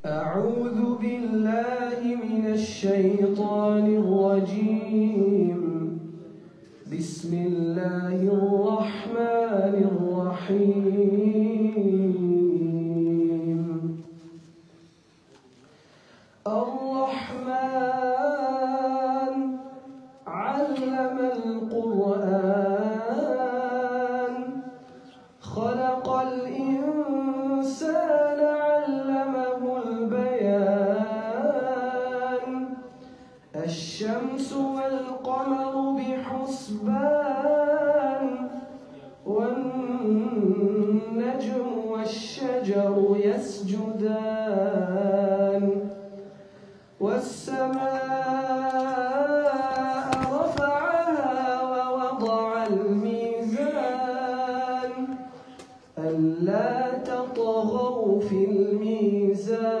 أعوذ بالله من الشيطان الرجيم. بسم الله الرحمن الرحيم. الرحمن علم القرآن خلق الإنسان علمه البيان الشمس والقمر بحسبان والنجم والشجر يسجدان والسماء رفعها ووضع الميزان ألا تطغوا في الميزان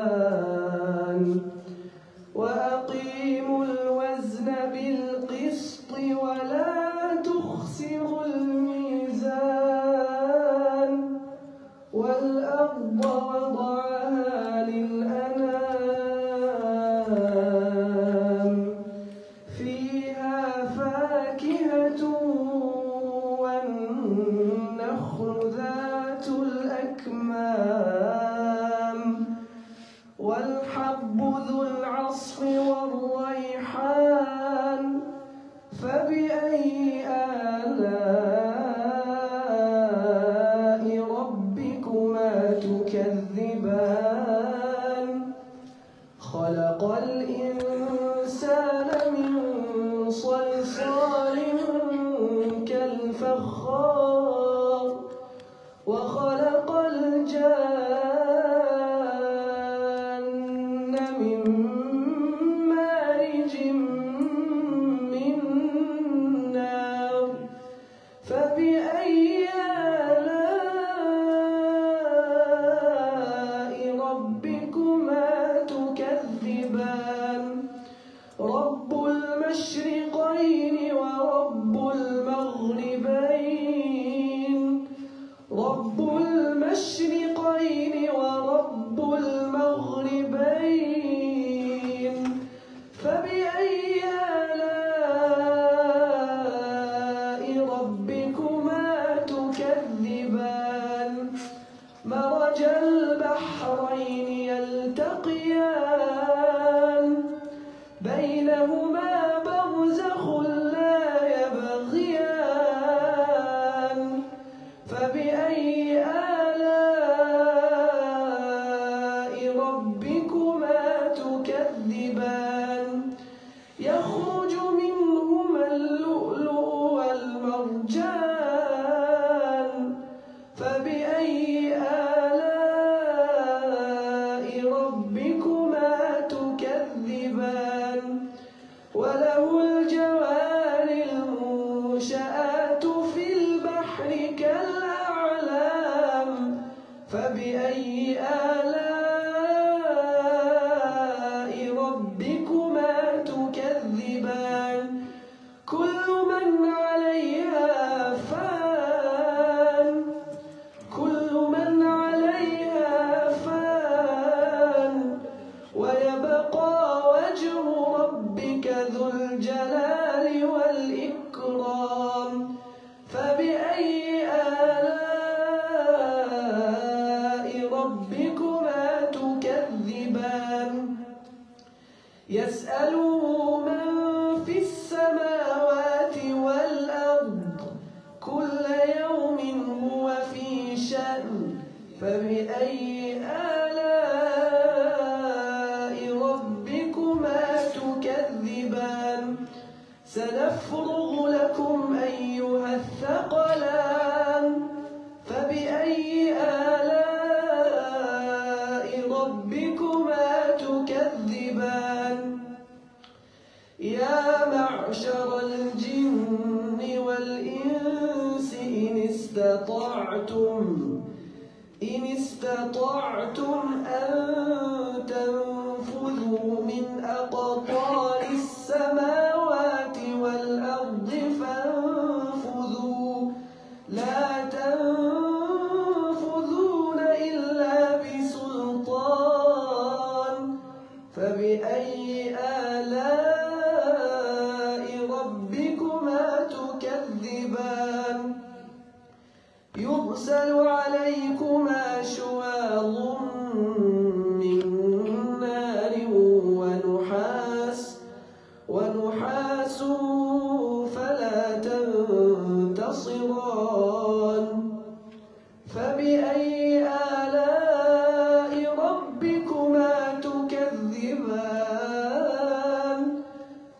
وأقيموا الوزن بالقسط ولا تخسروا الميزان والأرض وضعها للأنام فيها فاكهة والنخل ذات الأكمام والحب ذو العصف والريحان فبأي آلاء ربكما تكذبان خلق الإنسان من صلصال كالفخار وخلق الجان من مارج من نار فبأي آلاء ربكما تكذبان رب المشرقين ورب المغربين رب المشرقين ورب المغربين فبأي آلاء ربكما تكذبان مرج البحرين يلتقيان بينهما برزخ لا يبغيان فبأي آلاء ربكما تكذبان يخرج منهما اللؤلؤ والمرجان فبأي آلاء ربكما تكذبان وله الجوار المنشآت في البحر كالأعلام فبأي آلاء ربكما تكذبان كل من عليها فان كل من عليها فان ويبقى وجه ربك ذو الجلال والإكرام فبأي آلاء ربكما تكذبان يسأله من في السماوات والأرض كل يوم هو في شأن فبأي آلاء ربكما تكذبان سنفرغ لكم أيها الثقلان فبأي آلاء ربكما تكذبان يا معشر الجن والإنس إن استطعتم أن تنفذوا من أقطار السماوات والأرض فانفذوا لا تنفذون إلا بسلطان فبأي آلاء ربكما تكذبان يرسل عليكما شواظ من نار ونحاس فلا تنتصران فبأي آلاء ربكما تكذبان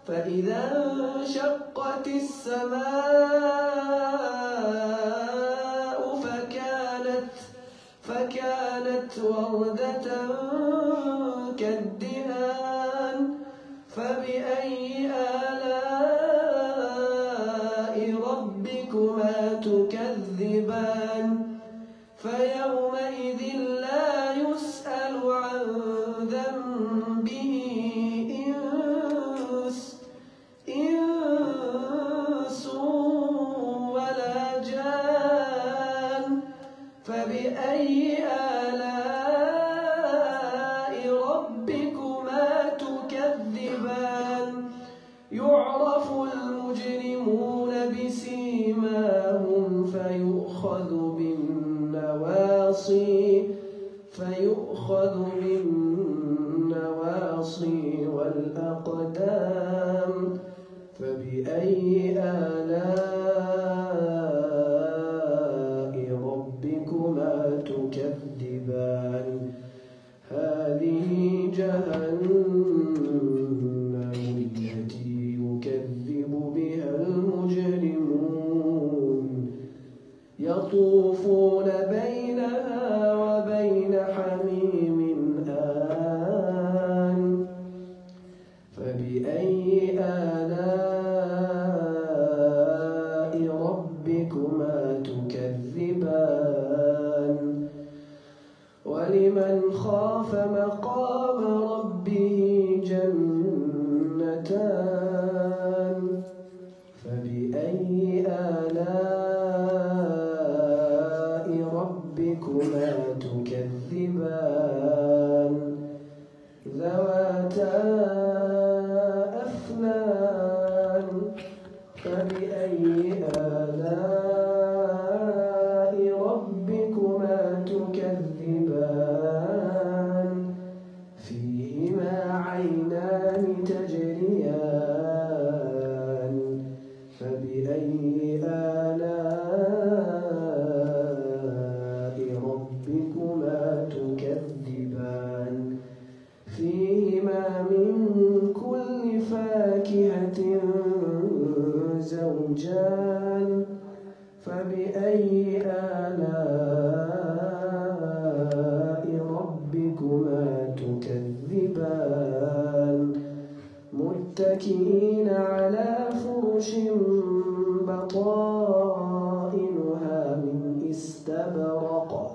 فإذا انشقت السماء فكانت وردة كالدهان فبأي آلاء ربكما تكذبان فيومئذ لا يسأل عن ذنبه إنس ولا جان فبأي آلاء ربكما تكذبان يعرف المجرمون بسيماهم فيؤخذ بالنواصي والأقدام فبأي آلاء ربكما تكذبان هذه جهنم التي يكذب بها المجرمون يطوفون بينها وبين حميم آن فبأي آلاء ربكما تكذبان ولمن خاف مقام ربه جنتان فبأي آلاء ربكما تكذبان ذواتا أفنان فبأي آلاء ربكما تكذبان فيهما عينان تجريان فبأي آلاء ربكما تكذبان فيهما من كل فاكهة زوجان فبأي آلاء ربكما تكذبان متكئين على فرش بطائنها من استبرق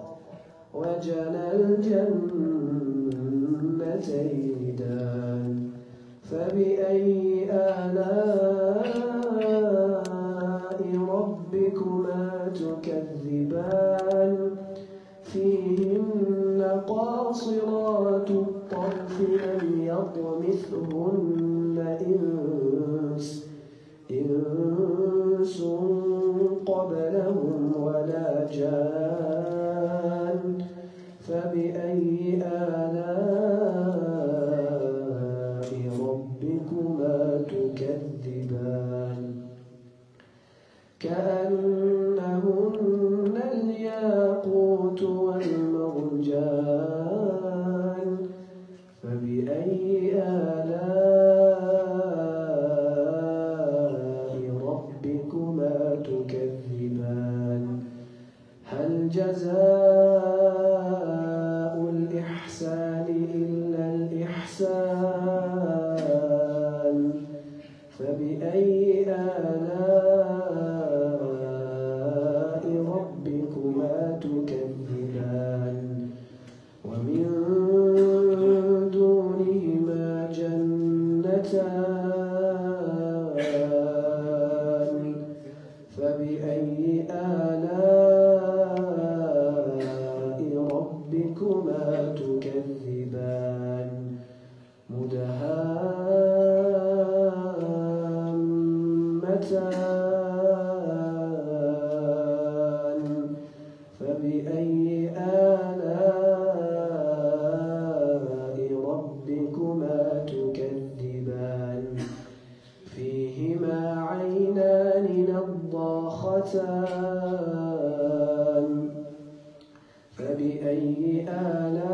وجنى الجنتين دان فبأي آلاء ربكما تكذبان فيهن قاصرات الطرف لم يطمثهن إنس قبلهم ولا جان فبأي آلاء ربكما تكذبان كأنهن الياقوت والمرجان فبأي آلاء ربكما تكذبان هل جزاء الإحسان إلا الإحسان فبأي آلاء ربكما تكذبان ومن دونهما جنتان فبأي آلاء ربكما تكذبان مدهامتان الضختان فبأي آلاء ربكما تكذبان فيهما عينان نضاختان فبأي آلاء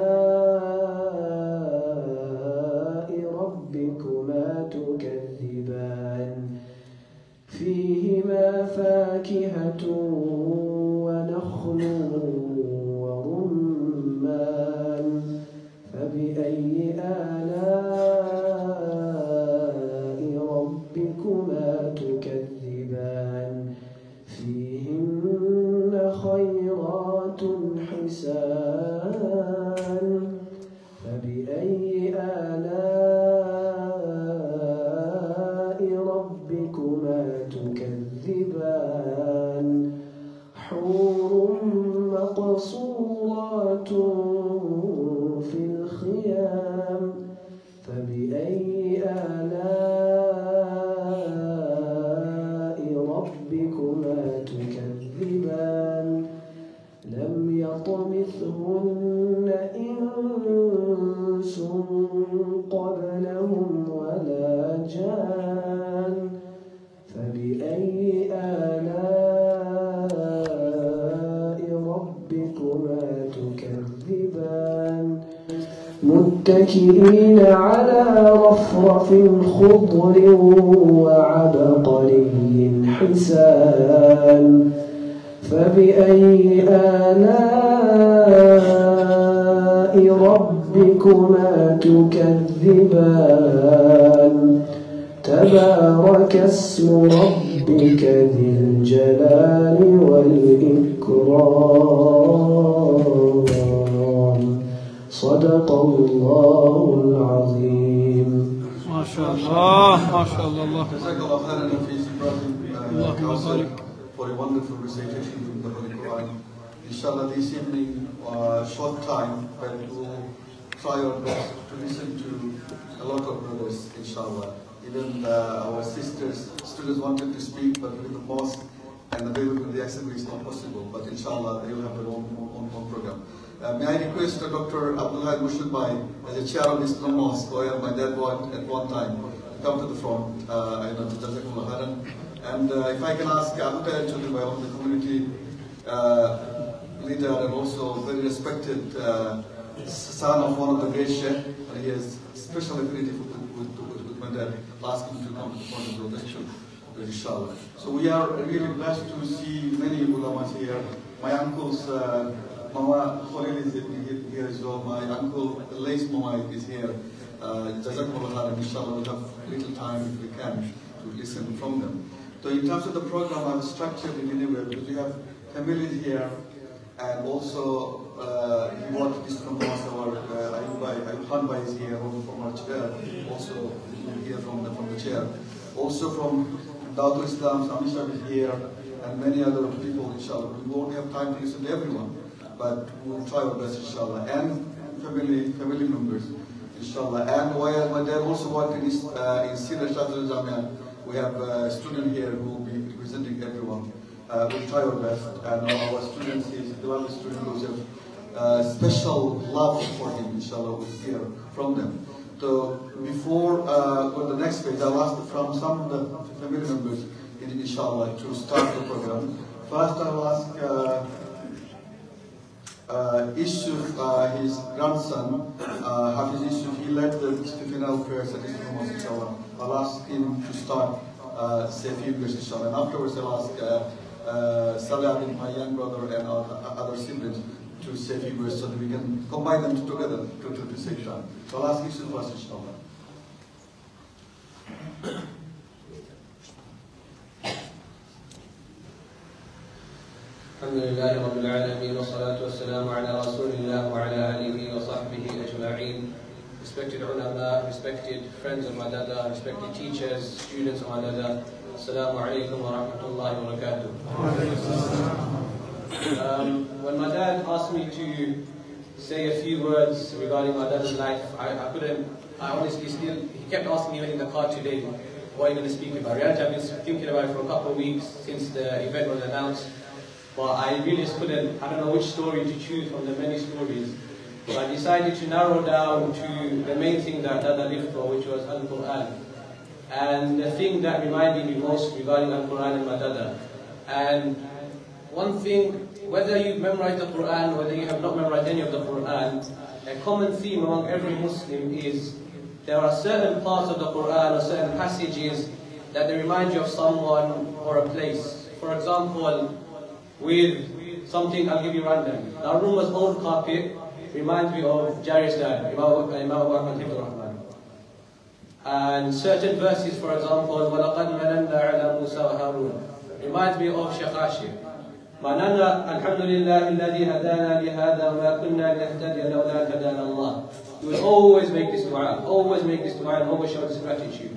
ربكما تكذبان فيهما فاكهة ونخل ورمان فبأي آلاء ربكما تكذبان فيهن خيرات حسان فبأي آلاء ربكما تكذبان حور مقصورات في الخيام فبأي آلاء ربكما تكذبان لم يطمثهن إنس قبلهم ولا جان فبأي آلاء ربكما تكذبان متكئين على رفرف خضر وعبقري حسان فبأي آلاء ربكما تكذبان تبارك اسم ربك ذي الجلال والإكرام صدق الله العظيم. ما شاء الله ما شاء الله. For a wonderful recitation from the Holy Quran. Inshallah, this evening, short time, but we'll try our best to listen to a lot of brothers, inshallah. Even our sisters, students wanted to speak, but with the mosque and available in the assembly is not possible. But inshallah, they will have their own program. May I request Dr. Abdullah Mushid Bhai, as a chair of this mosque, where my dad was at one time, to come to the front. I know Jazakumullah khairan. And if I can ask Abu Chudri Bhai, one of the community leader and also very respected son of one of the great sheikh, and he has special affinity with my dad. I'll ask him to come to the front of the lecture, inshallah. So we are really blessed to see many ulamas here. My uncle's Mama Khalil is here as well. My uncle Lace Mama is here. Jazakumullah khairan. Inshallah, we'll have little time if we can to listen from them. So in terms of the program, I've structured it in a way because we have families here, and also we want this from us. Our Ayub Khan Bhai is here, from our chair. Also here from the chair. Also from Dawud Islam, Samisha is here, and many other people. Inshallah, we won't have time to listen to everyone, but we'll try our best, inshallah. And family members, inshallah. And while my dad also worked in Sina Shazal Jamia. We have a student here who will be representing everyone. We'll try our best. And our students, the development student, who have special love for him, inshallah, we'll hear from them. So before for the next page, I'll ask from some of the family members, inshallah, to start the program. First, I'll ask Yusuf, his grandson, Hafiz Yusuf, he led the funeral prayers at his mosque, inshallah. I'll ask him to start, say a few words, inshallah. And afterwards, I'll ask Salah, my young brother, and other siblings to say a few words so that we can combine them together to say Shah. So I'll ask Yusuf first, inshallah. الحمد لله رب العالمين والصلاة والسلام على رسول الله وعلى آله وصحبه أجمعين. Respected ulama, respected friends of my dada, respected teachers, students of my dada, Assalamu alaikum wa rahmatullahi wa barakatuh. When my dad asked me to say a few words regarding my dad's life, I honestly still, he kept asking me even in the car today, what are you going to speak about? Reality, I've been thinking about it for a couple of weeks since the event was announced. But I really just couldn't, I don't know which story to choose from the many stories. So I decided to narrow down to the main thing that Dada lived for, which was Al-Quran. And the thing that reminded me most regarding Al-Quran and my Dada. And one thing, whether you've memorized the Quran, whether you have not memorized any of the Quran, a common theme among every Muslim is there are certain parts of the Quran or certain passages that they remind you of someone or a place. For example, with something, I'll give you random. Our room was old carpet, reminds me of Jari's dad, Imam Abu Rahman. And certain verses, for example, وَلَقَدْ مَنَنَّا عَلَى مُوسَى وَهَارُونَ, reminds me of Sheikh Ashir. مَنَنَّا الْحَمْدُ لِلَّهِ الَّذِي هَدَانَا لِهَذَا وَمَا كُنَّا لِنَهْتَدِيَ لَوْلَا أَنْ هَدَانَا اللَّهُ. You will always make this dua, and always show this gratitude.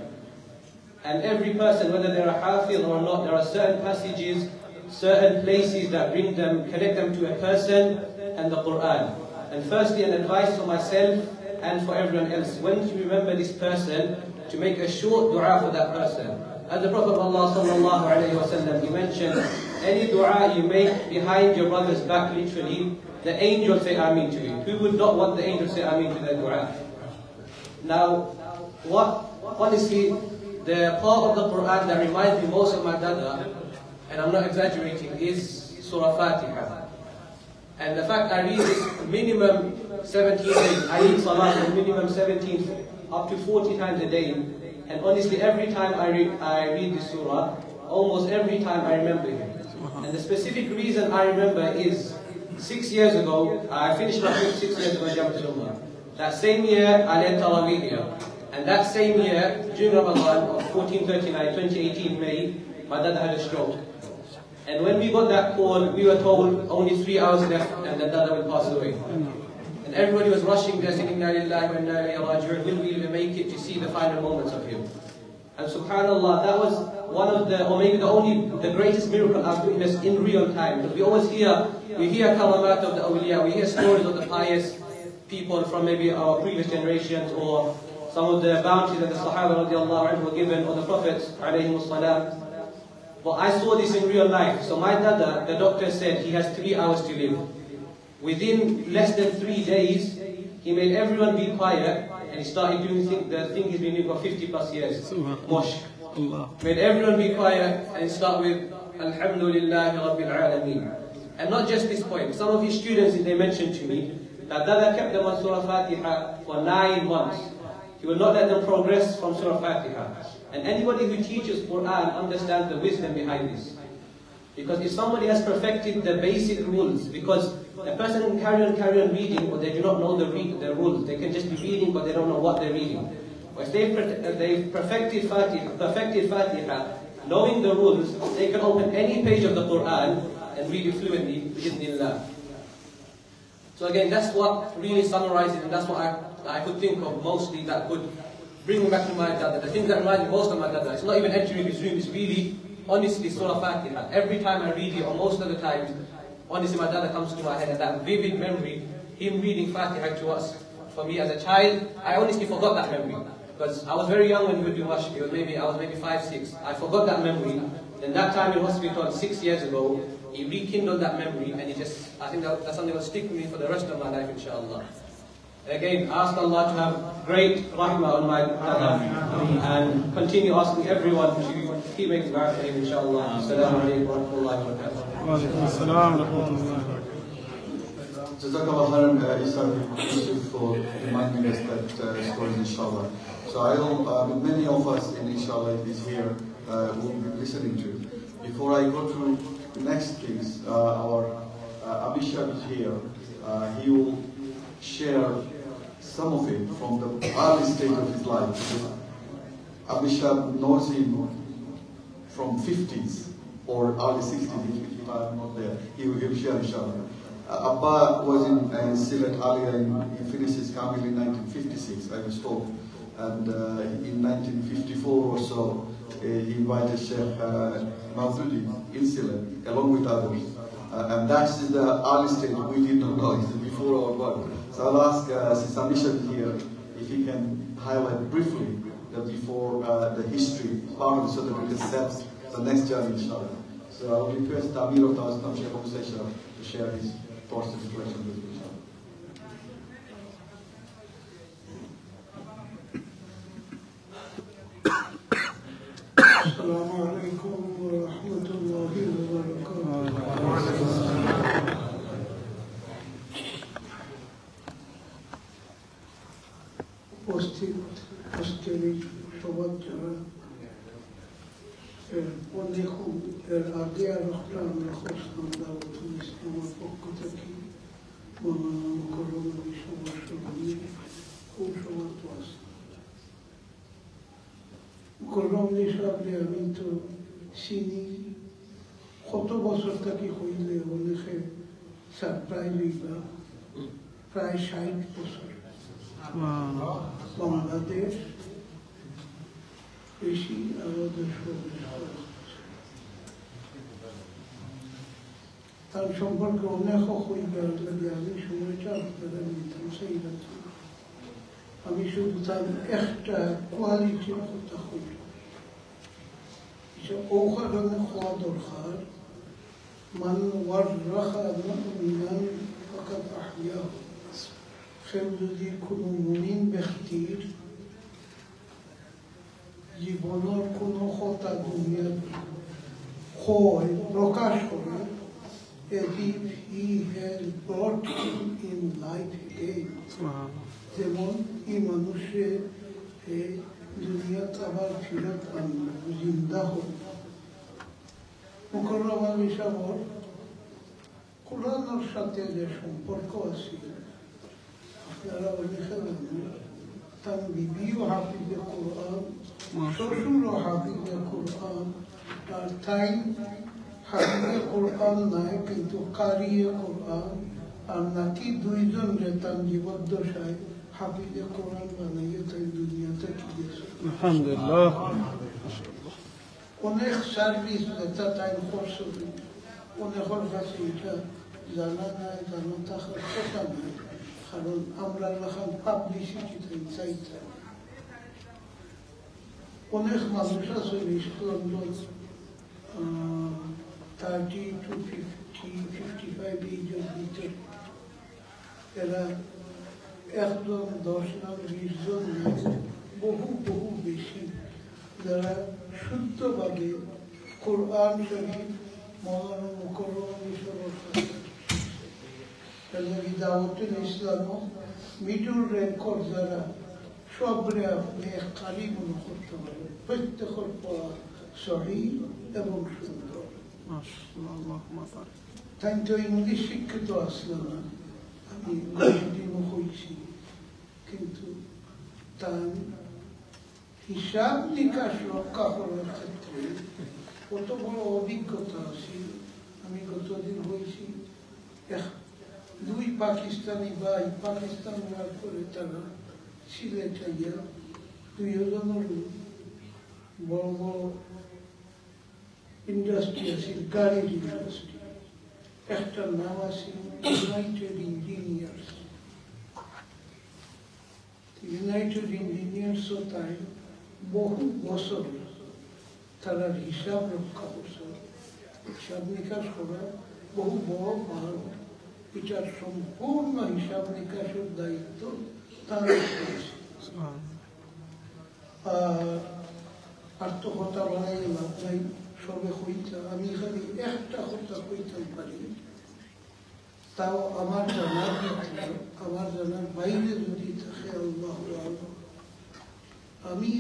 And every person, whether they're a hafiz or not, there are certain passages, certain places that bring them, connect them to a person and the Quran. And firstly, an advice for myself and for everyone else. When you remember this person, to make a short dua for that person. As the Prophet of Allah sallallahu alayhi wa sallam, he mentioned, any dua you make behind your brother's back, literally, the angels say Ameen to you. Who would not want the angels to say Ameen to their dua? Now, honestly, the part of the Quran that reminds me most of my Dada, and I'm not exaggerating, is Surah Fatiha. And the fact I read this minimum 17 days, I read Salah for minimum 17, up to 40 times a day. And honestly, every time I read this surah, almost every time I remember him. And the specific reason I remember is 6 years ago, I finished my book 6 years ago in Jamaat al-Ummah. That same year, I led Taraweeh here. And that same year, during Ramadan of 1439, 2018 May, my dad had a stroke. And when we got that call, we were told only 3 hours left and the Dada will pass away. And everybody was rushing there saying, Inna lillahi wa inna ilayhi raji'un, will we even make it to see the final moments of him? And subhanAllah, that was one of the, or maybe the greatest miracle I've witnessed in real time. Because we always hear karamat of the awliya, we hear stories of the pious people from maybe our previous generations, or some of the bounties that the Sahaba radiallahu anhu were given, or the Prophets alayhimus salam. But I saw this in real life. So my Dada, the doctor said he has 3 hours to live. Within less than 3 days, he made everyone be quiet, and he started doing the thing he's been doing for 50 plus years. Mosh. Made everyone be quiet and start with Alhamdulillahi Rabbil Alameen. And not just this point. Some of his students, they mentioned to me that Dada kept them on Surah Fatiha for 9 months. He will not let them progress from Surah Fatiha. And anybody who teaches Quran understands the wisdom behind this. Because if somebody has perfected the basic rules, because a person can carry on reading, but they do not know the rules. They can just be reading, but they don't know what they're reading. But if they've perfected Fatiha, knowing the rules, they can open any page of the Quran and read it fluently, bi'idhnillah. So again, that's what really summarizes, and that's what I could think of mostly that could bring me back to my Dada. The things that remind me most of my Dada, it's not even entering his room, it's really, honestly, Surah Fatiha. Every time I read it, or most of the times, honestly, my Dada comes to my head, and that vivid memory, him reading Fatiha to us. For me as a child, I honestly forgot that memory. Because I was very young when he would do mashq. I was maybe 5, 6. I forgot that memory. Then that time in hospital, 6 years ago, he rekindled that memory, and I think that's something that will stick with me for the rest of my life, inshallah. Again, ask Allah to have great rahmah on my Dada, and continue asking everyone to keep making dua for him, inshallah. Assalamu alaikum wa rahmatullahi wa barakatuh. Wa alaikum assalam wa rahmatullahi wa barakatuh. Jazakallah khairan, Isa, for reminding us that story, inshallah. So many of us in inshallah is here will be listening to. Before I go to the next things, our Abishab is here. He will share some of it from the early stage of his life. Abishab knows him from 50s or early 60s, if I'm not there. He will share, inshallah. Abba was in Sylhet earlier, he finished his Kamil in 1956, I was told. And in 1954 or so, he invited Sheikh Maududi in Sylhet, along with others. And that's the early stage we did not know, it's before our birth. So I'll ask Sis Amisha here if he can highlight briefly before the history part of the certificate sets the next journey, inshallah. So I will request the Amir of Tawastam, Sheikh Abu Sayyid, to share his thoughts and reflections with you, inshallah. Assalamu alaikum wa rahmatullahi wa barakatuh. উপস্থিত হোস্টেলের প্রবক্তারা অনেক এর আগে আর আমরা হোসলাম দাওয়াতুল ইসলামের পক্ষ থেকে corona সমস্যা নিয়ে খুব সমর্থ আছে করোনা হিসাবে আমি তো চিনি কত বছর থেকে হইলে অনেকে সারপ্রাইজ হইবা প্রায় 60 বছর বাংলাদেশ বেশি আমাদের তার সম্পর্কে অনেক হইবা লাগে আমি সময়টা আপনারা নিতাম সেই রাখি আমি শুধু তার একটা কোয়ালিটির কথা হইল ও কারণে হওয়া দরকার মান ওয়াররাখা মুমিনান ফাকাদ আহইয়াহু কেউ যদি কোনো মুমিন ব্যক্তির জীবনের কোনো কথা দুনিয়ার হয় প্রকাশ করে as if he has brought him in life again. যেমন এই মানুষের দুনিয়াতে আবার ফিরত আনল জিন্দা হল মুকররম আলী সাহেব কোরআনের সাথে যে সম্পর্ক আছে আপনারা অনেকে জানেন তার বিবিও হাফিজে কোরআন শ্বশুরও হাফিজে কোরআন আর তাই হাফিজে কোরআন নাই কিন্তু কারিয়ে কোরআন আর নাকি দুইজন যে তার জীবদ্দশায় হাফিজে কোরআন বানাইয়ে তাই দুনিয়াতে গিয়েছে আলহামদুলিল্লাহ অনেক সার্ভিস যেটা তাই খরচ অনেকের কাছে এটা জানা নাই জানা থাকার কথা নাই কারণ আমরা এখন পাবলিসিটি চাইতে অনেক মানুষ আছে নিষ্কলন্দন 30 to 50, 55 এজের ভিতরে এরা একজন 10 জন 20 জন বহু বহু বেশি যারা শুদ্ধভাবে কোরআন শরীফ মৌলানা মুকররম হিসেবে দাওয়াতুল ইসলাম মিডল রেকর্ড যারা সবরে আপনি খালি মনে করতে পারেন প্রত্যেকের পড়া সহি এবং সুন্দর তাই তো ইংলিশ শিক্ষিত আসলো না আমি দিনও হয়েছি কিন্তু তার হিসাব নিকাশ রক্ষা করার ক্ষেত্রে কত বড় অভিজ্ঞতা আছে আমি গতদিন হয়েছি দুই পাকিস্তানি ভাই পাকিস্তান হওয়ার পরে তারা সিলেটে গিয়া দুইজনের বড় বড় ইন্ডাস্ট্রি আছে গাড়ির ইন্ডাস্ট্রি একটার নাম আছে ইউনাইটেড ইঞ্জিনিয়ার্সও তাই বহু বছর তারা হিসাব রক্ষা করছে হিসাব নিকাশ করা বহু বড় ভালো এটার সম্পূর্ণ হিসাব নিকাশের দায়িত্ব তারা করেছে আর তো কথা বানাই লাভ নাই সবে হইতে আমি খালি একটা কথা কইতে পারি তাও আমার জানার বাইরে যদি থাকে আল্লাহ আমি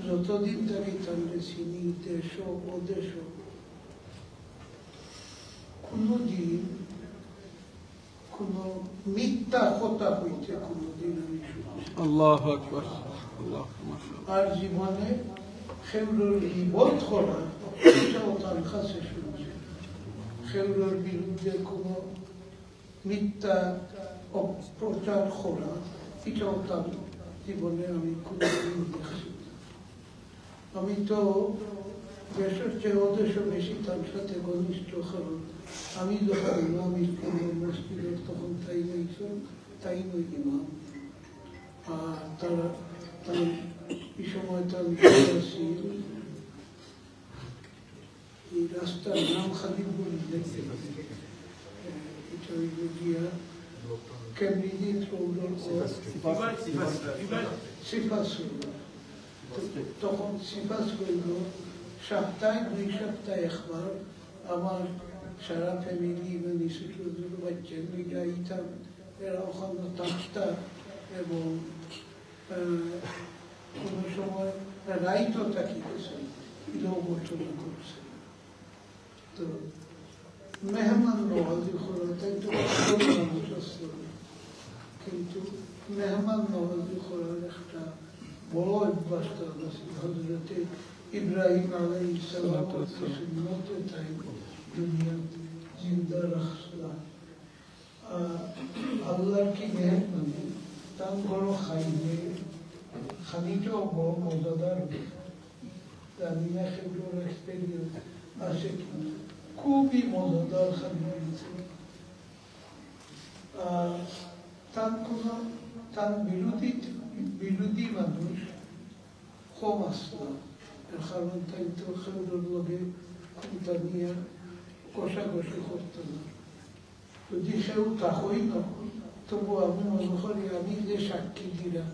যতদিন ধরে তাহলে চিনি দেশ ওদেশ কোনদিন কোন মিথ্যা কথা হইতে কোনদিন আমি শুনি আল্লাহু আকবার আর জীবনে খেউরের বিপদ করা এটাও তার কাছে শুনছে খেউরের বিরুদ্ধে কোন মিথ্যা অপপ্রচার করা এটাও তার জীবনে আমি কোনদিন দেখছি আমি তো দেশের চেয়ে ওদেশও বেশি তার সাথে ঘনিষ্ঠ কারণ আমি যখন ইমাম ইসলামের মসজিদের তখন তাই নই ইমাম আর তারা এই সময় তার এই রাস্তার নাম খালিদপুর দেখতে এটা গিয়া ক্যামব্রিজ রোড সিফাস তখন সিফাস করল সপ্তাহে 2 সপ্তাহে একবার আমার সারা ফ্যামিলি মানে ছোট ছোট বাচ্চা মিলে আইতাম এরা ওখানে থাকতাম এবং কোনো সময় রাইতও থাকিতেছে এটাও গঠন করছে তো মেহমান নওয়াজি করা তাই তো মানুষ আসছে কিন্তু মেহমান নওয়াজি করার একটা বড় অভ্যাস তার কাছে হযরতে ইব্রাহিম আলাইহিস সালামের সুন্নতে তাই দুনিয়া জিন্দা রাখলা আল্লাহর কি মেহরবানি তার বড় খাইলে খানিটাও বড় মজাদার জানি না সেগুলোর এক্সপেরিয়েন্স আছে কি খুবই মজাদার খানি তার কোনো তার বিরোধী মানুষ কম আসলো এর কারণ তাই তো সেগুলোর লগে ক্ষমতা নিয়ে কষাকষি করতো না যদি সেও তাহই না তবু আমি মনে করি আমি যে সাক্ষী দিলাম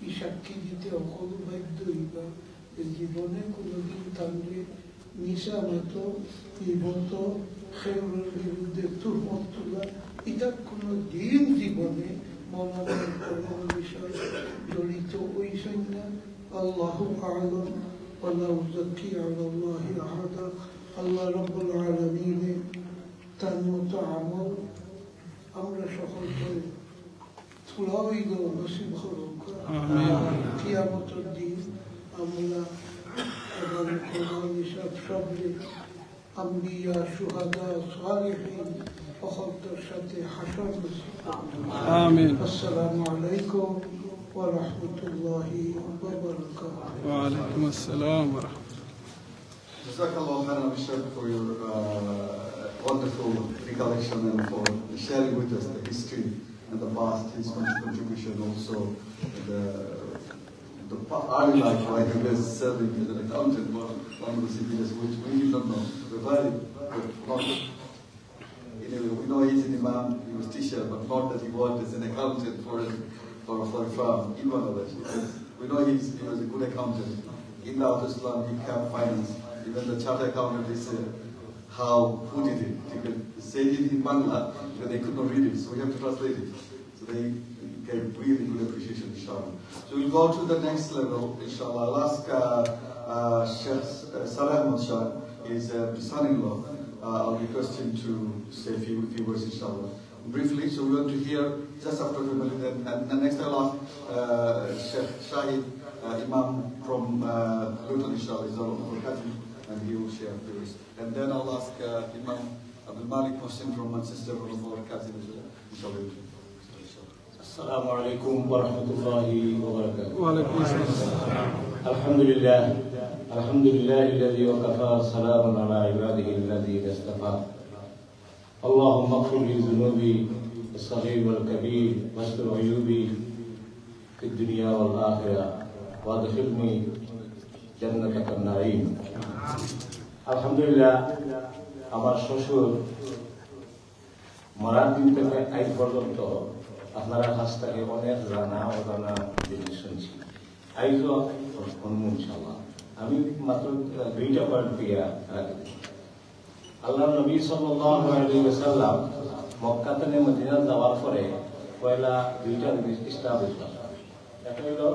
এই সাক্ষী দিতে অকল বাধ্য হইবা জীবনে কোনোদিন তাহলে মিশা মতো বিগত খেউরের বিরুদ্ধে তুহমত তোলা এটা কোনো দিন জীবনে মনোনয়ন কোনো বিষয় জড়িত হইছেন না আল্লাহু আ'লাম ওয়ালা উযাক্কি আলাল্লাহি আহাদা আল্লাহ রাব্বুল আলামিন তার মতো আমল আমরা সকলকে তুলাইল নসিব করুক কিয়ামতের দিন আমরা এবং কোরআন সব সবরে আম্বিয়া শুহাদা সালিহিন সকলের সাথে হাসর নসিব আমিন। আসসালামু আলাইকুম ওয়া রাহমাতুল্লাহি ওয়া বারাকাতুহু। ওয়া আলাইকুম আসসালাম ওয়া রাহমাতুল্লাহ। Jazakallah khairan, Sheikh, for your wonderful recollection and for sharing with us the history and the past, his contribution also, the early life, like he was serving as an accountant, one of the CPS, which we did not know. We're very good. We know he's an imam, he was teacher, but not that he worked as an accountant for a firm. Even knowledge. We know he was a good accountant. In the Al Islam, he kept finance. Even the charter accountant, they say who did it. They could say it in Bangla, but they could not read it, so we have to translate it. So they gave really good appreciation, inshallah. So we'll go to the next level, inshallah. I'll ask Sheikh Salah Ahmad Shah, his son-in-law. I'll request him to say a few words, inshallah. Briefly, so we want to hear just after the and next I'll ask Sheikh Shahid, Imam from Luton, inshallah, is our cousin, and he will share views. And then I'll ask Imam Abdul Malik Mohsin from Manchester, one of our cousins, inshallah. السلام عليكم ورحمة الله وبركاته. وعليكم السلام. الحمد لله الذي وكفى سلام على عباده الذين اصطفى. اللهم اغفر لي ذنوبي الصغير والكبير واستر عيوبي في الدنيا والآخرة وادخلني جنتك النعيم. الحمد لله আমার শ্বশুর মরার দিন থেকে আজ পর্যন্ত আপনারা কাছ থেকে অনেক জানা অজানা জিনিস শুনছি। আইজও শুনবো ইনশাআল্লাহ। আমি মাত্র 2টা পয়েন্ট দিয়ে রাখি। আল্লাহ নবী সাল্লাল্লাহু আলাইহি ওয়াসাল্লাম মক্কা থেকে মদিনা যাওয়ার পরে পয়লা 2টা জিনিস এস্টাবলিশ করা। একটা হলো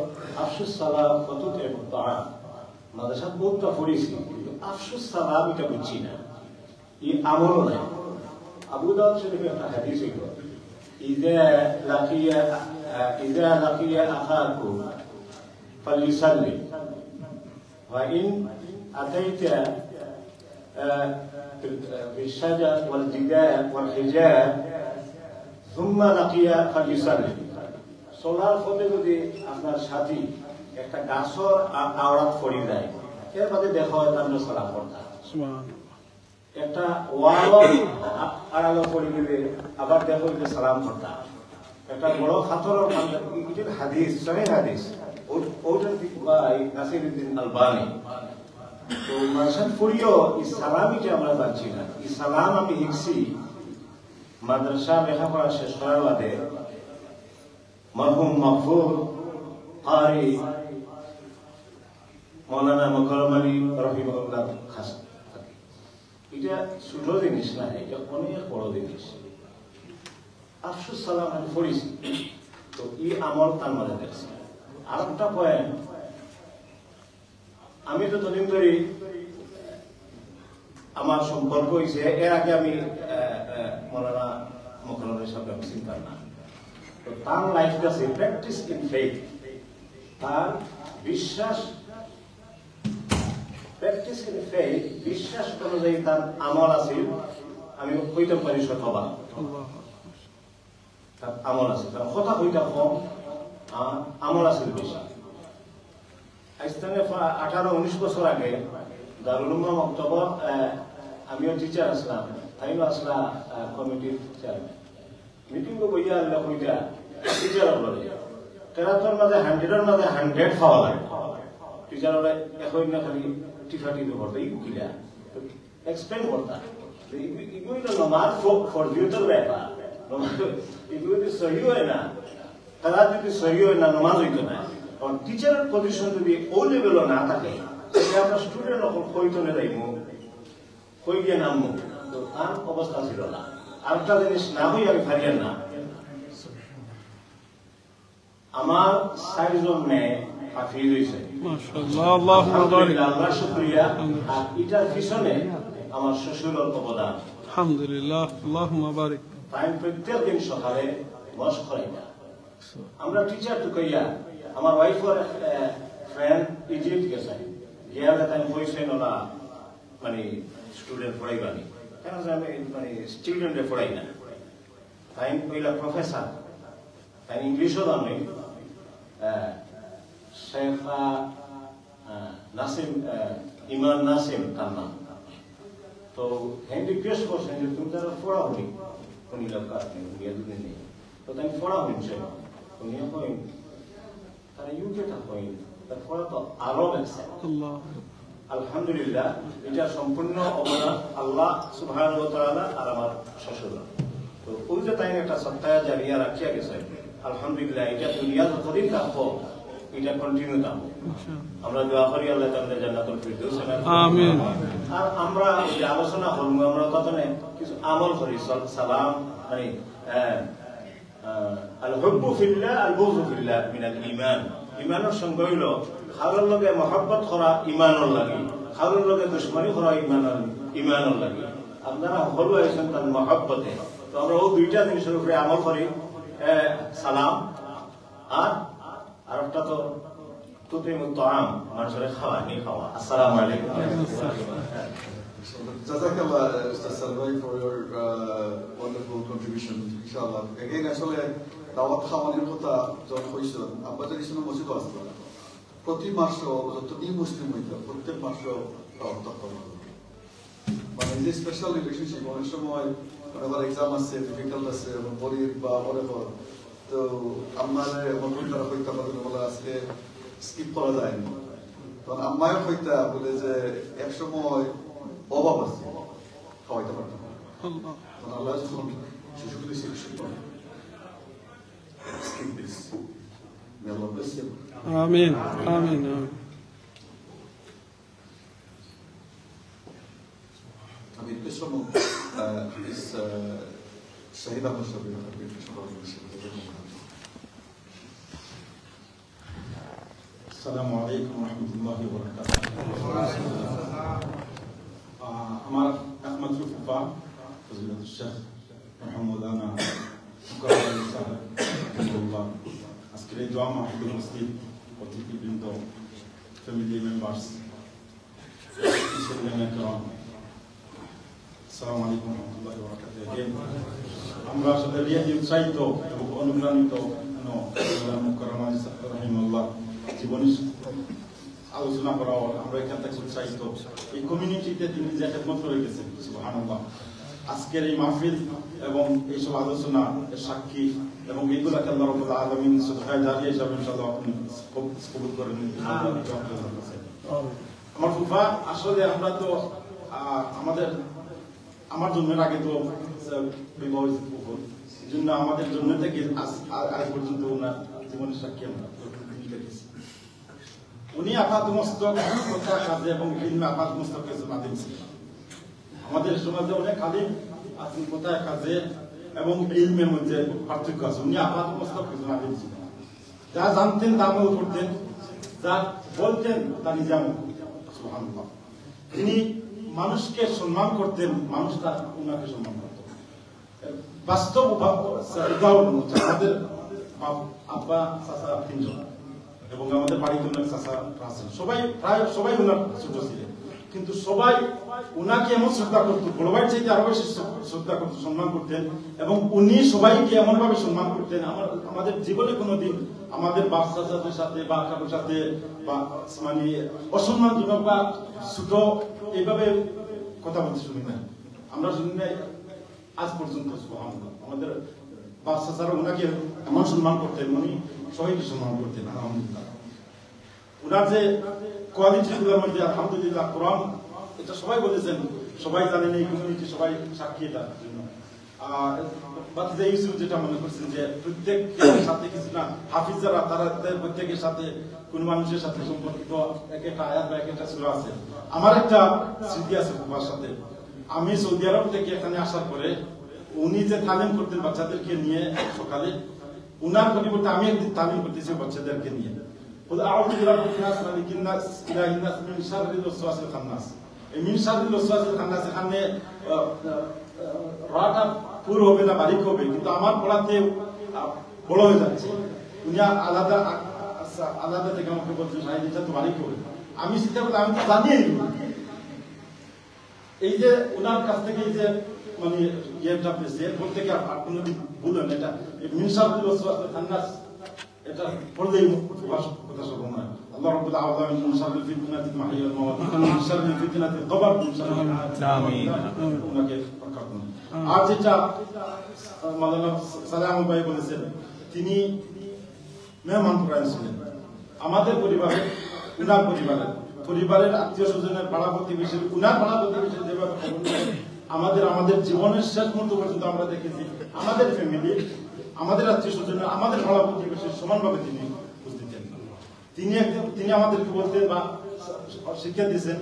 আফসুস সালাম কত তেমতা মাদ্রাসা বহুতটা পড়েছি, কিন্তু আফসুস সালাম এটা বুঝছি না, এই আমলও নাই। আবু দাউদ শরীফে একটা হাদিস হইল إذا لقي أخاكم فليصلي وإن أتيت بالشجر والجدار والحجاب ثم لقي فليصلي সোলার ফলে যদি আপনার সাথী একটা গাছর আওরাত পড়ে যায় এর বাদে দেখা হয় তার সালাম পড়তা একটা ওয়াল আড়ালো পড়ে গেলে আবার দেখো যে সালাম করতা একটা বড় খাতর হাদিস সহি হাদিস ওর নাসিরউদ্দিন আলবানি তো মাসান ফুরিও এই সালামিটা আমরা জানছি না এই সালাম আমি শিখছি মাদ্রাসা লেখাপড়া শেষ করার বাদে মরহুম মাহফুজ কারি মৌলানা মোকাররম আলী রহিমাহুল্লাহ খাস এটা ছোট জিনিস না এটা অনেক বড় জিনিস আফসুস সালাম আমি পড়েছি তো এই আমল তার মধ্যে দেখছি আর একটা পয়েন্ট আমি তো তদিন ধরে আমার সম্পর্ক হয়েছে এর আগে আমি মৌলানা মোকাররমের সাথে আমি চিনতাম না তো তার লাইফটা আছে প্র্যাকটিস ইন ফেইথ তার বিশ্বাস প্র্যাকটিস ইন ফেইথ বিশ্বাস অনুযায়ী তার আমল আছে আমি কইতে পারি শতবার তার আমল আছে তার কথা কইতে কম আমল আছে বেশি আজ থেকে 18-19 বছর আগে দারুল উলুম মক্তব আমিও টিচার আসলাম তাইও আসলা কমিটির চেয়ারম্যান মিটিং বইয়া আল্লাহ কইতা টিচার বলে তেরাতর মাঝে 100-এর মাঝে 100 খাওয়া লাগে টিচাররা এখন না খালি টিফাটি করতে ইকুকিলা এক্সপ্লেইন করতা এগুলো তো নমাজ ফর ডিউটার ব্যাপার এগুলো তো সহি হয় না তারা যদি সহি হয় না নমাজ হইতো না কারণ টিচারের পজিশন যদি ও লেভেলও না থাকে তাহলে আমরা স্টুডেন্ট যখন কইতনে যাইমু কই গিয়ে নামবো তো তার অবস্থা ছিল না আরেকটা জিনিস না হই আমি ফারিয়ার না আমার 4 জন মেয়ে হাফিজ হয়েছে মাশাআল্লাহ আল্লাহুম্মা বারিক আল্লাহর শুকরিয়া আর এটার পিছনে আমার শ্বশুরের অবদান আলহামদুলিল্লাহ আল্লাহুম্মা বারিক তাই প্রত্যেক দিন সকালে মস্ক করাই না আমরা টিচার তো কইয়া আমার ওয়াইফের ফ্রেন্ড ইজিপ্ট গেছে গিয়া তাই কইছে না মানে স্টুডেন্ট পড়াইবানি কেন যে আমি মানে স্টুডেন্টে পড়াই না তাই কইলা প্রফেসর তাই ইংলিশও জানি শেখ নাসিম ইমান নাসিম তার নাম তো হ্যাঁ রিকোয়েস্ট করছেন যে তুমি তারা পড়া হলি উনি লোক আপনি দুদিন নেই তো তাই পড়া হইছে উনি কইন তারা ইউকে তা কইন তার পড়া তো আরো লাগছে আল্লাহ আলহামদুলিল্লাহ এটা সম্পূর্ণ অবদান আল্লাহ সুবহানাহু ওয়া তাআলা আর আমার শ্বশুর তো ওই যে তাই একটা সত্তায় জারিয়া রাখিয়া গেছে আলহামদুলিল্লাহ এটা দুনিয়া যতদিন থাকবো এটা কন্টিনিউ থাকবো আমরা দোয়া করি আল্লাহ তাআলা জান্নাতুল ফিরদৌস আমিন আর আমরা যে আলোচনা করব আমরা ততনে কিছু আমল করি সালাম মানে আল হুব্বু ফিল্লাহ আল বুগযু ফিল্লাহ মিনাল ঈমান ঈমানের সঙ্গে হইল কারোর লগে মহব্বত করা ঈমানের লাগি কারোর লগে দুশমনি করা ঈমানের লাগি আপনারা সকলে আছেন তার মহব্বতে তো আমরা ওই দুইটা জিনিসের উপরে আমল করি সালাম আর একটা তো তুতিমুত তাআম মানুষের খাওয়া নিয়ে খাওয়া আসসালামু আলাইকুম Jazakallah, Ustaz Salwai, for your wonderful contribution, inshallah. Again, আসলে দাওয়াত খাওয়ানোর কথা যখন হয়েছিল আব্বা জানি শুনে মসজিদও আসতো প্রতি মাসও যত মুসলিম হইতো প্রত্যেক মাসও দাওয়াত খাওয়ানো মানে যে স্পেশাল রিলেশনশিপ অনেক সময় আবার এক্সাম আছে ডিফিকাল্ট আছে পরীর বা whatever তো আমার মতন তারা হইতে পারে বলে আজকে স্কিপ করা যায়নি তখন আম্মায়ও হইতা বলে যে এক সময় অভাব আছে খাওয়াইতে পারতাম তখন আল্লাহ যখন শিশুকে দিয়েছে skip this. May Allah bless you. Amin Amin I mean, this one is Shahid Ahmad Shabir. Assalamu alaikum wa rahmatullahi wa barakatuh. আমার একমাত্র ফুফা হযরত শেখ মাহমুদানা মুকাররম সাহেব আজকের এই দোয়া মাহফিল উপস্থিত অতিথিবৃন্দ ফ্যামিলি মেম্বার্স আসসালামু আলাইকুম ওয়া রাহমাতুল্লাহি ওয়া বারাকাতুহু আমরা আসলে রিয়াদি উৎসাহিত এবং অনুপ্রাণিত মুকাররম রাহিমাহুল্লাহ জীবনী আলোচনা করা আমরা এখান থেকে উৎসাহিত এই কমিউনিটিতে তিনি যে খেদমত করে গেছেন সুবহানাল্লাহ আজকের এই মাহফিল এবং এইসব আলোচনা সাক্ষী এবং এইগুলাকে আল্লাহ রাব্বুল আলামিন সদকায়ে জারিয়া হিসাবে ইনশাআল্লাহ আপনি কবুল করে নিন। আমার ফুফা, আসলে আমরা তো আমার জন্মের আগে তো বিবাহ হয়েছে ফুফুর, এই জন্য আমাদের জন্ম থেকে আজ পর্যন্ত ওনার জীবনের সাক্ষী আমরা দেখেছি। উনি আপাতমস্তক কথা কাজে এবং ইলমে আপাতমস্তক মাধ্যম ছিলেন। আমাদের সমাজে অনেক আলিম আছেন কোথায় কাজে এবং ইলমের মধ্যে পার্থক্য আছে। উনি আপাতমস্তক মাধ্যম ছিলেন, যা জানতেন তা আমল করতেন, যা বলতেন তা নিজে আমল করতেন। সুবহানাল্লাহ। তিনি মানুষকে সম্মান করতেন, মানুষ তার উনাকে সম্মান করত। বাস্তব উদাহরণ হচ্ছে আমাদের আব্বা চাচা তিনজন এবং আমাদের বাড়িতে অনেক চাচা আছেন, প্রায় সবাই ওনার ছোট ছিলেন, কিন্তু সবাই উনাকে এমন শ্রদ্ধা করত, বড় ভাইয়ের চাইতে আরো বেশি শ্রদ্ধা করত, সম্মান করতেন এবং উনি সবাইকে এমন ভাবে সম্মান করতেন। আমাদের জীবনে কোনোদিন আমাদের বাপ চাচাদের সাথে বা কারোর সাথে বা মানে অসম্মানজনক বা ছোট এইভাবে কথা বলতে শুনি না, আমরা শুনি নাই আজ পর্যন্ত। সুবহানাল্লাহ। আমাদের বাপ চাচারা উনাকে এমন সম্মান করতেন, উনি সবাইকে সম্মান করতেন। আলহামদুলিল্লাহ। উনার যে কোয়ালিটিগুলোর মধ্যে আলহামদুলিল্লাহ, কোরআন এটা সবাই বলেছেন, সবাই জানেন, এই কমিউনিটি সবাই সাক্ষী এটার জন্য। বাতিজা ইউসুফ যেটা মনে করছেন যে প্রত্যেকের সাথে কিছু না, হাফিজ যারা তারা প্রত্যেকের সাথে কোন মানুষের সাথে সম্পর্কিত এক একটা আয়াত বা এক একটা সূরা আছে। আমার একটা স্মৃতি আছে বাবার সাথে। আমি সৌদি আরব থেকে এখানে আসার পরে উনি যে তালিম করতেন বাচ্চাদেরকে নিয়ে সকালে, উনার পরিবর্তে আমি একদিন তালিম করতেছি বাচ্চাদেরকে নিয়ে। আউযু বিরাব্বিন নাস মালিকিন নাস ইলাহিন নাস মিন শাররিল ওয়াসওয়াসিল খান্নাস। এই মিন শাররিল ওয়াসওয়াসিল খান্নাস এখানে রাটা পুরো হবে না, বারিক হবে, কিন্তু আমার পড়াতে বড় হয়ে যাচ্ছে। উনি আলাদা থেকে আমাকে বলছেন সাহেব এটা তো বারিক হবে। আমি চিন্তা করলাম আমি তো জানিই এই যে ওনার কাছ থেকে এই যে মানে ইয়েটা পেয়েছে, এরপর থেকে আর কোনোদিন বললেন এটা মিন শাররিল ওয়াসওয়াসিল খান্নাস, এটা পড়লেই কথা সব মনে হয়। আল্লাহ রাব্বুল আলামিন মিন শাররিল ফিতনাতিল মাহিয়া ওয়াল মামাত, মিন শাররিল ফিতনাতিল কবর, মিন শাররিল আমিন। ওনাকে রক্ষা করুন। আর যেটা মাওলানা সালাম ভাই বলেছেন, তিনি মেহমান পরায়ণ ছিলেন। আমাদের পরিবারে, উনার পরিবারের আত্মীয় স্বজনের পাড়া প্রতিবেশীর, উনার পাড়া প্রতিবেশীর যেভাবে আমাদের জীবনের শেষ মুহূর্ত পর্যন্ত আমরা দেখেছি আমাদের ফ্যামিলি, আমাদের আত্মীয় স্বজনের, আমাদের পাড়া প্রতিবেশীর সমানভাবে তিনি উপস্থিত ছিলেন। তিনি আমাদেরকে বলতেন বা শিক্ষা দিয়েছেন,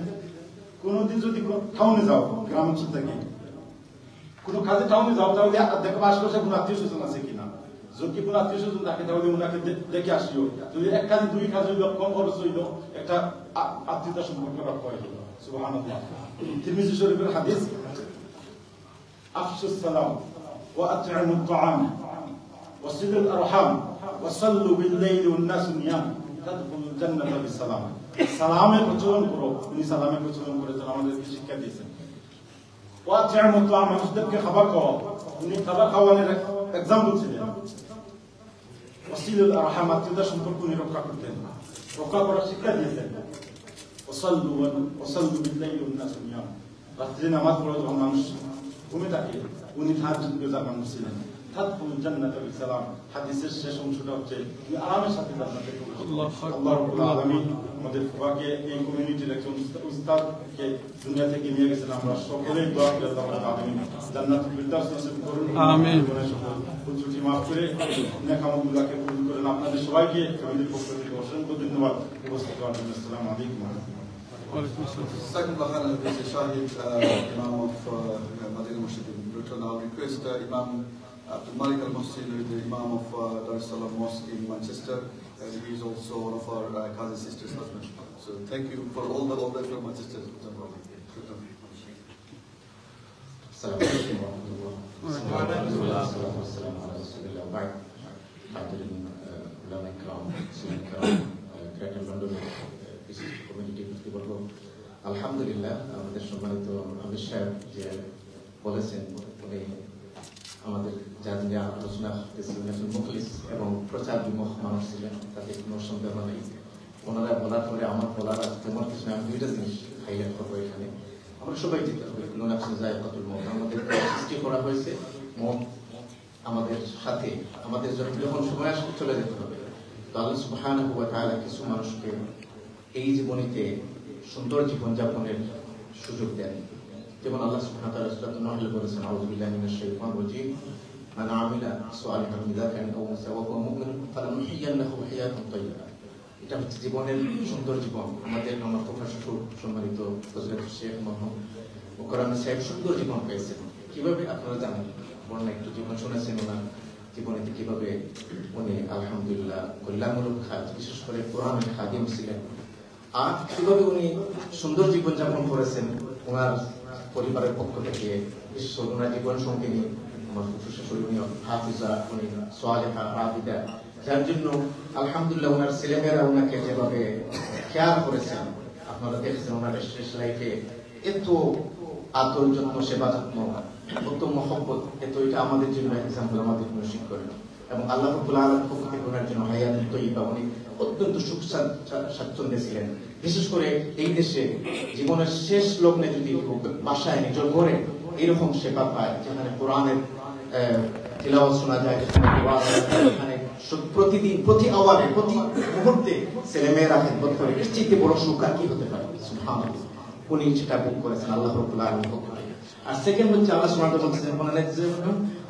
কোনোদিন যদি টাউনে যাও, গ্রাম অঞ্চল থেকে কোনো কাজে টাউনে যাও, তাহলে দেখো আশপাশে কোনো আত্মীয় স্বজন আছে কিনা। যদি কোনো আত্মীয় স্বজন থাকে তাহলে ওনাকে দেখে আসিও। যদি এক কাজে দুই কাজ হইল, কম খরচ হইল, একটা আত্মীয়তা সম্পর্ক রক্ষা হইল। সুবহানাল্লাহ। তিরমিজি শরীফের হাদিস, আফশুস সালাম ওয়া আত'ইমুত তাআম ওয়া সিলুল আরহাম ওয়া সাল্লু বিল লাইলি ওয়ান নাসু নিয়াম তাদখুলুল জান্নাতা বিসালাম। সালামের প্রচলন করো। উনি সালামের প্রচলন করেছেন, আমাদেরকে শিক্ষা দিয়েছেন। ওয়া আত'ইমুত তাআম, মানুষদেরকে খাবার খাওয়াও। উনি খাবার খাওয়ানোর এক্সাম্পল ছিলেন। ওয়া সিলুল আরহাম, আত্মীয়তা সম্পর্ক উনি রক্ষা করতেন, রক্ষা করার শিক্ষা দিয়েছেন। ওয়া সাল্লু বিল লাইলি ওয়ান নাসু নিয়াম, রাত্রে নামাজ পড়ে যখন মানুষ ঘুমে থাকে উনি তাহাজ্জুদ গুজার মানুষ ছিলেন। তাদখুলুল জান্নাতা বিসালাম, হাদিসের শেষ অংশটা হচ্ছে উনি আরামের সাথে জান্নাতে প্রবেশ করবেন। আল্লাহ রাব্বুল আলামিন আমাদের ফুয়াকে, এই কমিউনিটির একজন উস্তাদকে দুনিয়া থেকে নিয়ে গেছেন। আমরা সকলেই দোয়া করি আল্লাহ রাব্বুল আলামিন জান্নাতুল ফিরদাউস নসিব করুন। আমিন। ত্রুটি মাফ করে নেক আমলগুলোকে কবুল করেন। আপনাদের সবাইকে ফ্যামিলির পক্ষ থেকে অসংখ্য ধন্যবাদ। উপস্থিত হওয়ার জন্য আসসালামু আলাইকুম ওয়া রাহমাতুল্লাহ। Second is Shahid, Imam of Madinah Masjid in Britain. I'll request Imam Abdul Malik al-Muhsin, the Imam of Dar es Salaam Mosque in Manchester, and he is also one of our cousin sisters' husband. So thank you for all the from Manchester. আলহামদুলিল্লাহ, আমাদের সম্মানিত আমির সাহেব যে বলেছেন, উনি আমাদের যা নিয়ে আলোচনা করতেছিলেন মুখলিস এবং প্রচার বিমুখ মানুষ ছিলেন, তাতে কোনো সন্দেহ নেই। ওনারা বলার পরে আমার বলার তেমন কিছু, আমি দুইটা জিনিস হাইলাইট করবো এখানে। আমরা সবাই যেতে হবে, নফসে যায়কাতুল মউত, আমাদের সৃষ্টি করা হয়েছে মউত আমাদের সাথে, আমাদের যখন সময় আসবে চলে যেতে হবে। তো আল্লাহ সুবহানাহু ওয়া তাআলা কিছু মানুষকে এই জীবনীতে সুন্দর জীবনযাপনের সুযোগ দেন। যেমন আল্লাহ সুবহানাহু ওয়া তাআলা সূরাতুন নাহলে বলেছেন, আউযু বিল্লাহি মিনাশ শাইতানির রাজীম, মান আমিলা সালিহান মিন যাকারিন আও উনসা ওয়া হুয়া মুমিনুন ফালানুহইয়ান্নাহু হায়াতান তাইয়্যিবা। এটা হচ্ছে জীবনের সুন্দর জীবন। আমার প্রফেসর সম্মানিত হযরত শেখ মোহাম্মদ মুকাররম সাহেব সুন্দর জীবন পেয়েছেন। কিভাবে আপনারা জানেন, বর্ণনা একটু জীবন শুনেছেন ওনার জীবনেতে কিভাবে উনি আলহামদুলিল্লাহ কল্যাণমূলক কাজ, বিশেষ করে কোরআনের খাদিম ছিলেন। আর কিভাবে উনি সুন্দর জীবনযাপন করেছেন ওনার পরিবারের পক্ষ থেকে। বিশেষ করে ওনার জীবন সঙ্গিনী আমার ফুফুশ্বশুর, উনি হাফিজা, উনি সালেহা আবিদা, যার জন্য আলহামদুলিল্লাহ ওনার ছেলেমেয়েরা ওনাকে যেভাবে খেয়াল করেছেন, আপনারা দেখেছেন ওনার শেষ লাইফে এত আদর যত্ন, সেবা যত্ন, কত মহব্বত, এত এটা আমাদের জন্য এক্সাম্পল, আমাদের জন্য শিক্ষণ। এবং আল্লাহ রাব্বুল আলামিনের পক্ষ থেকে ওনার জন্য হায়াতুত তাইয়্যিবা, উনি অত্যন্ত সুখ স্বাচ্ছন্দ্যে ছিলেন। বিশেষ করে এই দেশে জীবনের শেষ লগ্নে যদি বাসায় নিজের ঘরে এরকম সেবা পায়, যেখানে কোরআনের তিলাওয়াত শোনা যায়, যেখানে প্রতিদিন প্রতি আওয়ারে প্রতি মুহূর্তে ছেলেমেয়েরা খেদমত করে, এর চেয়ে বড় সুখ আর কি হতে পারে? সুবহানাল্লাহ। উনি সেটা ভোগ করেছেন আল্লাহ রাব্বুল আলামিনের পক্ষ থেকে। আর সেকেন্ড হচ্ছে আল্লাহ সুবহানাহু ওয়া তাআলা বলেছেন,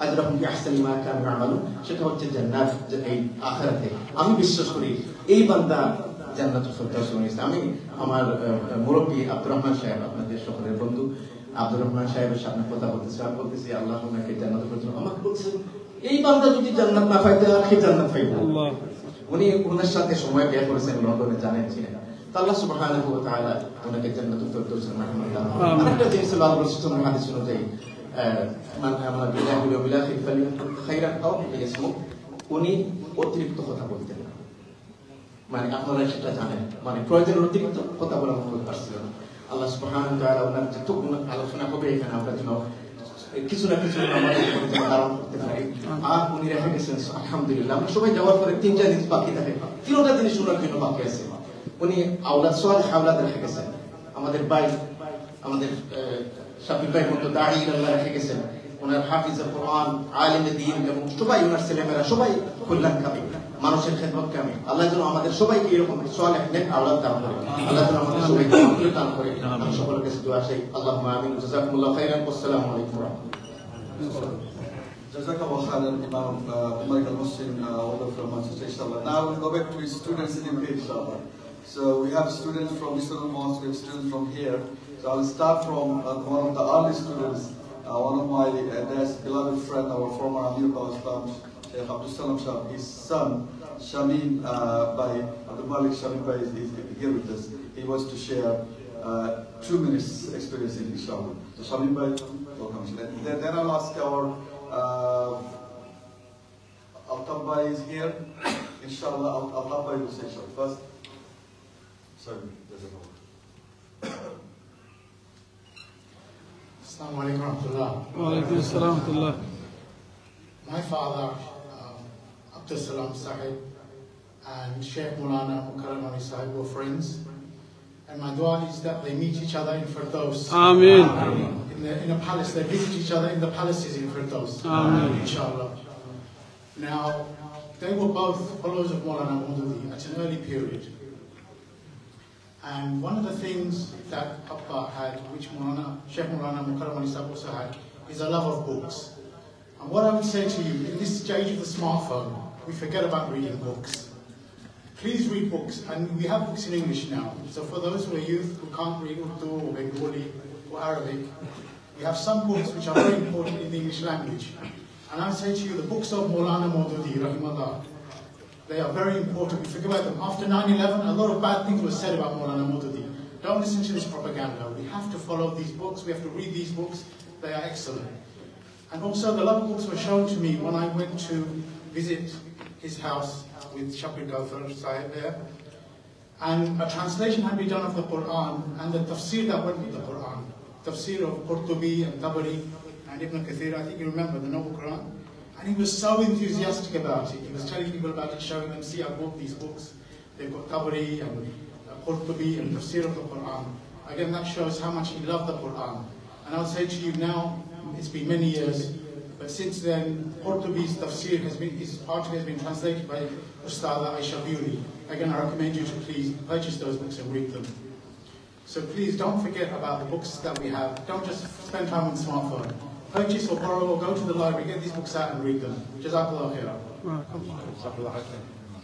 আজরাহুম বিআহসানি মা কানু ইয়ামালুন, সেটা হচ্ছে জান্নাত, এই আখিরাতে। আমি বিশ্বাস করি এই বান্দা জান্নাতুল ফিরদাউস পেয়েছে। আমি আমার মুরব্বী আব্দুর রহমান সাহেব, আপনাদের সকলের বন্ধু আব্দুর রহমান সাহেবের সামনে কথা বলতেছি, আমি বলতেছি আল্লাহ ওনাকে জান্নাতুল ফিরদাউস, আমাকে বলছেন এই বান্দা যদি জান্নাত না পাইতে আর কি জান্নাত পাইবে? উনি ওনার সাথে সময় ব্যয় করেছেন লন্ডনে, জানেন ছিলেন। আল্লাহ সুবহানাহু ওয়া তাআলা ওনাকে জান্নাতুল ফিরদাউসের মেহমান দান করেন। আরেকটা জিনিস হলো আল্লাহর রাসূলের হাদিস অনুযায়ী, মান আমানা বিল্লাহি ওয়া বিল আখির ফালিয়াকুল খায়রান আও লিয়াসমুত, উনি অতিরিক্ত কথা বলতেন না। মানে আপনারা সেটা জানেন, মানে প্রয়োজনের অতিরিক্ত কথা বলার মতো পারছিল না। আল্লাহ সুবহানাহু ওয়া তাআলা ওনার যতগুলো আলোচনা হবে এখানে আমরা যেন কিছু না কিছু আমাদের জীবনে ধারণ করতে পারি। আর উনি রেখে গেছেন আলহামদুলিল্লাহ, আমরা সবাই যাওয়ার পরে ৩-৪ জিনিস বাকি থাকে, ৩টা জিনিস ওনার জন্য বাকি আছে। উনি আওলাদ, সালেহ আওলাদ রেখে গেছেন। আমাদের ভাই, আমাদের শাফি ভাই মতো দাঈ আল্লাহ রেখে গেছেন। ওনার হাফিজ কোরআন, আলিমে দ্বীন, এবং সবাই ওনার ছেলেমেয়েরা সবাই কল্যাণকামী, মানুষের খেদমতকামী। আল্লাহ যেন আমাদের সবাইকে এরকম সালেহ নেক আওলাদ দান করে, আল্লাহ যেন আমাদের সবাইকে আমল দান করে। আমি সকলের কাছে দোয়া চাই, আল্লাহুম্মা আমিন। জাযাকুমুল্লাহু খাইরান। আসসালামু আলাইকুম ওয়া রাহমাতুল্লাহ। Jazakallah khairan, Imam Umar al-Muslim, all from Manchester, inshallah. Now we'll go back to his students in UK, inshallah. So we have students from Eastern Mosque, we have students from here. So I'll start from one of the early students, one of my dad's beloved friend, our former Amir al-Islam, Sheikh Abdul Salam Shah. His son, Shamim Abdul Malik Shamim Bhai, is here with us. He wants to share 2 minutes experience in inshallah. So Shamim Bhai, welcome. Then I'll ask our Altaf Bhai is here. Inshallah, Altaf Bhai will say inshallah. First, sorry, Assalamu alaikum warahmatullah. Wa alaikum assalam wa rahmatullah. My father, Abdul Salam Sahib, and Sheikh Maulana Mukarram Ali Sahib were friends. And my dua is that they meet each other in Firdaus. Amen. In a palace, they visit each other in the palaces in Firdaus. Amen. Inshallah. Now, they were both followers of Maulana Maududi at an early period. And one of the things that Papa had, which Sheikh Maulana Mukarram Ali Sahib also had, is a love of books. And what I would say to you, in this age of the smartphone, we forget about reading books. Please read books, and we have books in English now. So for those who are youth who can't read Urdu or Bengali or Arabic, we have some books which are very important in the English language. And I say to you, the books of Maulana Maududi, rahimahullah, they are very important. We forget about them. After 9/11, a lot of bad things were said about Maulana Maududi. Don't listen to this propaganda. We have to follow these books. We have to read these books. They are excellent. And also, the love books were shown to me when I went to visit his house with Shakir Gauthar Sahib there. And a translation had been done of the Quran and the tafsir that went with the Quran. Tafsir of Qurtubi and Tabari and Ibn Kathir, I think you remember the Noble Quran. And he was so enthusiastic about it. He was telling people about it, showing them, see, I bought these books. They've got Tabari and Qurtubi and Tafsir of the Quran. Again, that shows how much he loved the Quran. And I would say to you now, it's been many years, but since then, Qurtubi's tafsir his part of it has been translated by Ustada Aisha Buri. Again, I recommend you to please purchase those books and read them. So please don't forget about the books that we have. Don't just spend time on the smartphone. Purchase or borrow or go to the library, get these books out and read them. Jazakallah khairan.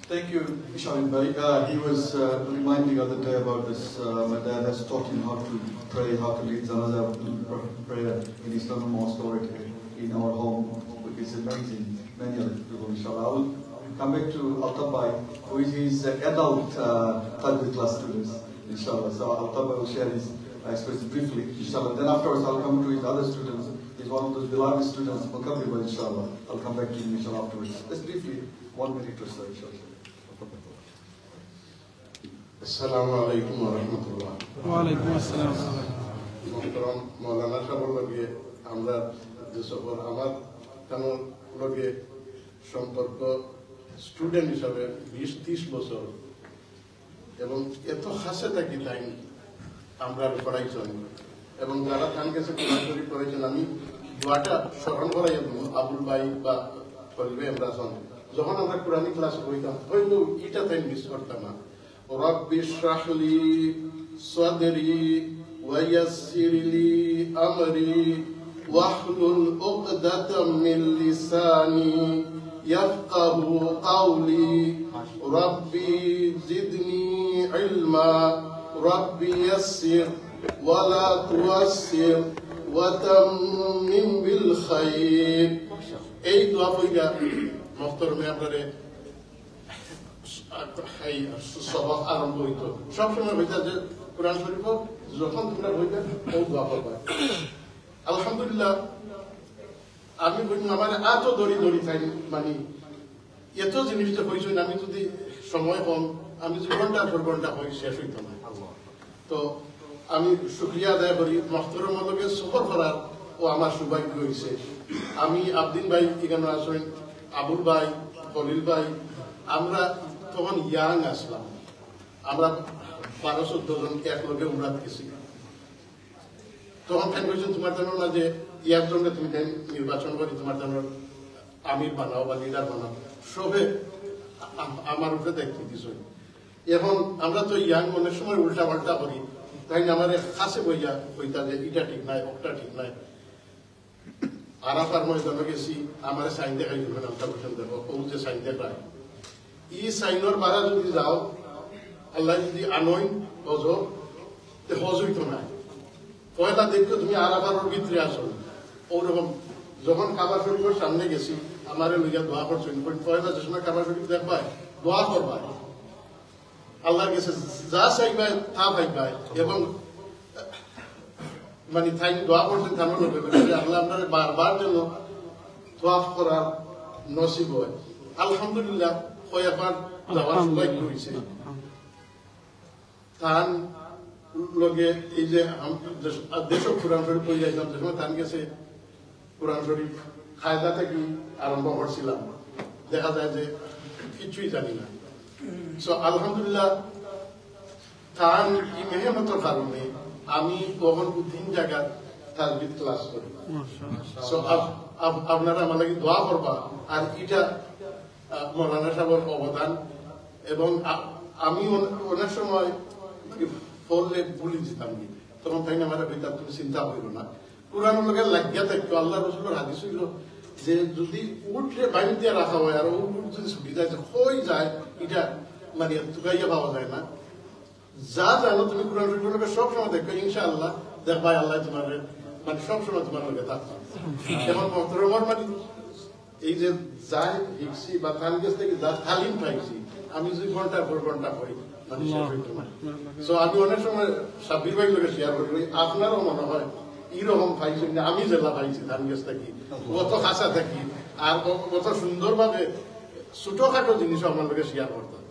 Thank you, Ishamin Bhai. He was reminding the other day about this. My dad has taught him how to pray, how to lead Janazah prayer in Islamic mosque or in our home, which is amazing. Many other people, inshallah. I will come back to Altabay, who is his adult Tajweed class students, inshallah. So Altabay will share his experience briefly, inshallah. Then afterwards, I'll come to his other students. He's one of those beloved students, Mukabbir, inshallah. I'll come back to him, inshallah, afterwards. Just briefly, 1 minute or so, inshallah. Assalamu alaikum wa rahmatullah. Wa alaikum assalam. Mohtaram Maulana Sahibur lage আমরা যে সফর আমার কেন লগে সম্পর্ক student হিসাবে 20-30 বছর এবং এত হাসে থাকি তাই আমরা পড়াইছেন এবং যারা তান কাছে কোরআন পড়াইছেন আমি দোয়াটা স্মরণ করাই আবুল ভাই বা ফজলে ইমরান যখন আমরা কোরআন ক্লাস কইতাম হয়তো এটা তাই মিস করতাম না رب اشرح لي صدري ويسر لي أمري واحلل عقدة من لساني يفقه قولي ربي زدني علما ربي يسر ولا تعسر وتمم بالخير এই দোয়া কইরা মুহতারাম আপনারে সবাক আরম্ভ হইত সবসময় হইতা যে কোরআন শরীফ যখন তোমরা হইবে ও দোয়া করবে আলহামদুলিল্লাহ আমি বলি আমার এত দড়ি চাই মানে এত জিনিসটা হয়েছে আমি যদি সময় কম আমি যদি ঘন্টার পর ঘন্টা হই শেষ হইত না তো আমি শুক্রিয়া আদায় করি মুহতারাম লোকে সফর করার ও আমার সৌভাগ্য হয়েছে আমি আবদিন ভাই এখানে আসেন আবুল ভাই খলিল ভাই আমরা তখন ইয়াং আসলাম আমরা 12-14 জন একলগে উমরাত গেছি তখন কেন বলছেন তোমার জন্য না যে ইয়ার জন্য তুমি নির্বাচন করি তোমার জন্য আমির বানাও বা লিডার বানাও সবে আমার উপরে দায়িত্ব দিছ এখন আমরা তো ইয়াং অনেক সময় উল্টা পাল্টা করি তাই আমার কাছে বইয়া কইতা যে এটা ঠিক নাই ওটা ঠিক নাই আরাফার ময়দানে গেছি আমার সাইন দেখাই দিবেন আল্লাহ বলছেন দেখো ও যে সাইন দেখায় এই সাইনর বারা যদি যাও আল্লাহ যদি আনয় হজ হজই তো নাই পয়লা দেখো তুমি আরাফার ভিতরে আসো ওরকম যখন কাবা শরীফের সামনে গেছি আমার লইয়া দোয়া করছেন পয়লা যে সময় কাবা শরীফ দেখবা দোয়া করবা আল্লাহর কাছে যা চাইবা তা পাইবা এবং মানে তাই দোয়া করছেন কেন আল্লাহ আপনার বারবার যেন তোয়াফ করার নসিব হয় আলহামদুলিল্লাহ কয়েকবার যাওয়ার সৌভাগ্য হয়েছে তার লগে এই যে দেশ কোরআন শরীফ হয়ে যাইতাম যে সময় তার গেছে কোরআন শরীফ খায়দা থেকে আরম্ভ করছিলাম দেখা যায় যে কিছুই জানি না সো আলহামদুলিল্লাহ তার এই মেহনতের কারণে আমি কখন 3 জায়গায় তাজবিদ ক্লাস করি সো আপনারা আমার লাগি দোয়া করবা আর এটা মৌলানা সাহেবের অবদান এবং আমি অনেক সময় পড়লে ভুলে যেতাম তখন তাই না আমার কইতাম তুমি চিন্তা করিল না কোরআনের লগে লাগিয়া থাকতো আল্লাহ রসুলের হাদিস হইল যে যদি উঠে বাইরে দিয়ে রাখা হয় আর উঠ যদি ছুটি যায় হয়ে যায় এটা মানে তুকাইয়া পাওয়া যায় না যা জানো তুমি কোরআন শরীফের সবসময় দেখো ইনশাআল্লাহ দেখবা আল্লাহ তোমার মানে সবসময় তোমার লগে থাকবে যেমন মহতরমার মানে এই যে যাই শিখছি বা তার কাছ থেকে যা তালিম পাইছি আমি যদি ঘন্টার পর ঘন্টা পড়ি মানে শেষ হইতো না সো আমি অনেক সময় সাব্বির ভাই লোকে শেয়ার করি আপনারও মনে হয় এইরকম পাইছি না আমি জেলা পাইছি তার কাছ থেকে কত কাঁচা থাকি আর কত সুন্দরভাবে ছোটখাটো জিনিসও আমার লোকে শেয়ার করতাম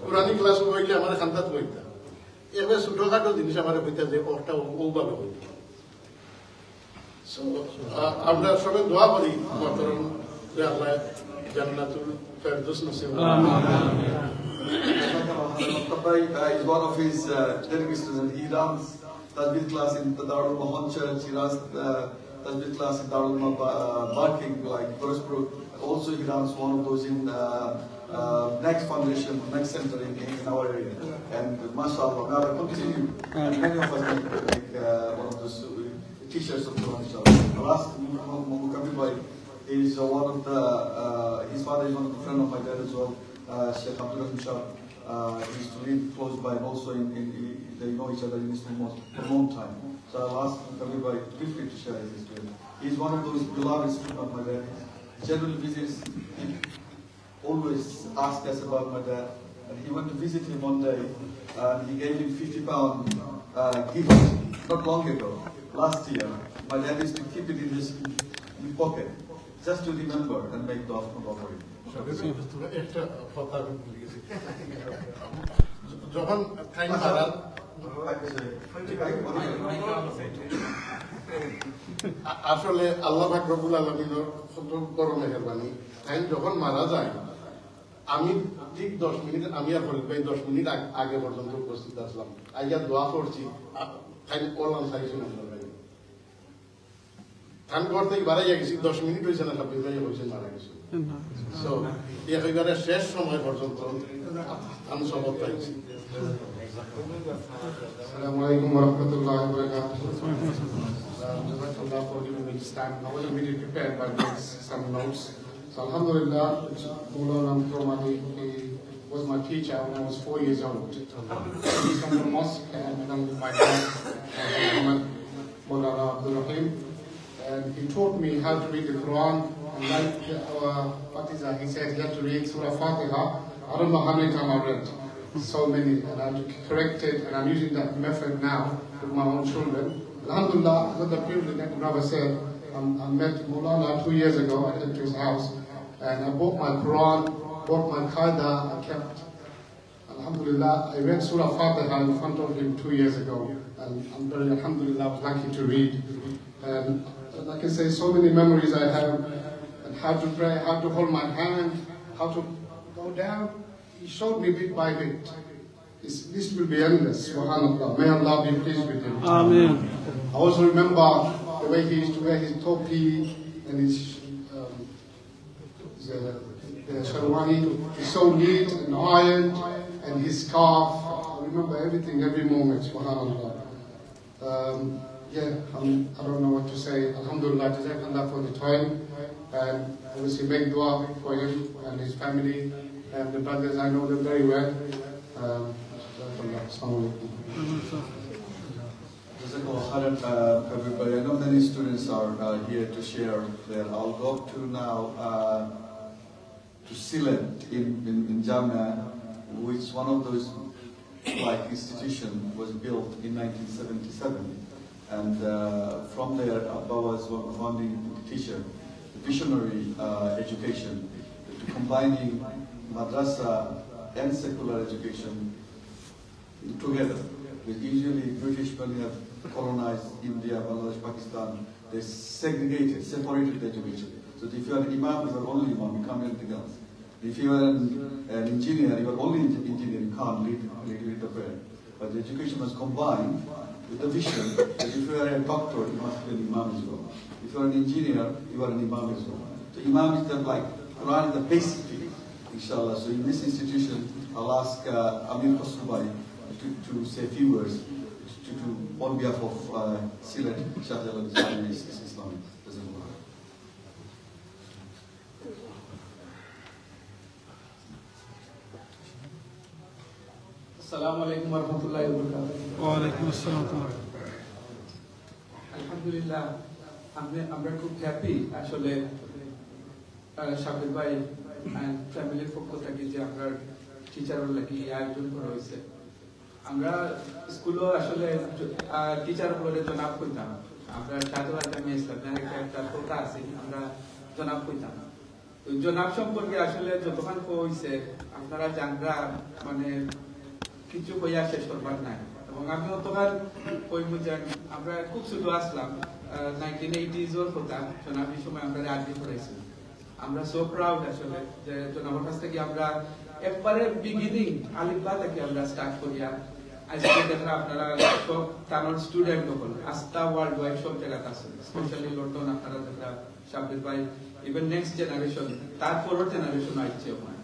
পুরানি ক্লাস হইলে আমার খান্দাত হইতাম এবার ছোটখাটো জিনিস আমার হইতে যে ওটা ওভাবে হইত আমরা সবাই দোয়া করি মহতরম যে আল্লাহ জান্নাতুল ফেরদৌস নসিব Is one of his dedicated students. He runs Tajweed class in the Darul Mahon Church. He runs Tajweed class in Darul Barking, like Goresbrook. Also, he runs one of those in Next Foundation, Next Center in our area. And mashallah, may Allah continue. And many of us make one of those teachers of Quran, inshallah. Last, Mukabir Bhai is one of the, his father is one of the friend of my dad as well, Sheikh Abdul Rahim Shah. He used to live close by, and also they know each other in Islam for a long time. So I'll ask Mukabir Bhai briefly to share his history. He's one of those beloved students of my dad. General visits, he always asked us about my dad. And he went to visit him one day, and he gave him £50 gift not long ago, last year. My dad used to keep it in his pocket, just to remember and make dua for him. আসলে আল্লাহ পাক রব্বুল আলামিনের কত বড় মেহেরবানি time যখন মারা যায় আমি ঠিক 10 মিনিট আমি আর ফরিদ ভাই 10 মিনিট আগে পর্যন্ত উপস্থিত আসলাম আইয়া দোয়া করছি টাইম করলাম সাইজ নাম্বার ভাই টাইম করতে বাড়াই গেছি 10 মিনিট হইছে না সাব্বির ভাই হইছে মারা গেছে সো একেবারে শেষ সময় পর্যন্ত আমি সবক পাইছি Assalamu alaikum wa rahmatullahi wa barakatuh. Jazakallah for giving me this time. I wasn't really prepared, but there's some notes. So alhamdulillah, Maulana Mukarramadi, he was my teacher when I was 4 years old. He's from the mosque and along with my dad, Maulana Abdul Rahim. And he taught me how to read the Quran. And like he said, he had to read Surah Fatiha. I don't know how many times I read. So many, and I correct it, and I'm using that method now with my own children. Alhamdulillah, I got the privilege, like Rabbi said, I met Maulana 2 years ago. I went to his house, and I bought my Quran, bought my qaida, I kept. Alhamdulillah, I read Surah Fatiha in front of him 2 years ago, and I'm very, alhamdulillah, I was lucky to read. And like I say, so many memories I have, and how to pray, how to hold my hand, how to go down. He showed me bit by bit. This will be endless, subhanAllah. May Allah be pleased with him. Amen. I also remember the way he used to wear his topi and his sharwani. He's so neat and ironed, and his scarf. I remember everything, every moment, subhanAllah. I don't know what to say. Alhamdulillah, jazakallah for the time. And obviously make dua for him and his family. And the brothers, I know them very well. Everybody, I know many students are here to share there. I'll go up to now to Silet in Jamia, which one of those like institution was built in 1977, and from there Abba was one founding teacher, visionary education, combining madrasa and secular education together. Usually British when they have colonized India, Bangladesh, Pakistan, they segregated, separated the education. So if you are an imam, you are only imam, you can't do anything else. If you are an engineer, you are only engineer, you can't lead the prayer. But the education was combined with the vision that if you are a doctor, you must be an imam as well. If you are an engineer, you are an imam as well. So imam is the Quran is the basic thing. Inshallah. So in this institution, I'll ask Amir Khosrubai to say a few words on behalf of Silet Shah Jalal Islamic. Assalamu alaikum warahmatullahi wabarakatuh. Wa alaikum assalam. Alhamdulillah, আমরা খুব happy আসলে শাকিল ভাই and ফ্যামিলির পক্ষ থেকে যে আমরা টিচারের লাগি আয়োজন করা হয়েছে। আমরা স্কুলে আসলে টিচার বলে জনাব কইতাম, আমরা শাহজালাল জামিয়া ইসলামিয়া একটা কথা আছে, আমরা জনাব কইতাম। তো জনাব সম্পর্কে আসলে যতক্ষণ কইছে আপনারা জানরা মানে কিছু কইয়া শেষ করবার নাই, এবং আমি অতক্ষণ কইব যে আমরা খুব ছোট আসলাম 1980s এর কথা, জনাবের সময় আমরা আরবি পড়াইছিলাম। আমরা সো প্রাউড আসলে যে জনাবের কাছ থেকে আমরা একবারে বিগিনিং আলিফ বা থেকে আমরা স্টার্ট করিয়া আজকে দেখা আপনারা সব তানোর স্টুডেন্ট হল আস্থা ওয়ার্ল্ড ওয়াইড সব জায়গাতে আছেন, স্পেশালি লন্ডন আপনারা দেখা সাব্বির ভাই ইভেন নেক্সট জেনারেশন তারপরের জেনারেশন আসছে ওখানে।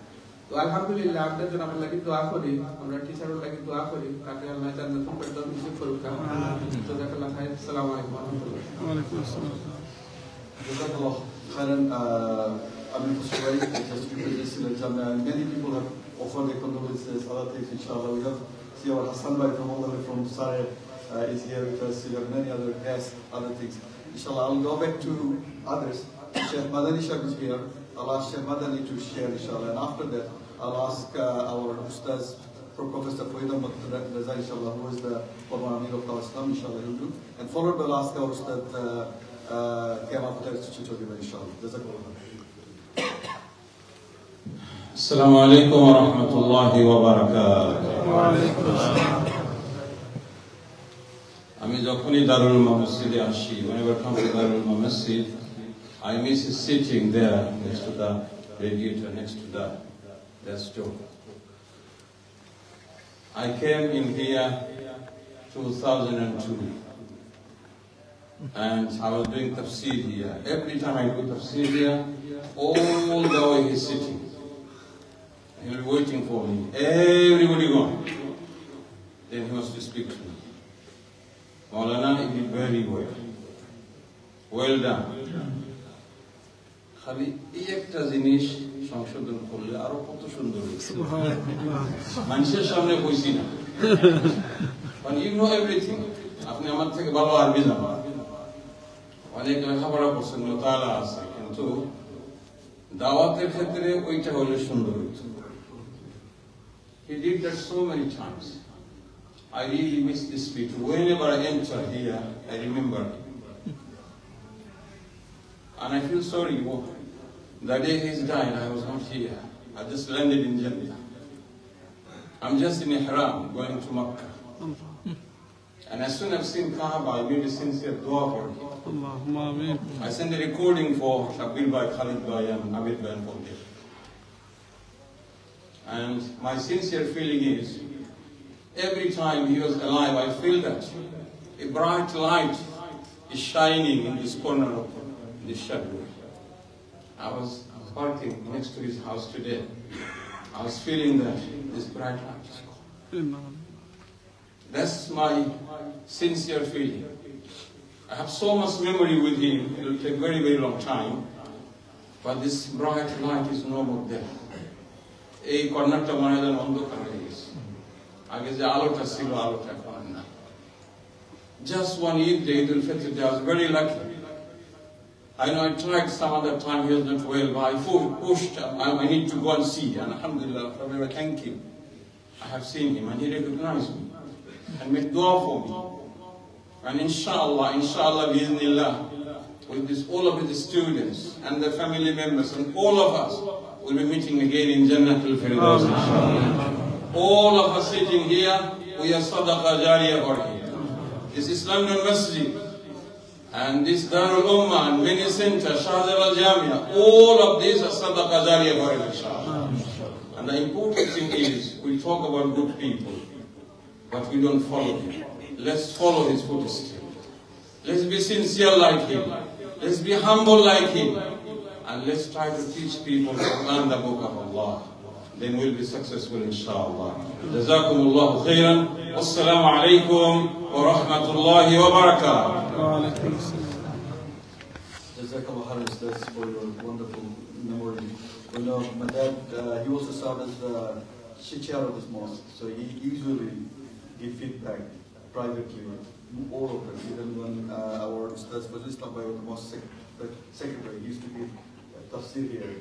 তো আলহামদুলিল্লাহ আপনাদের জন্য আমরা লাগি দোয়া করি, আমরা টিচারও লাগি দোয়া করি, তাকে আল্লাহ জান্নাতুল ফেরদাউস নসিব করুক। জাযাকাল্লাহু খাইর। আসসালামু আলাইকুম ওয়া রাহমাতুল্লাহ। ওয়া আলাইকুম আসসালাম। Jazakallah khairan. Amin Khusray, just to this many people have offered their condolences, other things, inshallah. We have see our Hassan Bhai from all the way from Sare is here with us. We have many other guests, other things. Inshallah, I'll go back to others. Sheikh Madani Shah is here. I'll ask Sheikh Madani to share, inshallah. And after that, I'll ask our Ustaz, Professor Faidah Raza, inshallah, who is the former Amir of Islam, inshallah, he'll do. And followed by I'll ask our Ustaz Kemal Khair Chichogima, inshallah. Jazakallah. Assalamu alaikum wa rahmatullahi wa barakatuh. আমি যখনই দারুল উলুম মসজিদে আসি, whenever I come to Darul Uloom Masjid, I miss sitting there next to the radiator, next to the stove. I came in here 2002 and I was doing tafsir here. Every time I do tafsir here, all the way he's sitting. He was waiting for me. Everybody gone. Then he wants to speak to me. Maulana, he did very well. Well done. খালি এই একটা জিনিস সংশোধন করলে আরো কত সুন্দর হয়েছে। মানুষের সামনে কইছি না, কারণ ইউ নো এভরিথিং। আপনি আমার থেকে ভালো আরবি জানেন, অনেক লেখাপড়া করছেন, তাআলা আছে, কিন্তু দাওয়াতের ক্ষেত্রে ওইটা হলে সুন্দর হইতো। He did that so many times. I really miss this speech. Whenever I enter here, I remember him. And I feel sorry. The day he's died, I was not here. I just landed in Jeddah. I'm just in Ihram, going to Makkah. And as soon as I've seen Kaaba, I made a sincere dua for him. I sent a recording for Shabbir Bhai, Khalid Bhai, and Abid Bhai for him. And my sincere feeling is, every time he was alive, I feel that a bright light is shining in this corner of this shadow. I was parking next to his house today. I was feeling that this bright light is gone. That's my sincere feeling. I have so much memory with him, it will take a very, very long time, but this bright light is no more there. এই কর্নারটা মনে হয় অন্ধকার হয়ে গেছে, আগে যে আলোটা ছিল আলোটা এখন না। Just one Eid day, Eid al-Fitr day, I was very lucky. I know I tried some other time, he was not well, but I pushed, I need to go and see, and alhamdulillah, I thank him. I have seen him, and he recognized me, and made dua for me. And inshallah, bi'idhnillah, with this, all of the students, and the family members, and all of us, we'll be meeting again in Jannatul Firdaus, inshallah. All of us sitting here, we are Sadaqah Jariyah for him. This is London Masjid, and this Darul Ummah, and many centers, Shahzal Jamia, all of these are Sadaqah Jariyah for him, inshallah. And the important thing is, we talk about good people, but we don't follow him. Let's follow his footsteps. Let's be sincere like him. Let's be humble like him. And let's try to teach people to learn the book of Allah. Then we'll be successful, inshallah. Jazakumullahu khairan. Wassalamu alaikum wa rahmatullahi wa barakatuh. Jazakallah khairan for your wonderful memory. You know, my dad, he also served as the chair of this mosque, so he usually give feedback privately, all of them. Even when our Ustaz Fazil Islam Bhai was the mosque secretary, he used to give tafsir here.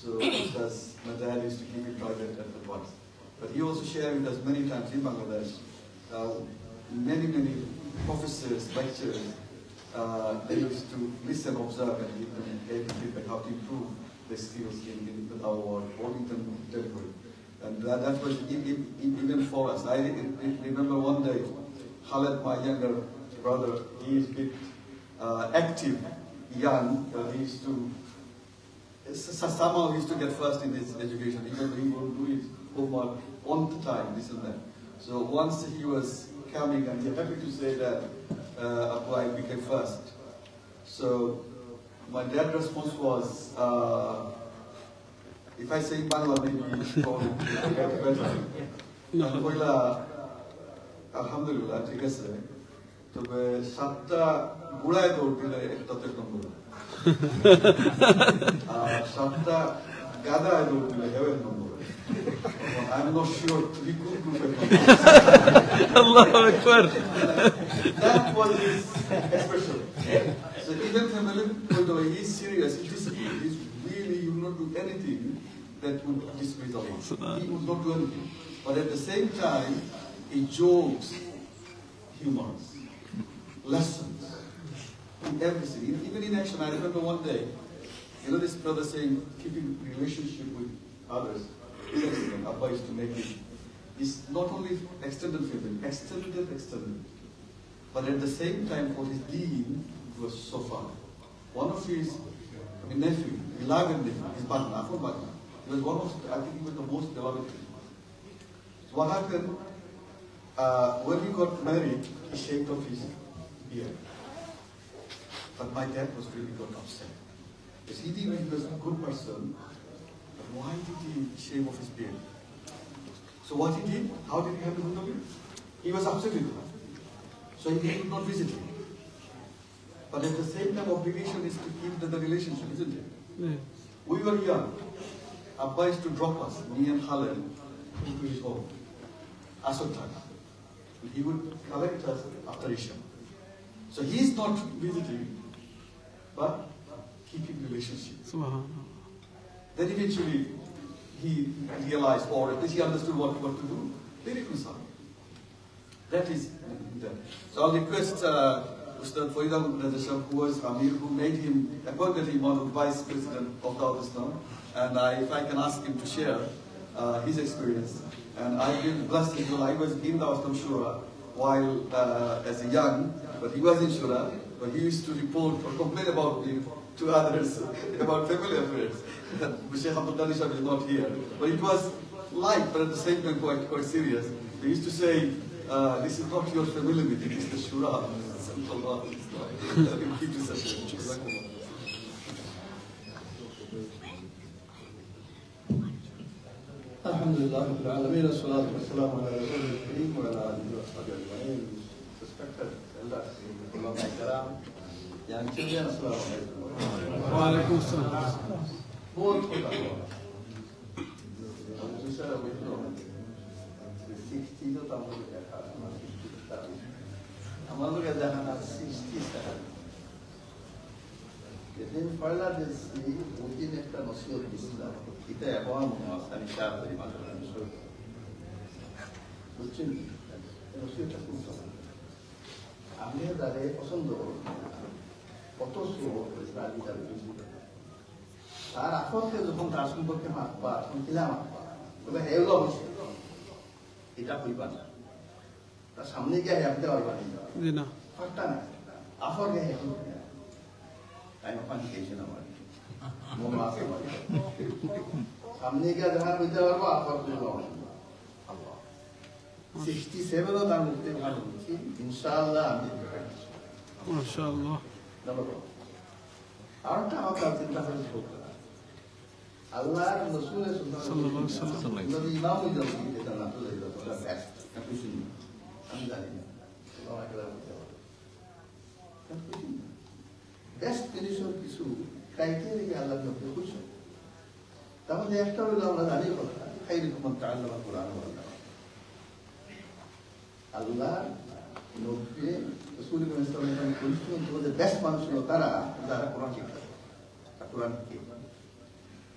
So Ustaz Madal used to keep it private at the once. But he also shared with us many times in Bangladesh, many professors, lecturers, they used to listen, observe, and give them feedback how to improve the skills in our Wellington delivery. And that was even for us. I remember one day, Khaled, my younger brother, he is a bit active, young, but he used to, somehow he used to get first in his education. He will do his homework on the time, this and that. So once he was coming, and he's happy to say that Abu, I became first. So my dad's response was, if I say Bangla, maybe probably get better. Alhamdulillah, ঠিক আছে তবে 7টা গুড়ায় দৌড় দিলে একটাতে নম্বর আর 7টা গাদায় দৌড় দিলে হেভেন number I'm not sure we could do it. Allahu Akbar. That was his expression. So even family, although he's serious, he's really, he will not do anything that would displease Allah. He would not do anything. But at the same time, he jokes, humors, lessons, in everything, even in action. I remember one day, this brother saying, keeping relationship with others is excellent. Abba is to make it. It's not only extended family, extended. But at the same time, for his deen, it was so far. One of his nephew, beloved nephew, his partner, Afro partner, he was one of, I think he was the most beloved. So what happened? When he got married, he shaved off his beard. But my dad was really got upset. Because he knew he was a good person, but why did he shave off his beard? So what he did, how did he handle it? He was upset with him. So he did not visit him. But at the same time, obligation is to keep the relationship, isn't it? Yeah. We were young. Abba used to drop us, me and Khaled, to his home. Asad Taka. He would collect us after Isha. So he is not visiting, but keeping relationship. Then eventually he realized, or at least he understood what to do. They reconciled. That is that. So I'll request Ustad Faridam Radesham, who was Amir, who made him, appointed him on the Vice President of Pakistan, and if I can ask him to share his experience. And I feel blessed as well. I was in the Awastam Shura while as a young, but he was in Shura, but he used to report or complain about me to others about family affairs. Sheikh Abdul Ghani Sahib is not here. But it was light, but at the same time quite serious. They used to say, this is not your family meeting, it's the Shura. Keep this up. Alhamdulillah, Rabbil Alameen, As-salatu wassalamu ala Rasulil Kareem wa ala alihi wa sahbihi ajma'in. Respected elders, ulama kiram, young children, assalamu alaikum. Wa alaikum assalam. Both of them. We said we know the 60s of them will get out. I'm going to get 67. Then further this within একটা নসিহত দিছিলাম এটা এখন আমি চাপ করি মানুষ বুঝছেন নসিহতটা কোনটা আমি যারে পছন্দ করি কত রাজি যাবে তার আপনকে যখন তার সম্পর্কে মাপবা শুনছিলাম তবে হেউল অবশ্যই এটা হইবা না তার সামনে গিয়ে হেঁটে পারবা না ফাঁকটা না আপনকে হেঁটে I'm a function of it. Samne ka jahan bita barbo afar dibo. Allah. 67 o tar mukte bhalo. Inshallah ami. MashaAllah. Number 1. Arta hota tinta kore chota. Allah Rasul sallallahu alaihi wasallam. Nabi imam ujati eta na tole da best. Kapusin. Ami jani. Allah akbar. Kapusin. Best condition কিছু criteria আল্লাহ নবী খুশি তাহলে একটা হলো আমরা জানি কথা খাইরুকুম মান তাআল্লামা কুরআন ওয়া আল্লাহ নবী রাসূল সাল্লাল্লাহু আলাইহি ওয়াসাল্লাম খুশি তো বেস্ট মানুষ হলো তারা যারা কোরআন শিখে কোরআন কি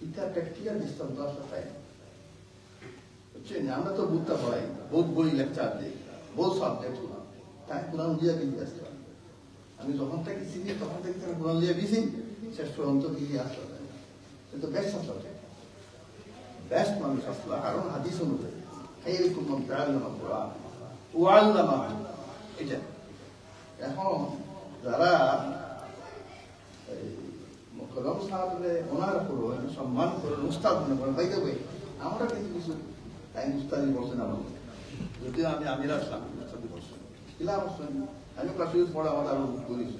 এটা প্র্যাকটিক্যাল দৃষ্টান্ত আছে হচ্ছে আমরা তো বুঝতে হয় বহুত বই লেকচার দিই বহুত সাবজেক্ট তাই কোরআন দিয়া কিন্তু ব্যস্ত আমি যখন থেকে চিনি তখন থেকে তারা কোরআন লিয়ে দিছি শেষ পর্যন্ত দিয়ে আসলে কিন্তু বেস্ট আসলে বেস্ট মানুষ আসলে কারণ হাদিস অনুযায়ী খাইরুকুম মান তাআল্লামা কুরআন ওয়া আল্লামা এটা এখন যারা মুকররম সাহেবের ওনার উপর সম্মান করে উস্তাদ মনে করেন ভাই দেবে আমরা কিন্তু কিছু টাইম উস্তাদি বলছেন আমাদের যদিও আমি আসলাম সাথে বসলাম কিলা বসছেন আমি ক্লাসে পড়া আমার আরো করেছি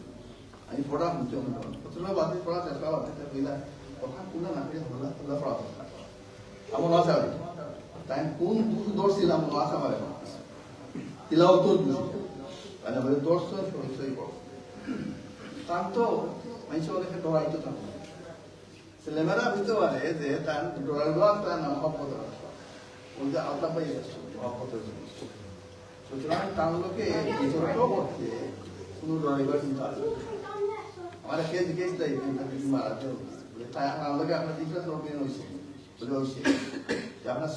আমি পড়া শুনছি প্রথমে বাদে পড়া চেষ্টা করতে কইলা কথা কোনা না করে হলা তোলা পড়া আমার আশা তাই কোন দৌড়ছিলাম আশা পারে কিলা উত্তর দিছি মানে বলে দৌড়ছ সই পড়ো তার তো মানুষ অনেকে ডরাইতে থাকে ছেলেমেয়েরা বুঝতে পারে যে তার ডরাইব তার নাম মহব্বত বলতে আল্লাহ পাই আসছে মহব্বতের জন্য সুতরাং তার লোকে বিতর্ক করতে কোনো ডরাইবার চিন্তা আছে আমার কে জিজ্ঞেস দেয় মারা বলে তাই আমার লোকে আপনার জিজ্ঞাসা করবেন হয়েছে বলে হয়েছে যে আপনার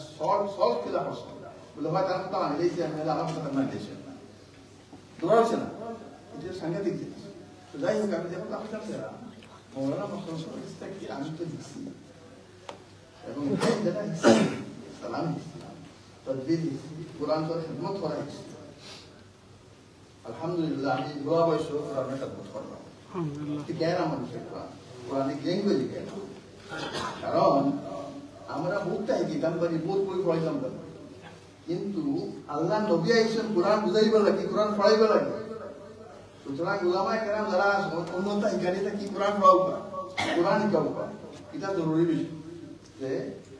সলভ কিলা করছেন বলে হয় তার কথা আমি দিয়েছি আমি আমার কথা না দিয়েছি দৌড়াচ্ছে না এটা সাংঘাতিক জিনিস তো যাই হোক আমি যখন আপনার মৌলানা মসলাম কি আমি তো দিচ্ছি এবং যেটা সালাম দিচ্ছি তদবির কোরআন করে খেদমত করা দিচ্ছি আলহামদুলিল্লাহ আমি বুড়া বয়স কোরআনের খেদমত করলাম জ্ঞান মানুষের কোরআনিক ল্যাঙ্গুয়েজ জ্ঞান কারণ আমরা বুঝতাই দিতাম পারি বোধ বই পড়াইতাম পারি কিন্তু আল্লাহ নবী আইসেন কোরআন বুঝাইবে লাগে কোরআন পড়াইবে লাগে সুতরাং উলামায়ে কেরাম যারা উন্নত ইকারিতা কি কোরআন পড়াও কোরআন শিকাও এটা জরুরি বিষয় যে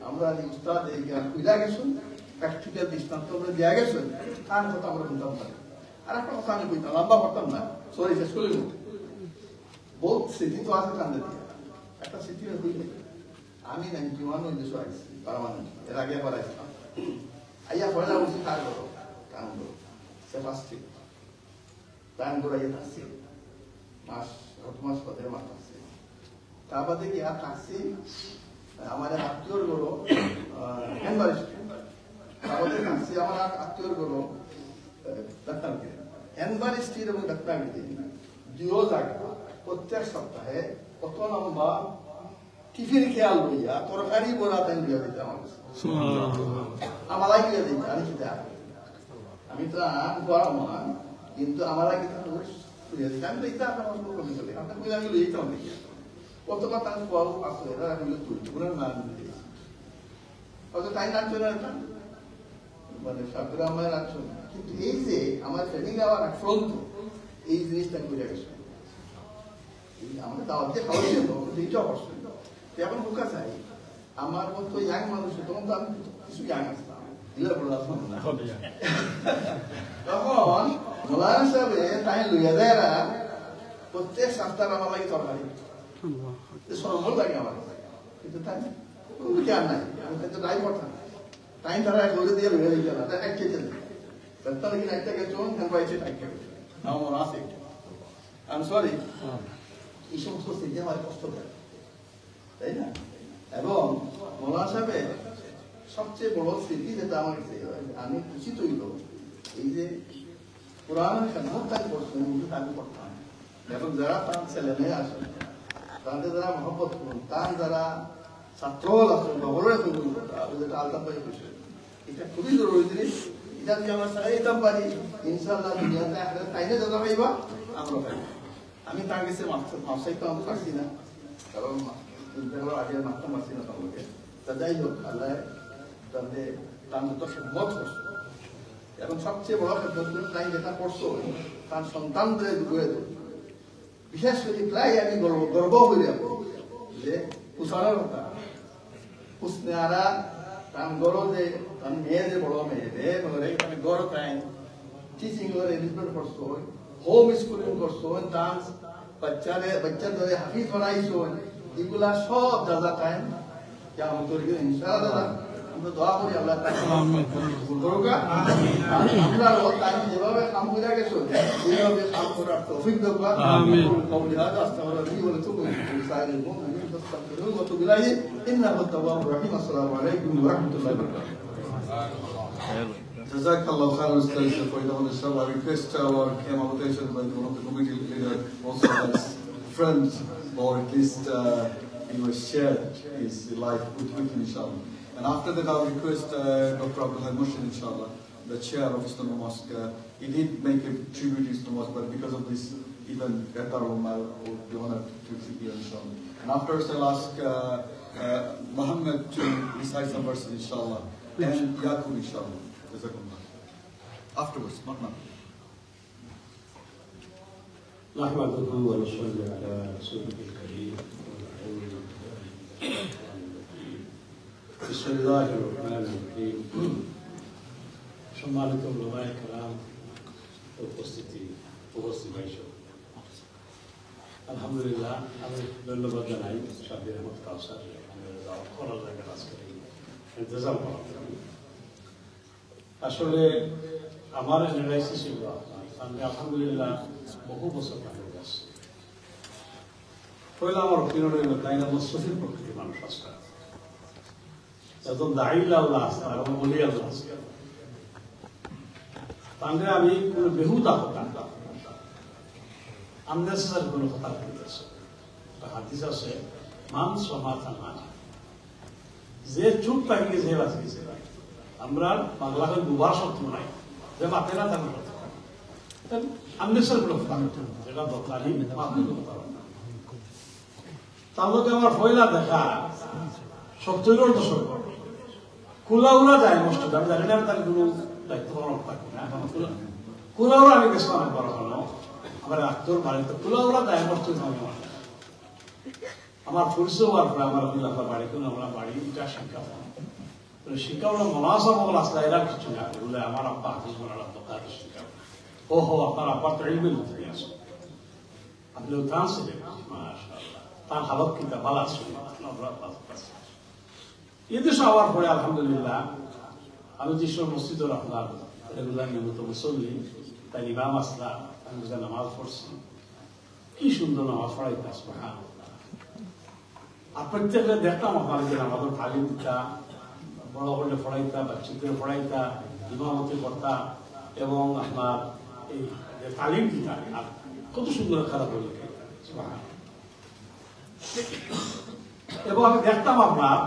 আমরা উস্তাদ এই জ্ঞান কইরা গেছেন প্র্যাকটিক্যাল দৃষ্টান্ত আমরা দিয়া গেছেন তার কথা আমরা বুঝতাম পারি আর একটা কথা আমি কইতাম লম্বা করতাম না সরি শেষ করে বহুত স্মৃতি তো আছে কান্দে দিয়া একটা স্মৃতি হইলে আমি 91 ওই দেশে আইছি পারমানেন্ট এর আগে আবার আইছিলাম আইয়া পয়লা বলছি কাজ করো কাম করো সে ফার্স্ট টাইম করাইয়া থাকছি মাস 8 মাস পরে মাস আছে তারপর দেখি আর থাকছি আমার আত্মীয়র গরো এনভারিস্ট তারপর থাকছি আমার আত্মীয়র গরো ডাক্তারকে এনভারিস্টির এবং ডাক্তারকে দুও জায়গা প্রত্যেক সপ্তাহে কত লম্বা টিফিন খেয়াল লইয়া তরকারি বড়া তাই লইয়া দিতে আমার লাগিয়ে দিতে আমি খেতে আমি তো গরম কিন্তু আমার আগে আমি তো এটা আপনার কমে চলে আপনার কইলে আমি লইতে হবে কত কথা আমি বড় আসলে এরা আমি তুলি ওনার নাম দিয়ে অত তাই নাম চলে না মানে সাবরা আমার রাখছো কিন্তু এই যে আমার ট্রেনিং আওয়ার ফ্রন্ট এই জিনিসটা করে গেছে আমাদের দাওয়াতে খাওয়াইছে তো এইটা অবশ্যই এখন বোকা চাই আমার মতো ইয়াং মানুষ তখন তো আমি কিছু ইয়াং আসতাম দিলে বলে আসলাম না তখন মৌলানা সাহেবে তাই লইয়া যায় প্রত্যেক সপ্তাহে আমার লাগে তরকারি সরল লাগে আমার কিন্তু তাই কোনো জ্ঞান নাই আমি তো তাই কথা তাই তারা করে দিয়ে লইয়া দিতে না তাই একটা চলে সপ্তাহে কিনা একটা গেছো হ্যাঁ পাইছে একটা আমার আছে আই সরি এই সমস্ত স্মৃতি আমার কষ্ট দেয় তাই না এবং মৌলানা সাহেবের সবচেয়ে বড় স্মৃতি যেটা আমার আমি খুশি তৈল এই যে কোরআনের খেদমত তাই করছেন আমি করতাম এবং যারা তার ছেলে মেয়ে আসেন তাদের যারা মহব্বত করুন তার যারা ছাত্র আছেন নগরের যেটা আলাদা পাই বসে এটা খুবই জরুরি জিনিস এটা যদি আমরা চাইতাম পারি ইনশাআল্লাহ দুনিয়াতে তাইলে যত পাইবা আমরা পাইব আমি তার কাছে মাফসাইতে আমি পারছি না কারণ আগে মাফটা মারছি না তোমাকে তা যাই হোক আল্লাহ তাদের তার মতো মত করছে এবং সবচেয়ে বড় খেদমত তাই যেটা করছো তার সন্তানদের গড়ে তোলে বিশেষ করে প্রায় আমি গর্ব হয়ে যাব যে কুশালার কথা কুসনে আরা তার গড় যে তার মেয়ে যে বড় মেয়ে রে আমি গড় তাই টিচিং করে এডুকেট করছো হোম স্কুলিং করছো তার বাচ্চাদের হাফিজ বানাইছো এগুলা সব দাদা টাইম কেমন করি ইনশাআল্লাহ আমরা দোয়া করি আল্লাহ তাআলা করুকা আমরা তাই যেভাবে কাম করে গেছো এইভাবে কাম করার তৌফিক দাও আমিন কওলি হাদা আস্তাগফিরুল্লাহ ওয়া আতুবু ইলাইহি সাইয়্যিদুল মুমিনিন তাস্তাগফিরুহু ওয়া তুবু ইলাইহি ইন্নাহু তাওয়াবুর রাহিম আসসালামু আলাইকুম ওয়া রাহমাতুল্লাহি ওয়া বারাকাতুহু Jazakallah khairan for the Inshallah. I request our invitation by one of the committee leader also as friends, or at least he was shared his life with him, inshallah. And after that, I'll request Dr. Abdullah Murshid, inshallah, the chair of Islamic Mosque. He did make a tribute to Islamic Mosque, but because of this event at Darul, I would be honored to see here, inshallah. And afterwards, I'll ask Muhammad to recite some verses, inshallah, and Yaqub, inshallah. afterwards, not now. نحمده ونصلي على رسوله الكريم بسم الله الرحمن الرحيم সম্মানিত ওলামায়ে কেরাম উপস্থিত হয়েছে আলহামদুলিল্লাহ আমি ধন্যবাদ জানাই সাব্বির আহমদ কাউসার করার জায়গা আজকে ইন্তজাম করার জন্য আসলে আমার অ্যানালাইসিস ছিল আমি আলহামদুলিল্লাহ বহু বছর কাটে গেছে পয়লা আমার অপিনিয়ন হইল তাই না মুস্তফির প্রকৃতির মানুষ আসতে একদম দাঁড়িয়ে আল্লাহ আসতে এবং বলি আল্লাহ আসতে তাহলে আমি কোনো বেহুদা কথা আননেসেসারি কোনো কথা বলতেছে হাদিস আছে মান সমাধান যে চুপ থাকিয়ে যে বাঁচিয়েছে আমরা বাংলাকে দুবার শব্দ নাই যে মাতে না তার আননেসেসারি কোনো কথা যেটা দরকারি তাহলে আমার ফয়লা দেখা সত্তরের দশক কুলা উলা যায় মসজিদ আমি জানি না তার কোনো দায়িত্ব পালন থাকি না কুলা উলা আমি গেছিলাম একবার হলো আমার আত্মর বাড়িতে কুলা উলা যায় মসজিদ আমার পরিচয় হওয়ার পরে আমার আপনার বাড়ি কোনো আমরা বাড়ি এটা শিক্ষা শিক্ষা হলো মনাসা মঙ্গল আসলে এরা কিছু না বলে আমার আব্বা হাফিজ বানার দরকার শিক্ষা ও হো আপনার আব্বার তো ইলমের মধ্যে আছে আপনি উত্থান ছিলেন মাশাআল্লাহ তার হালত কিন্তু ভালো আছে এদেশে হওয়ার পরে আলহামদুলিল্লাহ আমি যেসব মসজিদের আপনার রেগুলার নিয়মিত মুসল্লি তাই ইমাম আসলা আমি নামাজ পড়ছি কি সুন্দর নামাজ পড়াইতে আসবে হ্যাঁ আর প্রত্যেকটা দেখতাম আপনার যে আমাদের তালিম দিতা বড় হলে পড়াইতা বাচ্চাদের পড়াইতা ইমামতি করতা এবং আপনার এই তালিম দিতা আর কত সুন্দর খারাপ হলে এবং আমি দেখতাম আপনার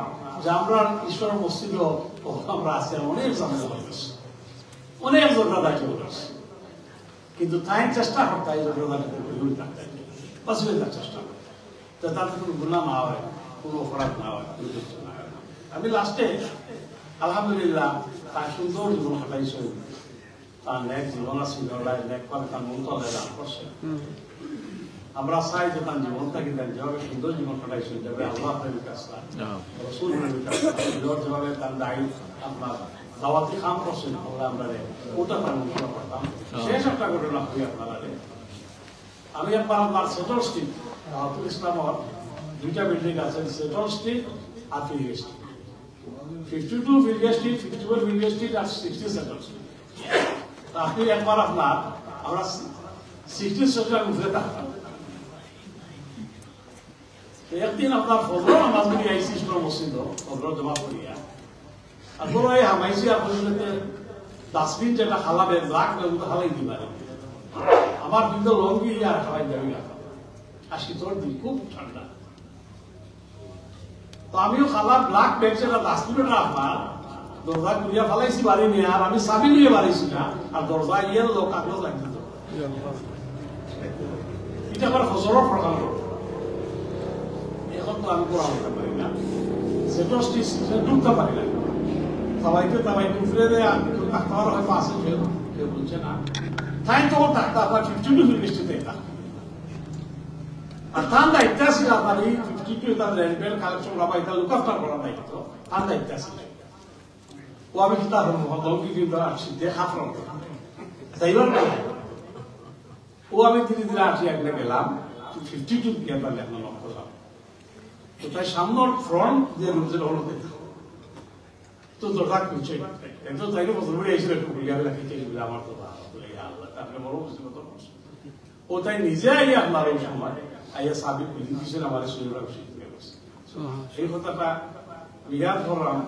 যে আমরা ঈশ্বরের মসজিদ আমরা আছি অনেক ঝামেলা করতেছি অনেক জরুরি করতেছি কিন্তু তাই চেষ্টা করতে এই জরুরি থাকতে বাঁচবে তার চেষ্টা করতে তাতে কোনো গুণা না হয় কোনো অপরাধ না হয় আমি লাস্টে আলহামদুলিল্লাহ তার সুন্দর জীবন কাটাইছে তার নেক জীবন আছে নেক করে তার মন্ত্রণালয় দান করছে আমরা চাই যে তার জীবনটাকে যেভাবে সুন্দর জীবন কাটাইছে যেভাবে আল্লাহ প্রেমিক আসলাম রসুল প্রেমিক আসলাম যেভাবে তার দায়িত্ব আপনার দাওয়াতি কাম করছেন আমরা ওটা তার অনুসরণ করতাম শেষ একটা ঘটনা হই আপনারা আমি একবার আপনার সেটল স্ট্রিট আব্দুল ইসলাম দুইটা বিল্ডিং আছে সেটল স্ট্রিট আর ফিলিয়া স্ট্রিট 52 ফিলিয়া স্ট্রিট 51 ফিলিয়া স্ট্রিট আর 60 সেটল স্ট্রিট আপনি একবার আপনার আমরা 60 সেটল উঠে থাকতাম একদিন আপনার ফজর নামাজ পড়ি আইসি মসজিদ ফজর জমা করিয়া আপনারা এই হামাইছি আপনাদের ডাস্টবিন যেটা খালাবে ব্ল্যাক বেগুন খালাই দিবারে আমার কিন্তু লঙ্গি আর খালাই যাবি না আর শীতর দিন খুব ঠান্ডা তো আমিও খালা ব্ল্যাক ব্যাগ যেটা ডাস্টবিনটা আপনার দরজা খুলিয়া ফালাইছি বাড়ি নিয়ে আর আমি চাবি নিয়ে বাড়িছি না আর দরজা ইয়ে লোক কাগজ লাগি এটা আমার ফজরের প্রধান এখন তো আমি কোরআন করতে পারি না সেটা ঢুকতে পারি না সবাইকে উঠলে ডাক্তার হয়তো আসে কেউ বলছে না তাই তখন ডাক্তার আপনার 52 ফিলিস্টিতে আর তার দায়িত্ব ছিল আপনার এই 52 তার রেন্টেল কালেকশন রাবা এটা লুক আফটার করার দায়িত্ব তার দায়িত্ব ছিল ও আমি কি তার লঙ্গি কিন্তু আসছি দেখা ফ্রন্ট যাইবার ও আমি ধীরে ধীরে আসি একলে গেলাম 52 গেলাম লেখা লক করলাম তো তাই সামনের ফ্রন্ট যে রুজের হলো তো দরজা খুলছে একদম তাইলে বছর বেড়ে এসে একটু গুলিয়া লাগিয়েছে এগুলো আমার তো আল্লাহ আপনি বড় বুঝতে কত ও তাই নিজে আইয়া আপনার এই সময় আইয়া সাবিক খুলি দিয়েছেন আমার শরীর শিখতে গেছে সেই কথাটা বিরাট ধরলাম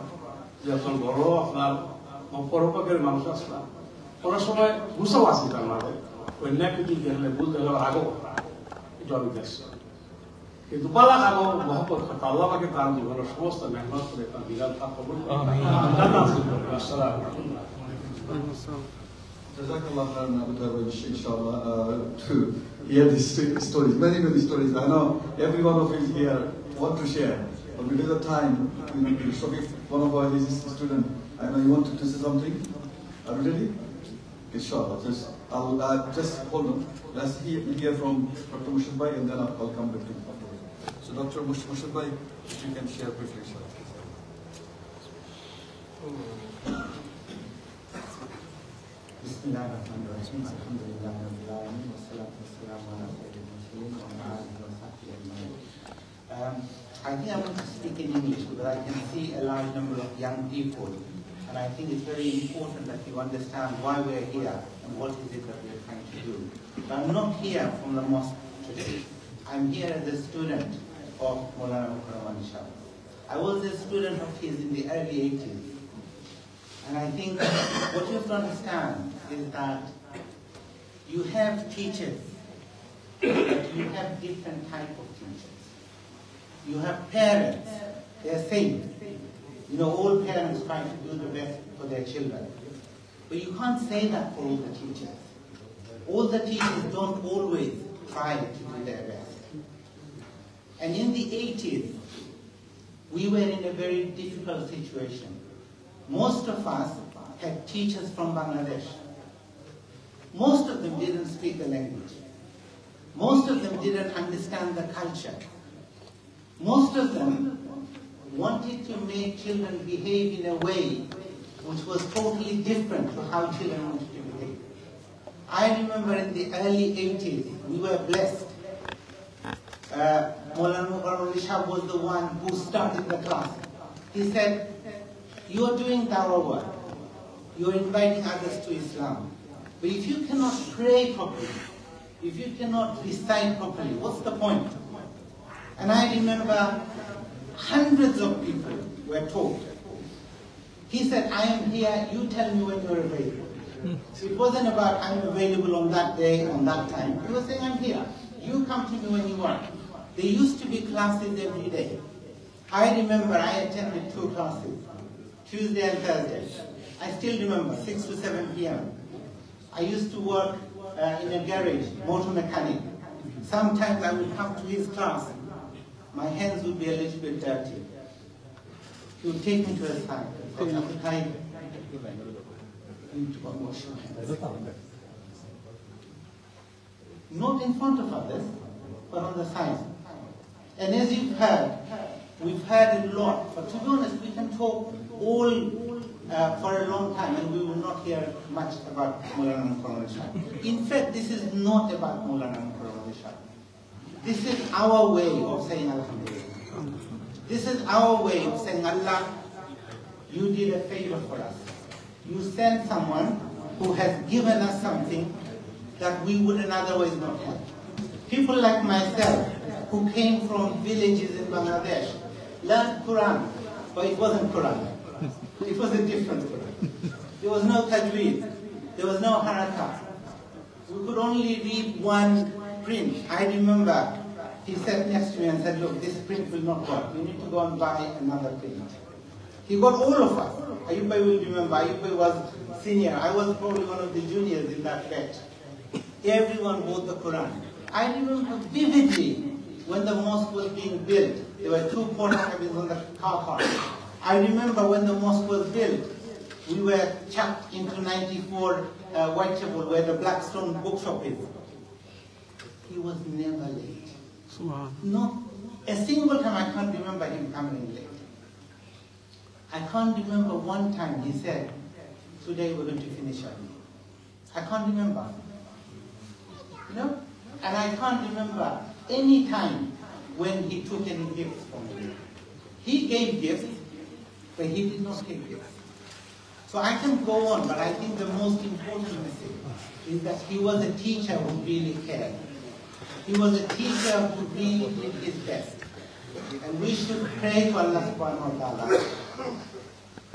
যে এখন বড় আপনার পরোপকের মানুষ আসলাম কোনো সময় গুছাও আসি তার মাঝে কন্যা কিছু দেখলে বুঝতে গেল আগো জল গেছে কিন্তু বালা খাবো মহব্বত করতে আল্লাহ পাকে তার জীবনের সমস্ত মেহনত করে তার বিরাট কাজ কবুল করে আসসালামু আলাইকুম Jazakallah khairan Abu Darwish, inshallah, to hear these stories, many stories. I know every one of you here want to share, but because of time, Shafiq, one of our students, I know you wanted to say something. Are you ready? Inshallah. I'll just hold on. Let's hear from Dr. Murshid Bhai, and then I'll come back to you afterwards. So Dr. Murshid Bhai, if you can share briefly, inshallah. Bismillahirrahmanirrahim. Alhamdulillahi rabbil alamin. Wassalatu wassalamu ala sayyidil mursalin wa ala alihi wa sahbihi ajma'in. I think I'm going to speak in English because I can see a large number of young people, and I think it's very important that you understand why we're here and what is it that we're trying to do. But I'm not here from the mosque today. I'm here as a student of Maulana Mukarram Ali Shah. I was a student of his in the early 80s. And I think what you have to understand is that you have teachers, but you have different type of teachers. You have parents, they're saints. You know, all parents try to do the best for their children. But you can't say that for all the teachers. All the teachers don't always try to do their best. And in the 80s, we were in a very difficult situation. Most of us had teachers from Bangladesh. Most of them didn't speak the language. Most of them didn't understand the culture. Most of them wanted to make children behave in a way which was totally different to how children wanted to behave. I remember in the early 80s, we were blessed. Maulana Mukarram Ali Shah was the one who started the class. He said, "You are doing dawah work. You are inviting others to Islam. But if you cannot pray properly, if you cannot recite properly, what's the point?" And I remember hundreds of people were told. He said, "I am here, you tell me when you're available." So it wasn't about I'm available on that day, on that time. He was saying, "I'm here. You come to me when you want." There used to be classes every day. I remember I attended 2 classes. Tuesday and Thursday. I still remember, 6 to 7 p.m. I used to work in a garage, motor mechanic. Sometimes I would come to his class. My hands would be a little bit dirty. He would take me to a side. Not in front of others, but on the side. And as you've heard, we've heard a lot. But to be honest, we can talk all for a long time, and we will not hear much about Maulana Mukarram Ali Shah. In fact, this is not about Maulana Mukarram Ali Shah. This is our way of saying Alhamdulillah. This is our way of saying, Allah, you did a favor for us. You sent someone who has given us something that we wouldn't otherwise not have. People like myself, who came from villages in Bangladesh, learned Quran, but it wasn't Quran. It was a different Quran. There was no tajweed. There was no harakat. We could only read one print. I remember he sat next to me and said, "Look, this print will not work. You need to go and buy another print." He got all of us. Ayub Bhai will remember. Ayub Bhai was senior. I was probably one of the juniors in that batch. Everyone bought the Quran. I remember vividly when the mosque was being built. There were 2 porta cabins on the car park. I remember when the mosque was built, we were chucked into 94 Whitechapel where the Blackstone bookshop is. He was never late. Not a single time I can't remember him coming late. I can't remember one time he said, "Today we're going to finish early." I can't remember. You know? And I can't remember any time when he took any gifts from me. He gave gifts, but he did not take gifts. So I can go on, but I think the most important message is that he was a teacher who really cared. He was a teacher who really did his best. And we should pray to Allah subhanahu wa ta'ala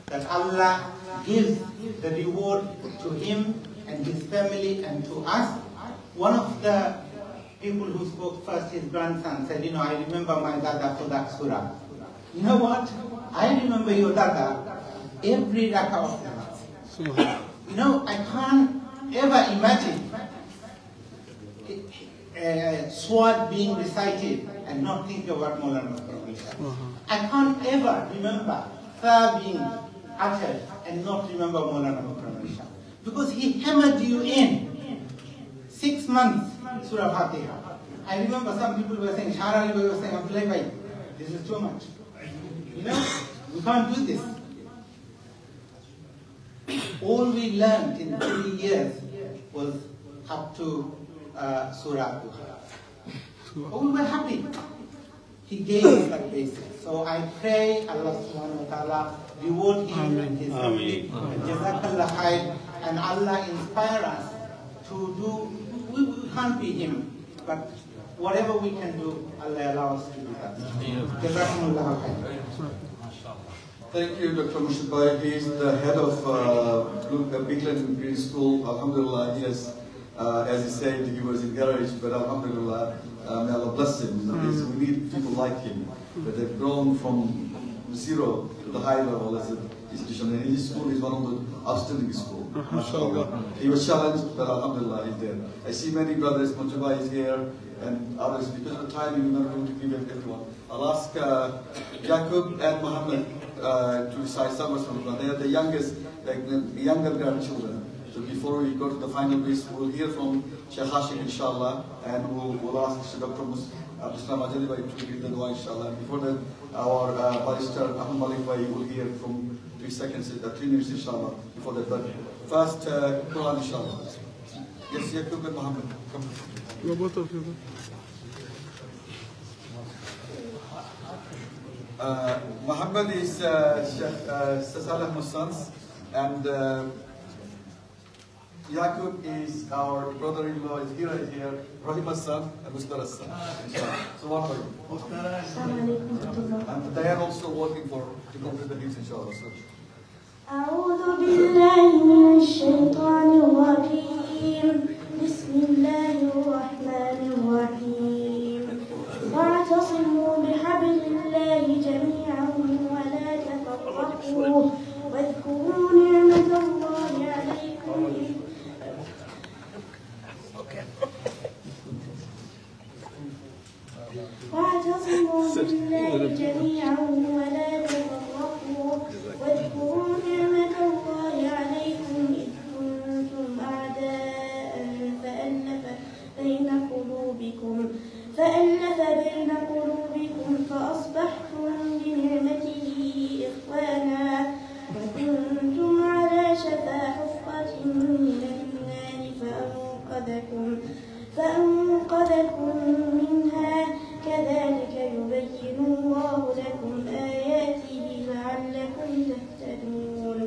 that Allah gives the reward to him and his family and to us. One of the people who spoke first, his grandson, said, "You know, I remember my dada for that surah." You know what? I remember your dada every rakah of namaz. You know, I can't ever imagine a sword being recited and not think about Maulana Mukarram Ali Shah. I can't ever remember Tha being uttered and not remember Maulana Mukarram Ali Shah. because he hammered you in 6 months Surah Fatiha. I remember some people were saying, Shara were saying, Abdullah bhai, this is too much. You know, we can't do this. All we learned in 3 years was up to Surah Duha. But we were happy. He gave us that basis. So I pray Allah subhanahu wa ta'ala reward him and his family. Jazakallah khair. And Allah inspire us to do, we can't be him, but whatever we can do, Allah allow us to do that. Jazakumullah khair. Thank you, Dr. Murshid Bhai. He is the head of Bigland Green School. Alhamdulillah, he has, as he said, he was encouraged, but Alhamdulillah, may Allah bless him. We need people like him, that they've grown from zero to the high level as an institution. And his school is one of the outstanding schools. He was challenged, but Alhamdulillah, he's there. I see many brothers, Mujaba is here, and others. Because of the time, we're not going to give everyone. I'll ask Yaqub and Muhammad to recite some from the Quran. They are the youngest, like the younger grandchildren. So before we go to the final piece, we'll hear from Sheikh Hashim, inshallah, and we'll ask Dr. Abdussalam Ajali Bhai to give the dua, inshallah. Before that, our barrister Ahmad Malik Bhai will hear from 3 seconds, 3 minutes, inshallah. Before that, but first, Quran, inshallah. Yes, Yaqub and Muhammad, come. You're both of you. Muhammad is Sheikh Saleh Musans, and Yaqub is our brother-in-law, is here, Rahima's son and Mustara's son. So what for you? And they are also working to complete the hymns, inshallah. So. أعوذ بالله من الشيطان الرجيم بسم الله الرحمن الرحيم واعتصموا بحبل الله جميعا ولا تفرقوا واذكروا نعمة الله عليكم واعتصموا بالله جميعا ولا تفرقوا واذكروا نعمة الله عليكم إذ كنتم أعداء فألف بين قلوبكم فأصبحتم بنعمته إخوانا وكنتم على شفا حفرة من النار فأنقذكم منها كذلك يبين الله لكم آياته لعلكم تهتدون.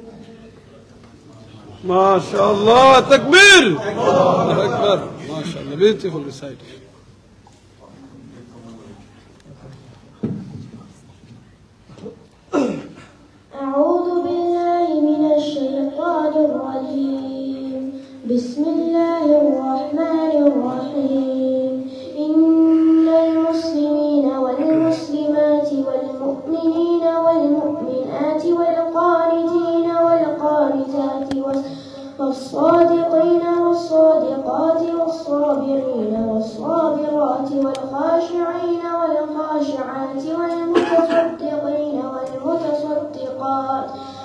ما شاء الله تكبير الله أكبر ما شاء الله beautiful recitation. أعوذ بالله من الشيطان الرجيم بسم الله الرحمن الرحيم إن المسلمين والمسلمات والمؤمنين والمؤمنات والقانتين والقانتات والصادقين والصادقات والصابرين والصابرات والخاشعين والخاشعات والمتصدقين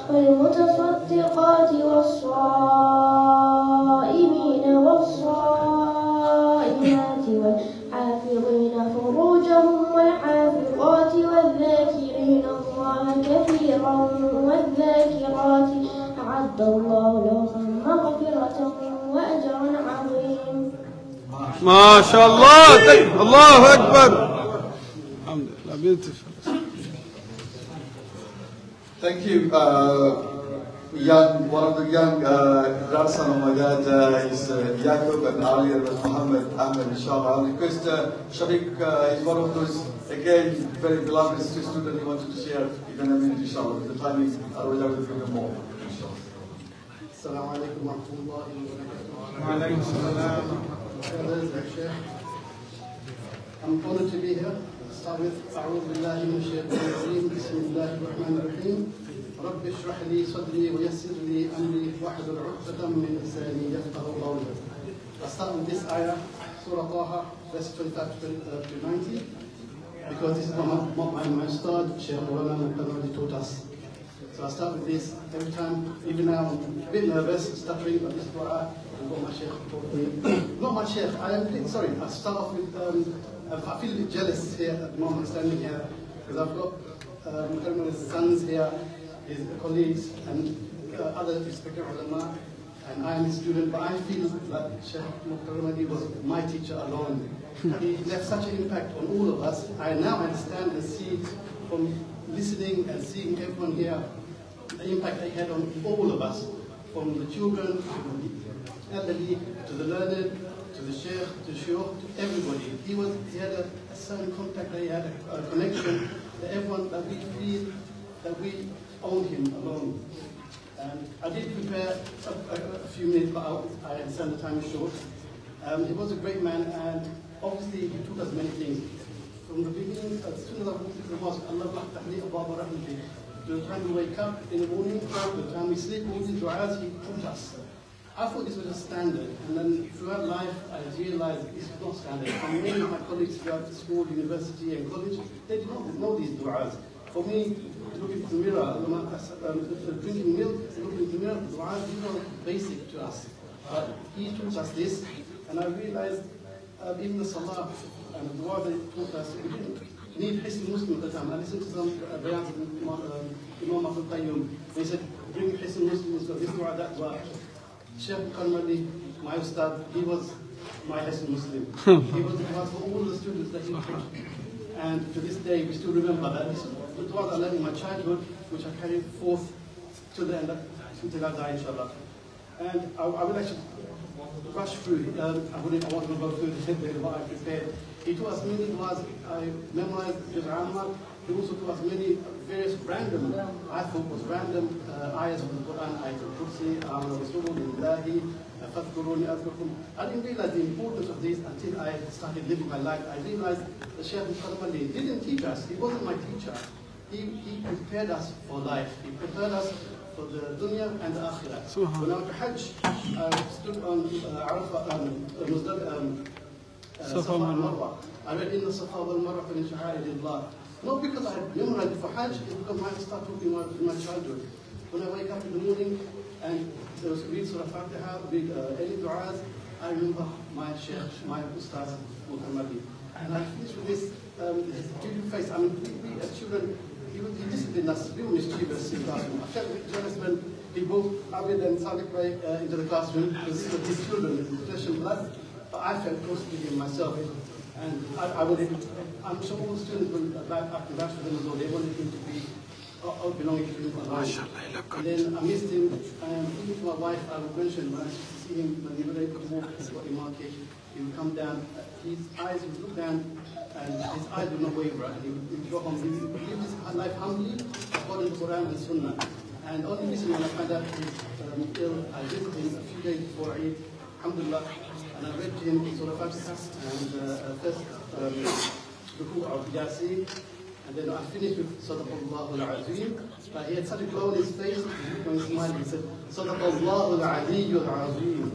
والمتصدقات والصائمين والصائمات والحافظين فروجهم والحافظات والذاكرين الله كثيرا والذاكرات أعد الله لهم مغفرة وأجرا عظيما. ما شاء الله الله أكبر الحمد لله beautiful. Thank you. One of the young grandson of my dad is Yaqub, and earlier was Muhammad Ahmed, inshallah. I'll request Shafiq is one of those, again, very beloved student he wanted to share even a minute, inshallah. With the timing, otherwise I will give him more, inshallah. Assalamu alaikum wa rahmatullahi wa barakatuh. Wa alaikum assalam. I'm honored to be here. Start with أعوذ بالله من الشيطان الرجيم بسم الله الرحمن الرحيم رب اشرح لي صدري ويسر لي أمري واحلل عقدة من لساني يفقهوا قولي. I start with this ayah, Surah Taha, verse 25 to 90, because this is what my Ustad, Sheikh Maulana Muqaddam taught us So I start with this every time, even now I'm a bit nervous, stuttering, but this is what I've got my sheikh. Not my sheikh, I am sorry, I start off with, I feel a bit jealous here at the moment, standing here, because I've got his sons here, his colleagues, and other respected ulama, and I am his student, but I feel that Sheikh Mukhtar Ahmadi was my teacher alone. He left such an impact on all of us. I now understand and see from listening and seeing everyone here, the impact he had on all of us, from the children, to the elderly, to the learned, to the sheikh, to the shiur, to everybody. He had a certain contact, he had a connection to everyone that we feel that we own him alone. And I did prepare a few minutes, but I understand the time is short. He was a great man, and obviously he taught us many things. From the beginning, as soon as I walked into the mosque, to the time we wake up in the morning, to the time we sleep, all these du'as he taught us. I thought this was a standard, and then throughout life I realized this is not standard. And many of my colleagues throughout school, university and college, they did not know these du'as. For me, looking into the mirror, drinking milk, looking into the mirror, du'as, these are basic to us. But he taught us this, and I realized even the salah and the dua that he taught us, we didn't need Hisn Muslim at the time. I listened to some bayans of Imam Abdul Qayyum. They said, bring Hisn Muslim, this dua, that dua. Sheikh Karmali, my ustad, he was my Hisn Muslim. He was the one for all the students that he taught. And to this day, we still remember that. This is the dua that I learned in my childhood, which I carried forth to the end, until I die, inshallah. And I will actually rush through. I want to go through what I prepared. He taught us many du'as. I memorized Juz' Ammar. He also taught us many various random, I thought was random ayahs of the Quran, Ayatul Kursi, Amana Rasulullahi, Fadhkuruni Azkurkum. I didn't realize the importance of these until I started living my life. I realized the Shaykh Mukhtar didn't teach us. He wasn't my teacher. He prepared us for life. He prepared us for the dunya and the akhirah. When I went to Hajj, I stood on Arafah, Safa and Marwa. I read in the Safa wal Marwa min sha'airillah. Not because I had memorized it for Hajj, it's because I started talking about in my childhood. When I wake up in the morning and there was read Surah Fatiha, read any du'as, I remember my Sheikh, my Ustaz, Muhammadi. And I finished with this beautiful face. I mean, we as children, he disciplined us, we were mischievous in the classroom. I felt a bit jealous when he brought Abid and Sadiq into the classroom, because these were his children, his flesh and blood. But I felt close to him myself. And I'm sure all the students will back to that for them as well. They wanted him to be belonging to him alone. And then I missed him, and even to my wife, I would mention when I used to see him, when he would able to walk to the market, he would come down, his eyes would look down, and his eyes would not waver, and he would go home. He would live his life humbly, according to Quran and Sunnah. And only recently when I found out he was ill, I visited him a few days before Eid, alhamdulillah, and I read to him Surah Fatiha and first Ruku' of Yasin, and then I finished with Sadaqallahu al-Azim. He had such a glow on his face, when he smiled, he said, Sadaqallahu al-Aliyyul Azim.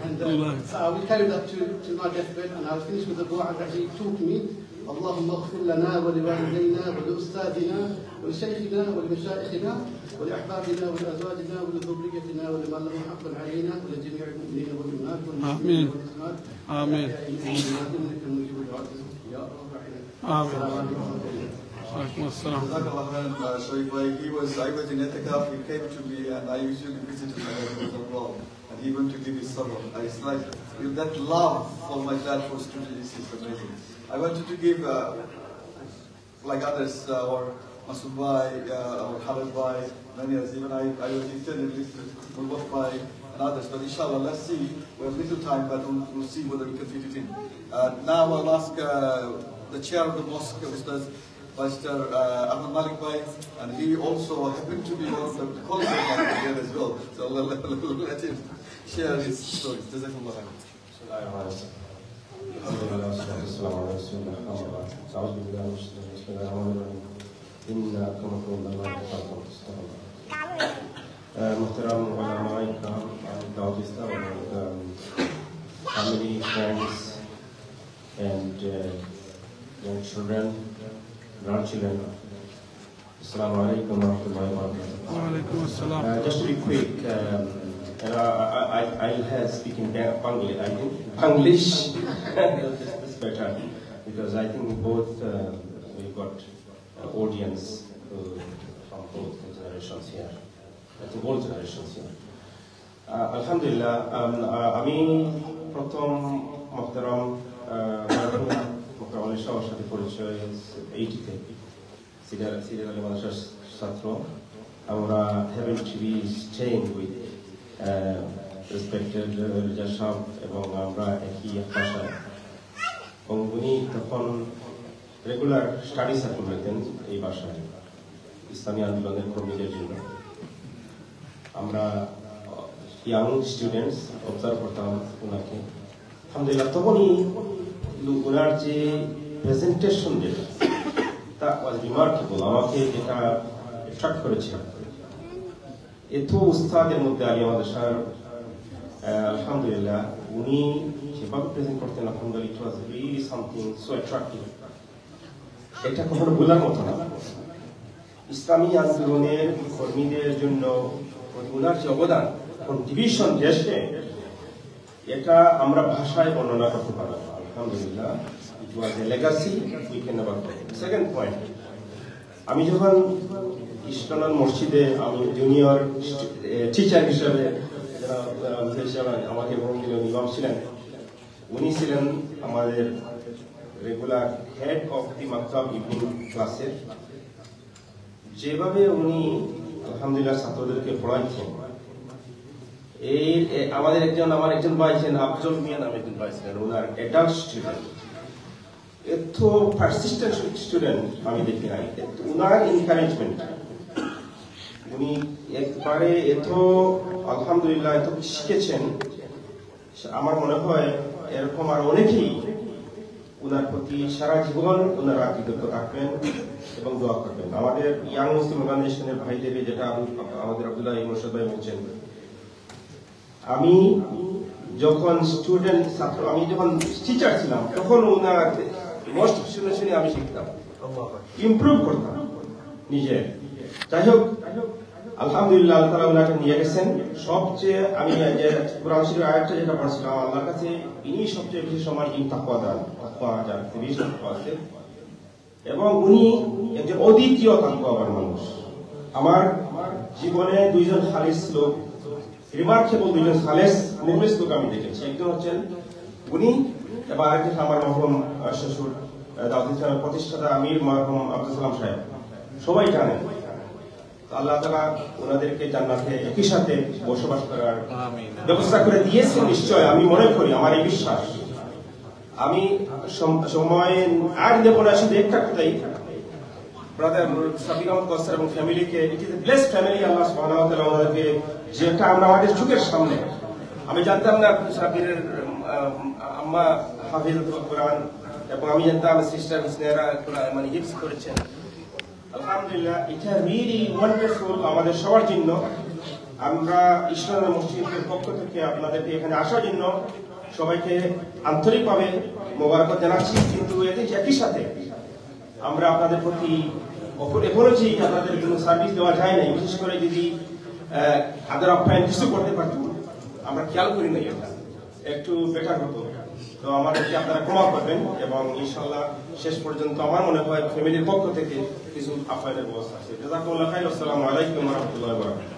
And so I will carry that to my deathbed, and I'll finish with the dua that he taught me. اللهم اغفر لنا ولوالدينا ولأستاذنا ولشيخنا ولمشايخنا ولأحبابنا ولأزواجنا ولذريتنا ولمن له حق علينا ولجميع المؤمنين والمؤمنات والمسلمين والمسلمات. آمين. I was in Etikaf, he came to me and I usually visited him abroad. And he went to give his sabr. It's like with that love for my dad for students is amazing. I wanted to give, like others, or Masood Bhai, or Khalid Bhai, many others, even I was intended listed, Mulwaf Bhai, and others. But inshallah, let's see. We have little time, but we'll see whether we can fit it in. Now I'll ask the chair of the mosque, Ustaz Pastor Ahmad Malik Bhai, and he also happened to be one of the colleagues of Malik here as well. So let him share his stories. Jazakumullah khairan. family, friends, and young children, grandchildren. Assalamu alaikum wa rahmatullahi wa barakatuh. Just to be quick, I'll speak in Bangladesh. I think English is better because I think both we've got audience from both generations here. I think all generations here. Alhamdulillah, আমি প্রথম মুহতারাম মোকাররম আলী শাহর সাথে পরিচয় 80-তে serial Ali মাদ্রাসার ছাত্র। আমরা have to be staying with respected Riza সাহেব এবং আমরা একই ভাষায়। এবং উনি তখন রেগুলার স্টাডি সার্কেল রাখতেন এই ভাষায় ইসলামী আন্দোলনের কর্মীদের জন্য। আমরা ইয়াং স্টুডেন্টস অবজার্ভ করতাম ওনাকে। আলহামদুলিল্লাহ তখনই ওনার যে প্রেজেন্টেশন যেটা তা ওয়াজ রিমার্কেবল, আমাকে যেটা অ্যাট্রাক্ট করেছে। এত উস্তাদের মধ্যে আলী মাদ্রাসার আলহামদুলিল্লাহ উনি যেভাবে প্রেজেন্ট করতেন আলহামদুলিল্লাহ it was really something so attractive. এটা কখনো ভোলার মতো না। ইসলামী আন্দোলনের কর্মীদের জন্য ওনার যে অবদান কন্ট্রিবিউশন দেশে, এটা আমরা ভাষায় বর্ণনা করতে পারবো। আলহামদুলিল্লাহ it was a legacy we can never forget. Second point, আমি যখন ইস্টার্ন মসজিদে আমি জুনিয়র টিচার হিসেবে আমাকে বরং ইমাম ছিলেন, উনি ছিলেন আমাদের রেগুলার হেড অফ দি মাকতাব ইভিনিং ক্লাসের। যেভাবে উনি আলহামদুলিল্লাহ ছাত্রদেরকে পড়াইছেন, এই আমার একজন ভাই ছিলেন আফজল মিয়া নামে একজন ভাই ছিলেন, ওনার অ্যাডাল্ট স্টুডেন্ট, এত পারসিস্টেন্ট স্টুডেন্ট আমি দেখি নাই। ওনার এনকারেজমেন্ট, উনি একবারে এত আলহামদুলিল্লাহ এত শিখেছেন। আমার মনে হয় এরকম আর অনেকেই ওনার প্রতি সারা জীবন ওনারা কৃতজ্ঞ থাকবেন এবং দোয়া করবেন। আমাদের ইয়াং মুসলিম অর্গানাইজেশনের ভাইদের যেটা আমাদের আব্দুল্লাহ মোর্শেদ ভাই বলছেন, আমি যখন স্টুডেন্ট ছাত্র, আমি যখন টিচার ছিলাম তখন ওনার মোস্ট শুনে আমি শিখতাম, ইমপ্রুভ করতাম নিজে। যাই হোক আলহামদুলিল্লাহ আল্লাহ তাআলা ওনাকে নিয়ে গেছেন। সবচেয়ে আমি যে কোরআন শরীফের আয়াতটা যেটা পড়ছিলাম, আল্লাহর কাছে ইনি সবচেয়ে বেশি সময় তাকওয়া দান, তাকওয়া যার বেশি তাকওয়া আছে, এবং উনি একজন অদ্বিতীয় তাকওয়াবান মানুষ। আমার জীবনে দুইজন খালিস লোক, রিমার্কেবল দুইজন খালেস মুখলিস লোক আমি দেখেছি। একজন হচ্ছেন উনি এবং আরেকজন আমার মরহুম শ্বশুর দাউদ ইসলামের প্রতিষ্ঠাতা আমির মরহুম আব্দুল সালাম সাহেব, সবাই জানেন। আল্লাহ তাআলা ওনাদেরকে জান্নাতে একই সাথে বসবাস করার ব্যবস্থা করে দিয়েছেন নিশ্চয়, আমি মনে করি, আমার এই বিশ্বাস। আমি সময় আর দেব না, শুধু একটা কথাই, ব্রাদার সাবিক আহমদ কসার এবং ফ্যামিলিকে, it is a blessed family. আল্লাহ সুবহানাহু ওয়া তাআলা ওনাদেরকে, যেটা আমরা আমাদের চোখের সামনে, আমি জানতাম না সাবিরের আম্মা হাফিজাতুল কোরআন, এবং আমি জানতাম সিস্টার হুসনেরা মানে হিফজ করেছেন। আলহামদুলিল্লাহ এটা রিয়েলি ওয়ান্ডারফুল আমাদের সবার জন্য। আমরা ইসলামী মসজিদের পক্ষ থেকে আপনাদেরকে এখানে আসার জন্য সবাইকে আন্তরিকভাবে মোবারকবাদ জানাচ্ছি। কিন্তু একই সাথে আমরা আপনাদের প্রতি এপোলজি, আপনাদের কোনো সার্ভিস দেওয়া যায় নাই, বিশেষ করে যদি আদর আপ্যায়ন কিছু করতে পারতাম, আমরা খেয়াল করি নাই, এটা একটু বেটার হতো। তো আমাদেরকে আপনারা ক্ষমা করবেন এবং ইনশাআল্লাহ শেষ পর্যন্ত আমার মনে হয় ফ্যামিলির পক্ষ থেকে কিছু আপ্যায়নের ব্যবস্থা আছে। জাযাকুমুল্লাহ খাইর। আসসালামু আলাইকুম ওয়া রাহমাতুল্লাহি ওয়া বারাকাতুহু।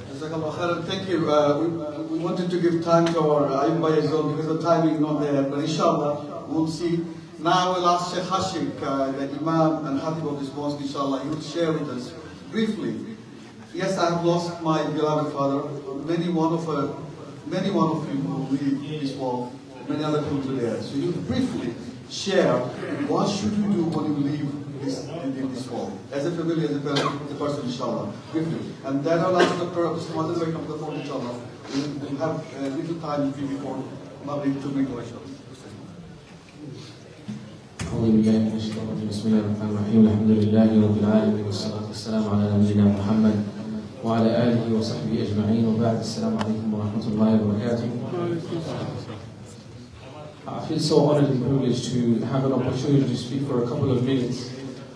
Jazakallah khairan. Thank you. We wanted to give time to our Ayub Bhai as well because the timing is not there, but inshallah we'll see. Now we'll ask Sheikh Hashik, the Imam and Khatib of this mosque, inshallah, he will share with us briefly. Yes, I have lost my beloved father. Many one of you will leave this world. Many other people there. So you briefly share what should you do when you leave this world, as a family, as a person, inshallah, briefly. And then I'll ask Dr. Muhammad to come to the phone, inshallah. We'll have a little time before Maghrib to make a question. أعوذ بالله من الشيطان الرجيم. بسم الله الرحمن الرحيم. الحمد لله رب العالمين والصلاة والسلام على نبينا محمد وعلى آله وصحبه أجمعين. وبعد السلام عليكم ورحمة الله وبركاته. I feel so honored and privileged to have an opportunity to speak for a couple of minutes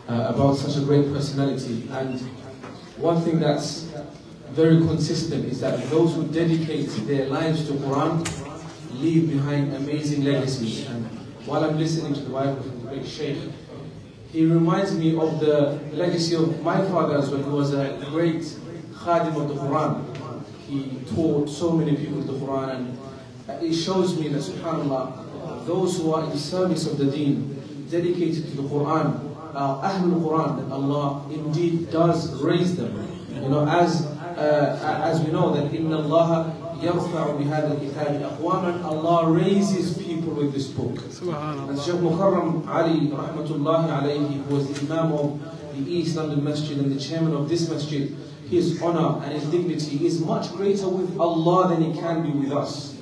about such a great personality. And one thing that's very consistent is that those who dedicate their lives to Quran leave behind amazing legacies. And while I'm listening to the Bible from the great Sheikh, he reminds me of the legacy of my father as well, who was a great khadim of the Quran. He taught so many people the Quran, and it shows me that, subhanAllah, those who are in service of the deen, dedicated to the Quran, Ahlul Quran, that Allah indeed does raise them. You know, as we know that Inna Allah يرفع بهذا الكتاب أقواما, Allah raises people with this book. And Shaykh Mukarram Ali rahmatullahi alayhi, who was the Imam of the East London Masjid and the chairman of this masjid, his honor and his dignity is much greater with Allah than it can be with us.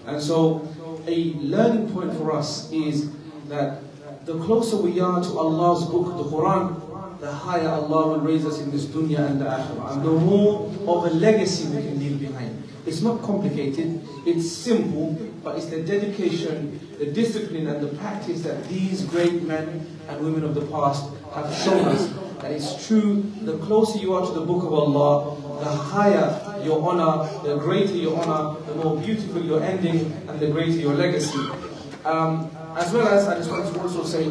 And so a learning point for us is that the closer we are to Allah's book, the Quran, the higher Allah will raise us in this dunya and the akhirah, and the more of a legacy we can leave behind. It's not complicated, it's simple, but it's the dedication, the discipline and the practice that these great men and women of the past have shown us. That it's true, the closer you are to the book of Allah, the higher your honor, the greater your honor, the more beautiful your ending, and the greater your legacy. As well as, I just want to also say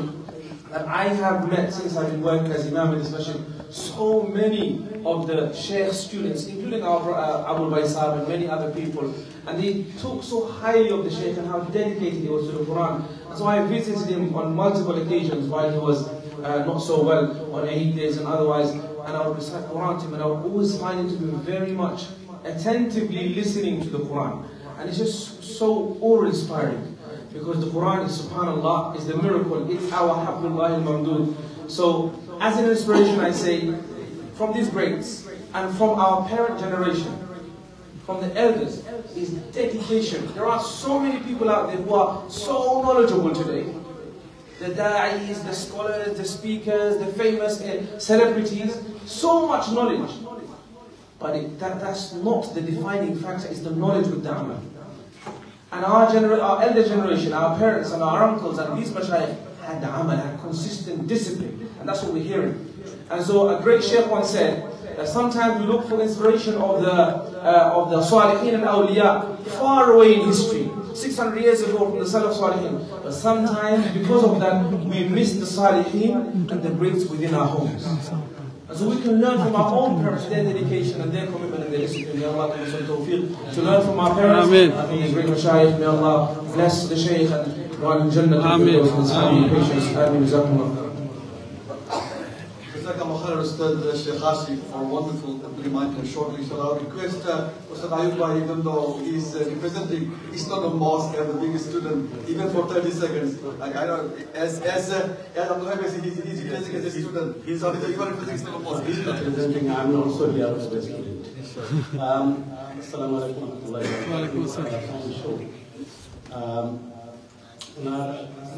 that I have met, since I've been working as Imam in this masjid, so many of the Shaykh students, including our Abu Baisab and many other people, and they talk so highly of the Shaykh and how dedicated he was to the Quran. And so I visited him on multiple occasions while he was not so well on Eid days and otherwise, and I would recite Quran to him, and I would always find him to be very much attentively listening to the Quran. And it's just so awe-inspiring, because the Quran is, subhanAllah, is the miracle. It's our Hablullah al-Mamdud. So, as an inspiration, I say, from these greats, and from our parent generation, from the elders, is dedication. There are so many people out there who are so knowledgeable today. The da'is, the scholars, the speakers, the famous celebrities, so much knowledge. But that's not the defining factor, it's the knowledge with the amal. And our elder generation, our parents and our uncles and these mashayikh had the amal, had consistent discipline. And that's what we're hearing. And so a great sheikh once said that sometimes we look for inspiration of the Salihin and Awliya far away in history, 600 years ago from the Salaf Salihin. But sometimes because of that we miss the Salihin and the greats within our homes. And so we can learn from our own parents, their dedication and their commitment and their discipline. May Allah give us the tawfiq to learn from our parents. Ameen. And from the great mashayikh, may Allah bless the shaykh and grant him Jannah. Ameen. Ameen. Patience. Ameen. Jazakumullah. Jazakallah khair, Ustad Sheikh Hashim, for a wonderful reminder shortly. So I'll request Ustad Ayub Bhai, even though he's representing East London Mosque as the biggest student, even for 30 seconds. Like I know, as Abdul Hamid said, he's representing as a student. You are representing East London Mosque. He's representing, I'm also here as a student. Assalamu alaikum wa rahmatullahi wa barakatuh. ওনার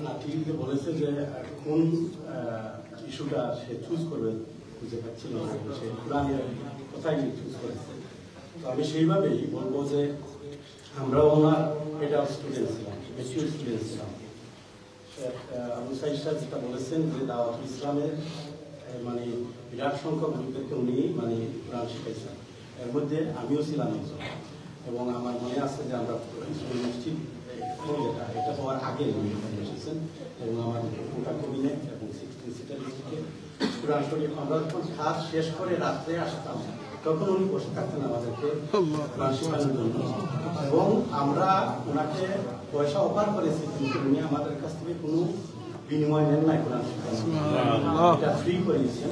নাতিকে বলেছে যে কোন ইস্যুটা সে choose করবে খুঁজে পাচ্ছিল না, সে কোরআনের কথাই চুজ করেছে। তো আমি সেইভাবেই বলবো যে আমরাও ওনার এটা স্টুডেন্ট ছিলাম, ম্যাচিউর স্টুডেন্ট ছিলাম। আবু সাইদ সাহেব যেটা বলেছেন যে দাওয়াতুল ইসলামের মানে বিরাট সংখ্যক লোকদেরকে উনি মানে কোরআন শিখাইছেন, এর মধ্যে আমিও ছিলাম একজন। এবং আমার মনে আছে যে আমরা মসজিদ যেটা এটা হওয়ার আগে উনি এসেছেন এবং আমার গোটা কবিনে এবং 16 সিটার থেকে কোরআন শরীফ আমরা যখন কাজ শেষ করে রাত্রে আসতাম তখন উনি বসে থাকতেন আমাদেরকে কোরআন শেখানোর জন্য। এবং আমরা ওনাকে পয়সা অফার করেছি, কিন্তু উনি আমাদের কাছ থেকে কোনো বিনিময় নেন নাই কোরআন শেখানো, এটা ফ্রি করেছেন।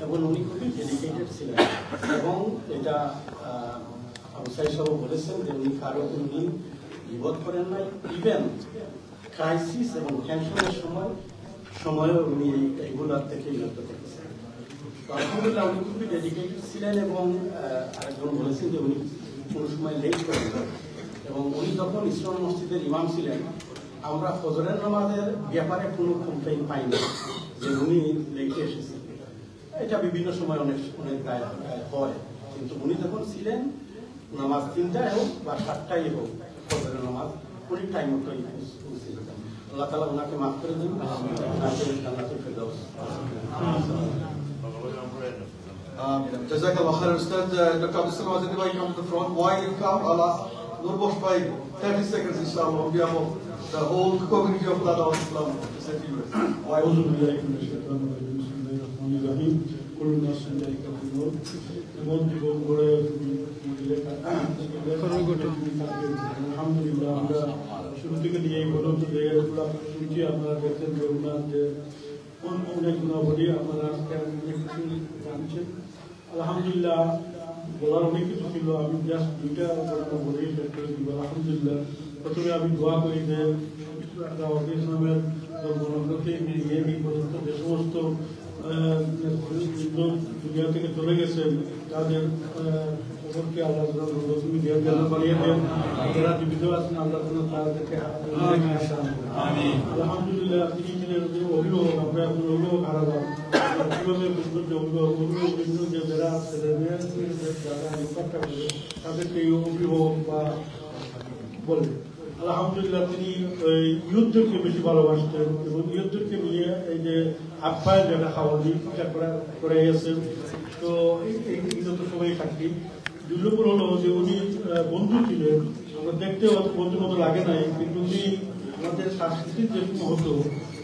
এবং উনি খুবই ডেডিকেটেড ছিলেন। এবং এটা আবু সাইদ সাহেব বলেছেন যে উনি কারো কোনদিন বিপদ করেন নাই, ইভেন ক্রাইসিস এবং টেনশনের সময়ও উনি এইগুলোর থেকে বিরত করেছেন। আলহামদুলিল্লাহ উনি খুবই ডেডিকেটেড ছিলেন। এবং আরেকজন বলেছেন যে উনি কোনো সময় লেট করেন। এবং উনি যখন ইসলাম মসজিদের ইমাম ছিলেন আমরা ফজরের নামাজের ব্যাপারে কোনো কমপ্লেইন পাইনি যে উনি লেটে এসেছেন। এটা বিভিন্ন সময় অনেক হয়, কিন্তু উনি যখন ছিলেন নামাজ 3টায় হোক বা 7টায় হোক ফজরের নামাজ উনি টাইম মতো আল্লাহ তাআলা ওনাকে মাফ করে দেন জান্নাতুল ফেরদাউস Jazakallah khair, Ustad. Dr. Abdul Salam Azadi bhai, come to the front. While you come, I'll ask Nurbakhsh bhai 30 seconds inshallah on behalf of the whole community of Dawah Islam to say a few words. أعوذ بالله من الشيطان الرجيم بسم الله الرحمن الرحيم كل الناس ذائقة الموت এমন জীবন গড়ে আলহামদুলিল্লাহ আমরা শুরু থেকে নিয়ে এই পর্যন্ত শুনছি আপনারা দেখছেন যে ওনার যে অনেক গুণাবলী আপনারা জানছেন আলহামদুলিল্লাহ বলার অনেক কিছু ছিল আমি জাস্ট দুইটা ঘটনা বলি শেষ করে দিব আলহামদুলিল্লাহ প্রথমে আমি দোয়া করি যে দাওয়াত ইসলামের ধর্মগ্রন্থকে নিয়ে এই পর্যন্ত যে সমস্ত দুনিয়া থেকে চলে গেছেন তাদের খবরকে আল্লাহ তুমি বানিয়ে দেন যারা জীবিত আছেন আল্লাহ তাদেরকে আলহামদুলিল্লাহ তিনি ছিলেন অভিভাবক আমরা এখন অভিভাবক হারালাম কিভাবে বুঝবেন যে অভিভাবক যে যারা ছেলে মেয়ে যারা নিকটটা করে তাদেরকে অভিভাবক বা বলে আলহামদুলিল্লাহ তিনি ইহুদদেরকে বেশি ভালোবাসতেন এবং ইহুদদেরকে নিয়ে এই যে আপ্যায়ন যেটা খাওয়া দিয়ে করে গেছেন তো এইগুলো তো সবাই থাকি দুর্লভ হলো যে উনি বন্ধু ছিলেন আমরা দেখতে বন্ধুর মতো লাগে নাই কিন্তু উনি আমাদের সাংস্কৃতিক যেরকম হতো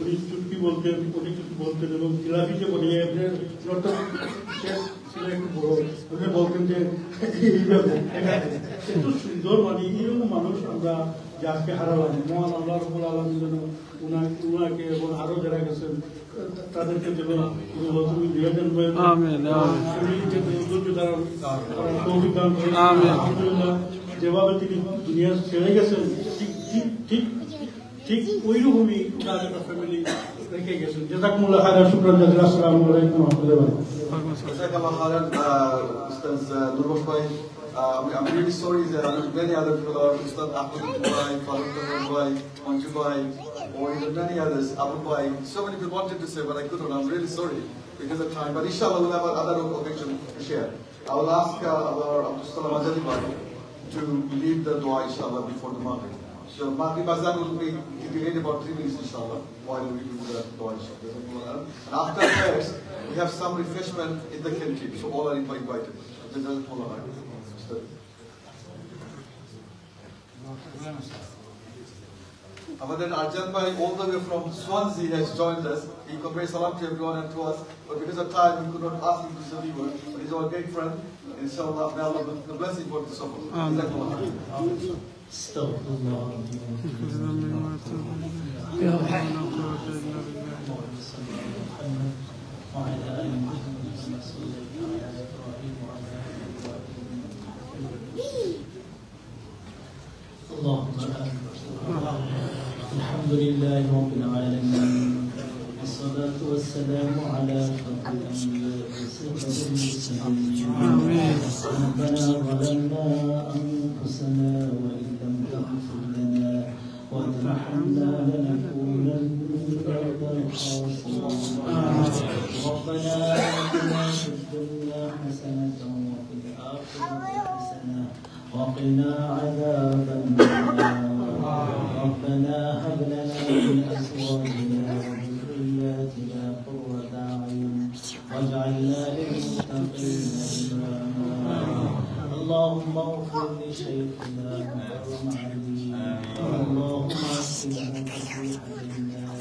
উনি চুটকি বলতেন উনি কিছু বলতেন এবং জিলাপি যে বলিয়ে ছিল একটু বড় উনি বলতেন যে এত সুন্দর মানে এরকম মানুষ আমরা যে আজকে হারালাম মহান আল্লাহ রাব্বুল আলামিন যেন উনাকে এবং আরো যারা গেছেন তাদেরকে যেন তুমি দিয়ে দেন আলহামদুলিল্লাহ যেভাবে তিনি দুনিয়া ছেড়ে গেছেন ঠিক ওই রকমই ওনার একটা ফ্যামিলি রেখে গেছেন জাযাকুমুল্লাহ খায়রান শুকরান জাযাকাল্লাহ আসসালামু আলাইকুম ওয়া রাহমাতুল্লাহি ওয়া বারাকাতুহু Jazakallah khairan, Ustaz Nurbakhsh bhai. I'm really sorry that many other people are Ustad Ahmed bhai, Farooq bhai, Manju bhai, or even many others, Abu bhai. So many people wanted to say, but I couldn't. I'm really sorry because of time. But inshallah, we'll have another occasion to share. I will ask our Abdul Salam Azadi bhai to lead the dua inshallah before the Maghrib. So Maghrib Azan will be delayed about 3 minutes inshallah while we do the dua inshallah. And after prayers, we have some refreshment in the canteen, so all are invited. Amadan Arjan bhai, all the way from Swansea, has joined us. He conveys salam to everyone and to us, but because of time, we could not ask him to say a word. But he's our great friend. Inshallah, may Allah the blessing for the support. الحمد لله رب العالمين والصلاة والسلام على أشرف الأنبياء وسيد المرسلين ربنا ظلمنا أنفسنا وإن لم تغفر لنا وترحمنا لنكونن من الخاسرين ربنا آتنا في الدنيا حسنة وفي الآخرة حسنة وقنا عذاب النار ربنا هب لنا من أزواجنا وذرياتنا قرة أعين واجعلنا للمتقين إماما اللهم اغفر لشيخنا محرم علي اللهم اسقه فسيح النار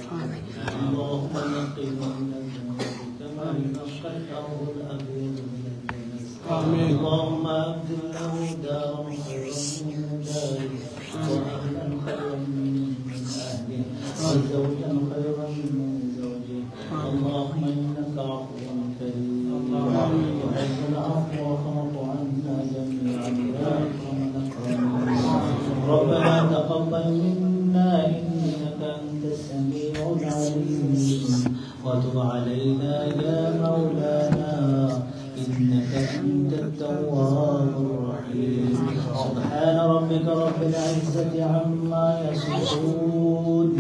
اللهم نقه من الذنوب كما ينقى الثوب الأبيض من الدنس اللهم أبدل له دارا خيرا من داره وأهلا خيرا من أهله وزوجا خيرا من زوجه اللهم إنك عفو كريم تحب العفو فاعف عنا جميعا يا أكرم الأكرمين ربنا تقبل منا إنك أنت السميع العليم وتب علينا يا مولانا إنك أنت التواب الرحيم سبحان ربك رب العزة عما يصفون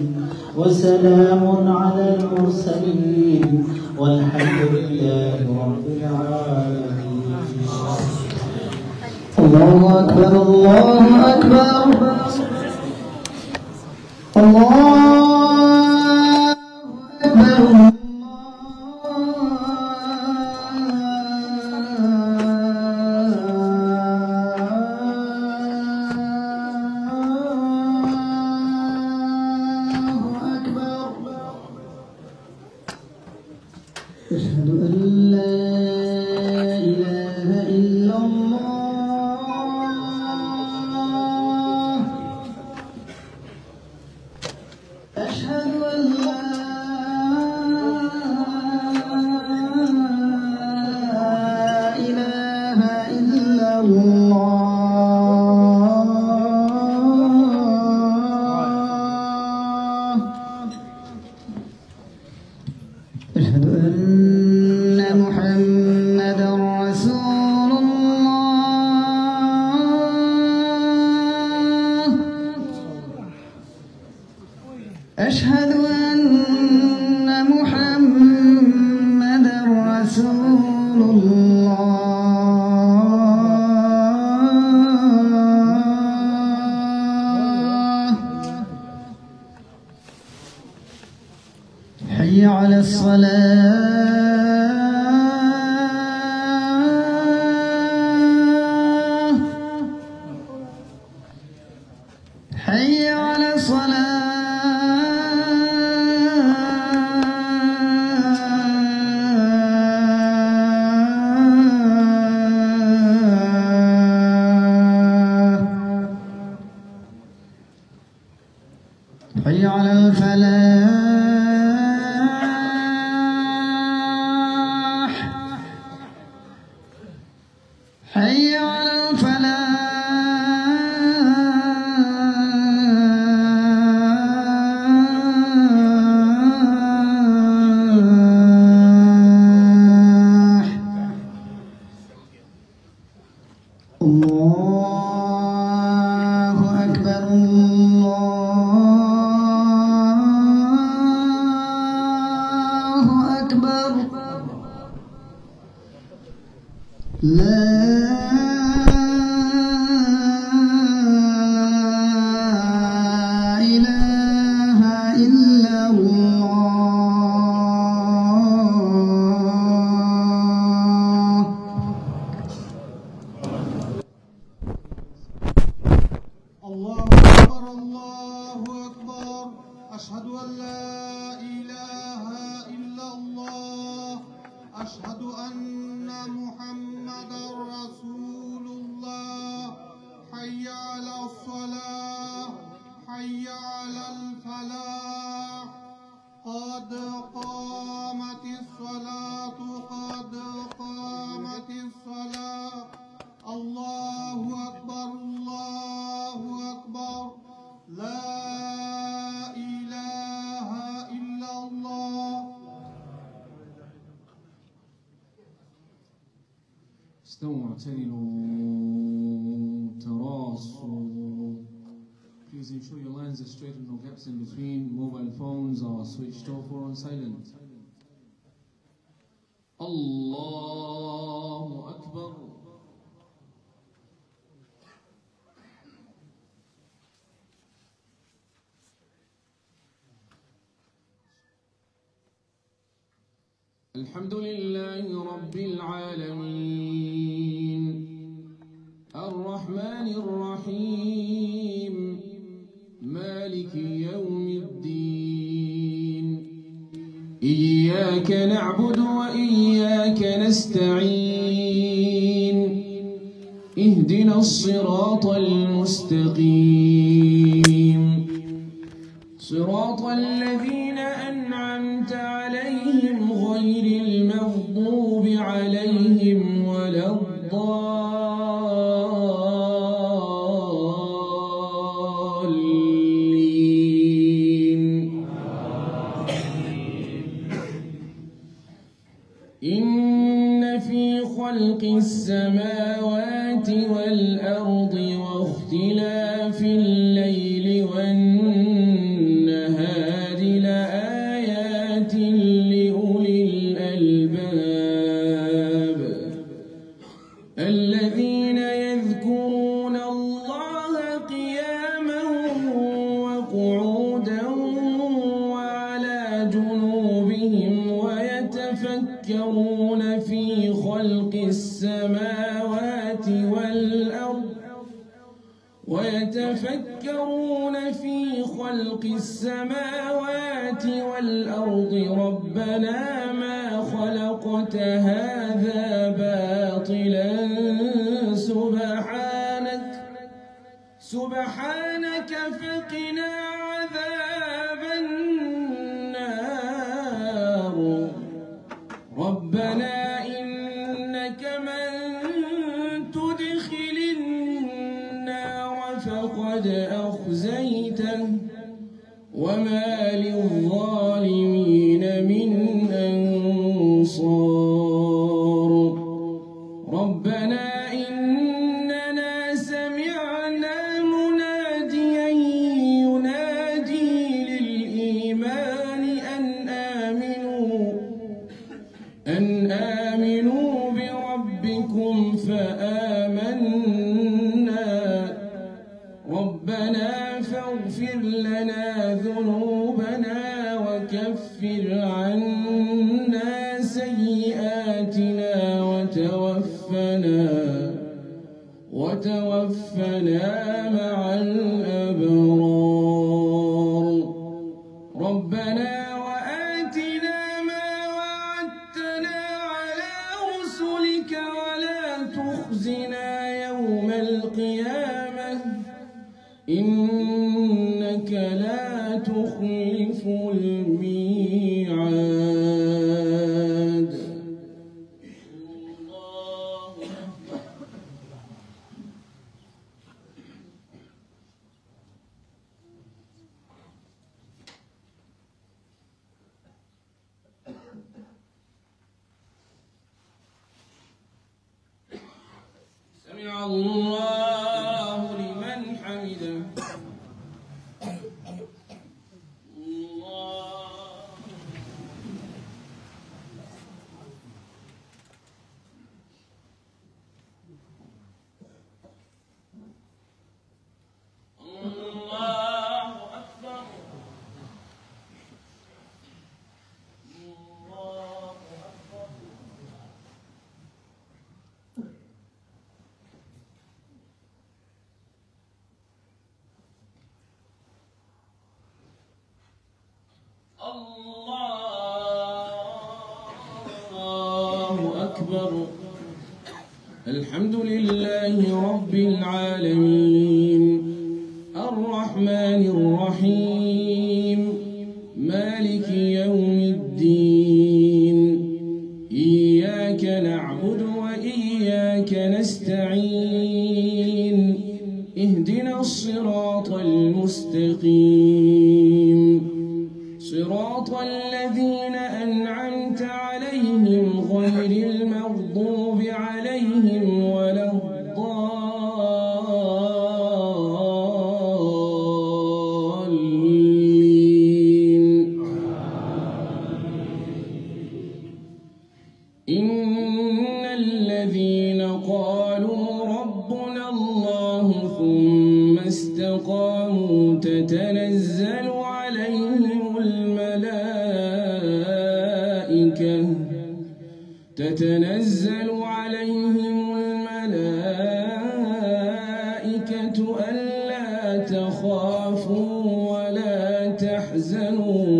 وسلام على المرسلين والحمد لله رب العالمين الله أكبر الله أكبر أشهد أن محمدا رسول الله حي على الصلاة حي على الصلاة حي على الفلاح حي على الفلاح الله أكبر الله أكبر لا إله إلا الله الله أكبر الله أكبر أشهد أن لا إله إلا الله أشهد أن محمدا رسول الله حي على الصلاة حي على الفلاح قد قامت الصلاة قد قامت الصلاة الله أكبر الله أكبر لا إله إلا الله استووا اعتدلوا تراصوا. Please ensure your lines are straight and no gaps in between. Mobile phones are switched off or on silent. Allahu Akbar. الحمد لله رب العالمين الرحمن الرحيم مالك يوم الدين إياك نعبد وإياك نستعين اهدنا الصراط المستقيم صراط الذين أنعمت عليهم غير المغضوب عليهم ولا الضالين إن في خلق السماوات والأرض واختلاف الليل والنهار لآيات لأولي الألباب الذين يذكرون الله قياما وقعودا ويتفكرون في خلق السماوات والأرض ربنا ما خلقت هذا باطلا سبحانك فقنا عذاب النار ربنا إنك من تدخل النار فقد أخزيته وما للظالمين من أنصار ربنا إننا سمعنا مناديا ينادي للإيمان أن آمنوا بربكم فآمنا ربنا فاغفر لنا ذنوبنا وكفر عنا سيئاتنا وتوفنا مع الأبرار ربنا وآتنا ما وعدتنا على رسلك ولا تخزنا يوم القيامة إنك لا تخلف الميعاد سمع الله لمن حمده الله أكبر الحمد لله رب العالمين الرحمن الرحيم مالك يوم الدين إياك نعبد وإياك نستعين اهدنا الصراط المستقيم صراط الذين أنعمت عليهم غير المغضوب عليهم ولا الضالين إن الذين قالوا ربنا الله ثم استقاموا تتنزل عليهم الملائكة ألا تخافوا ولا تحزنوا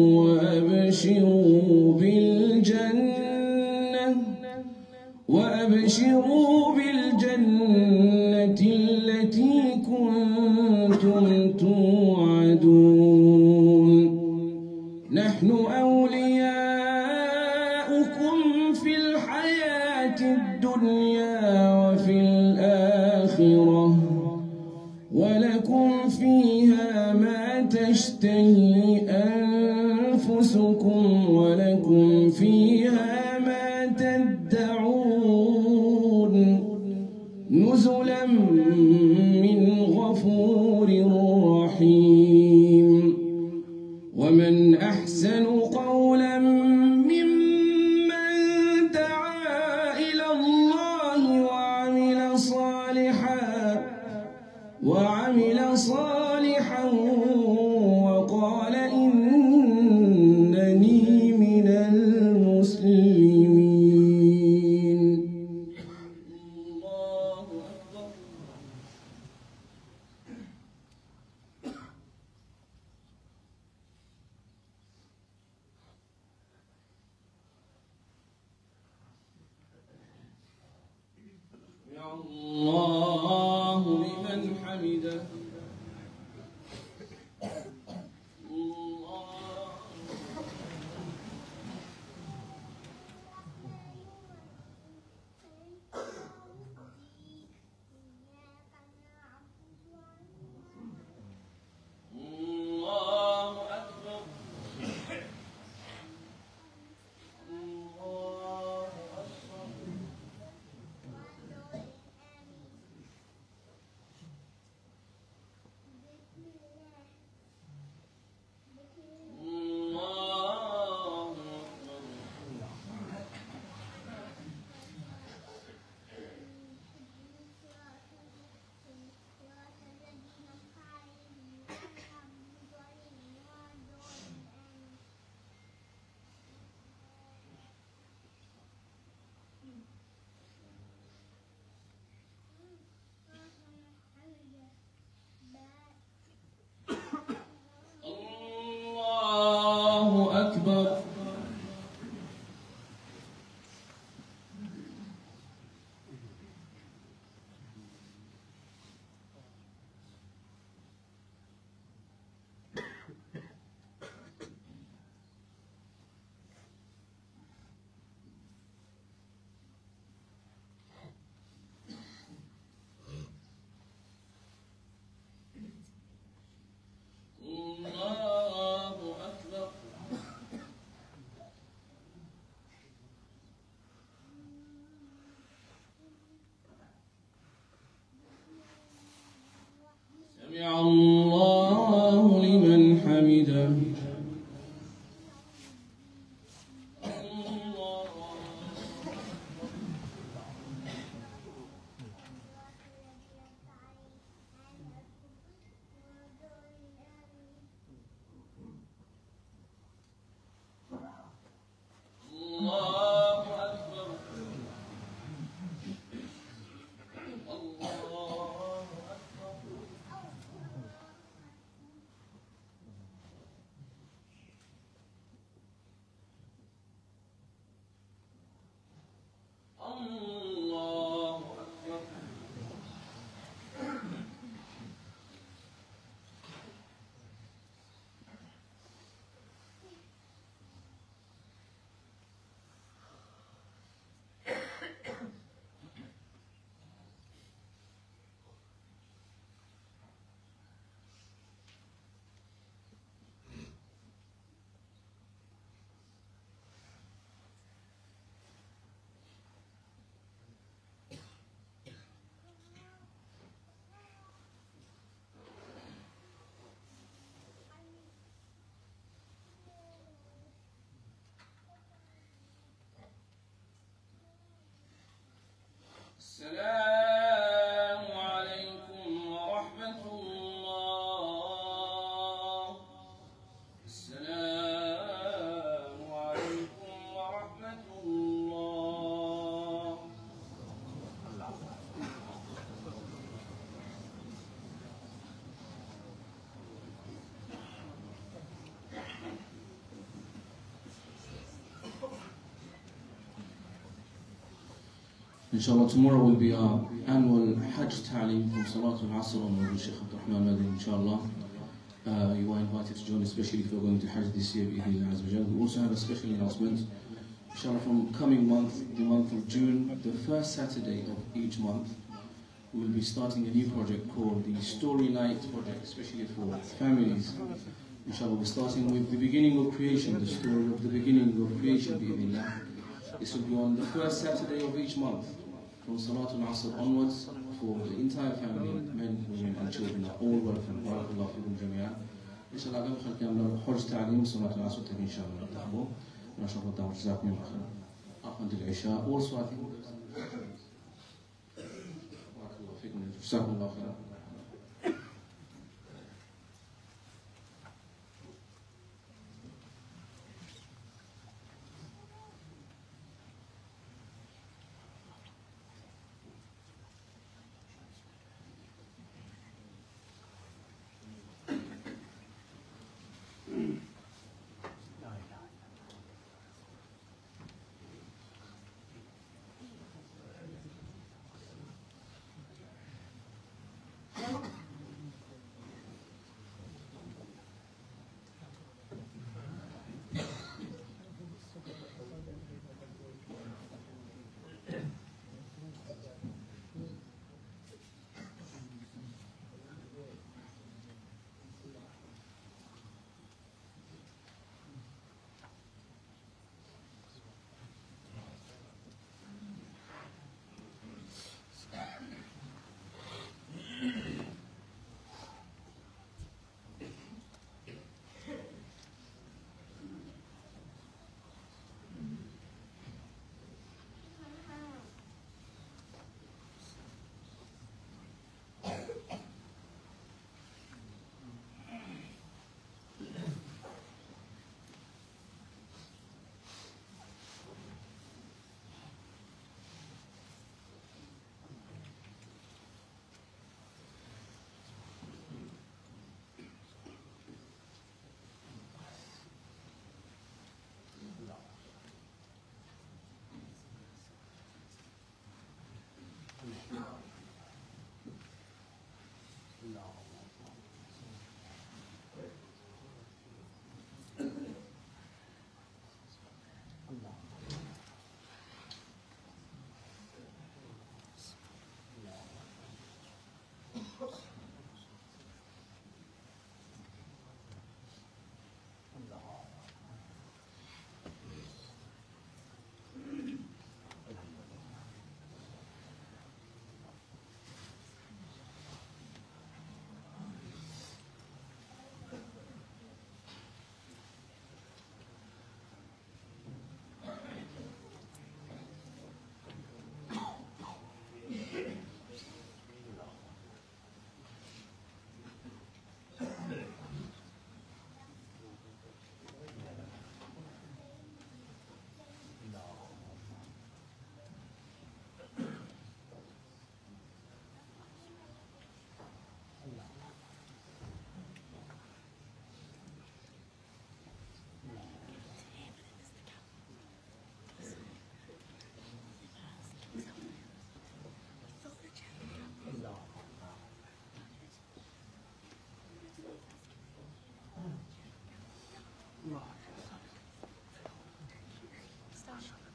وأبشروا بالجنة التي كنتم توعدون نحن أولياؤكم في الحياة الدنيا وفي الآخرة ولكم فيها ما تشتهي أنفسكم ولكم فيها ما تدعون نزلا من غفور رحيم ومن أحسن قولا ممن دعا إلى الله وعمل صالحا وقال إنني من المسلمين الله أكبر Inshallah, tomorrow will be our annual Hajj Ta'aleem from Salatul Asr on Mawlid Sheikh Abdurrahman Madani, inshallah. You are invited to join, especially if you're going to Hajj this year. We also have a special announcement. Inshallah, from coming month, the month of June, the first Saturday of each month, we will be starting a new project called the Story Night Project, especially for families. Inshallah, we're starting with the beginning of creation, the story of the beginning of creation, bi'idhnillah. This will be on the first Saturday of each month, from Salatul Asr onwards, for the entire family, men, women and children are all welcome. Barakallahu fikum jami'an. Inshallah, قبل خلق يعمل حج تعليم صلاة العصر تبي إن شاء الله نتابعه. ونشرب الدعوة جزاكم الله خير. أقمت العشاء also I think. Barakallahu fikum جزاكم الله خير.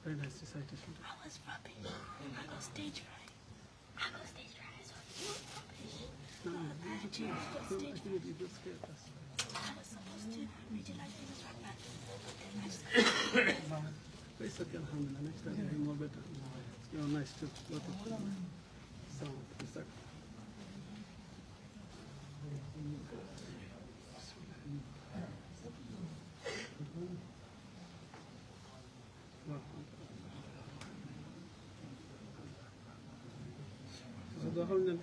Very nice recitation. I was rubbish. I got stage fright. I got stage fright. So you were rubbish. No, I actually got stage fright. you just scared us. I was supposed to. I really liked it. It was right back. But it's okay, alhamdulillah. Next time you'll be more better. You're nice too. Lot of sound. It's like Thank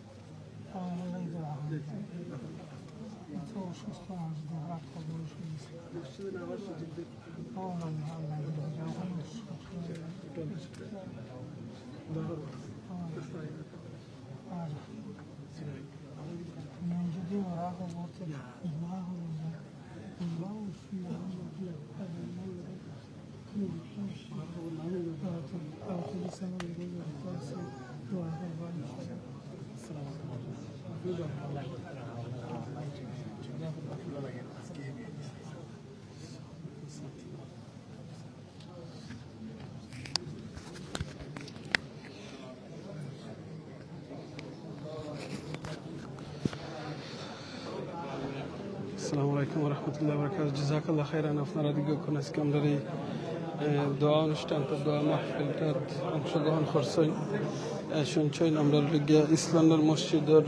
you. আসসালামু আলাইকুম ওয়া রাহমাতুল্লাহি ওয়া বারাকাতুহু। জাযাকাল্লাহু খাইরান। আপনারা দীর্ঘক্ষণ আজকে আমরা এই দোয়া অনুষ্ঠানটা দোয়া মাহফিলটার অংশগ্রহণ করছেন, শুনছেন। আমরা ইসলামের মসজিদের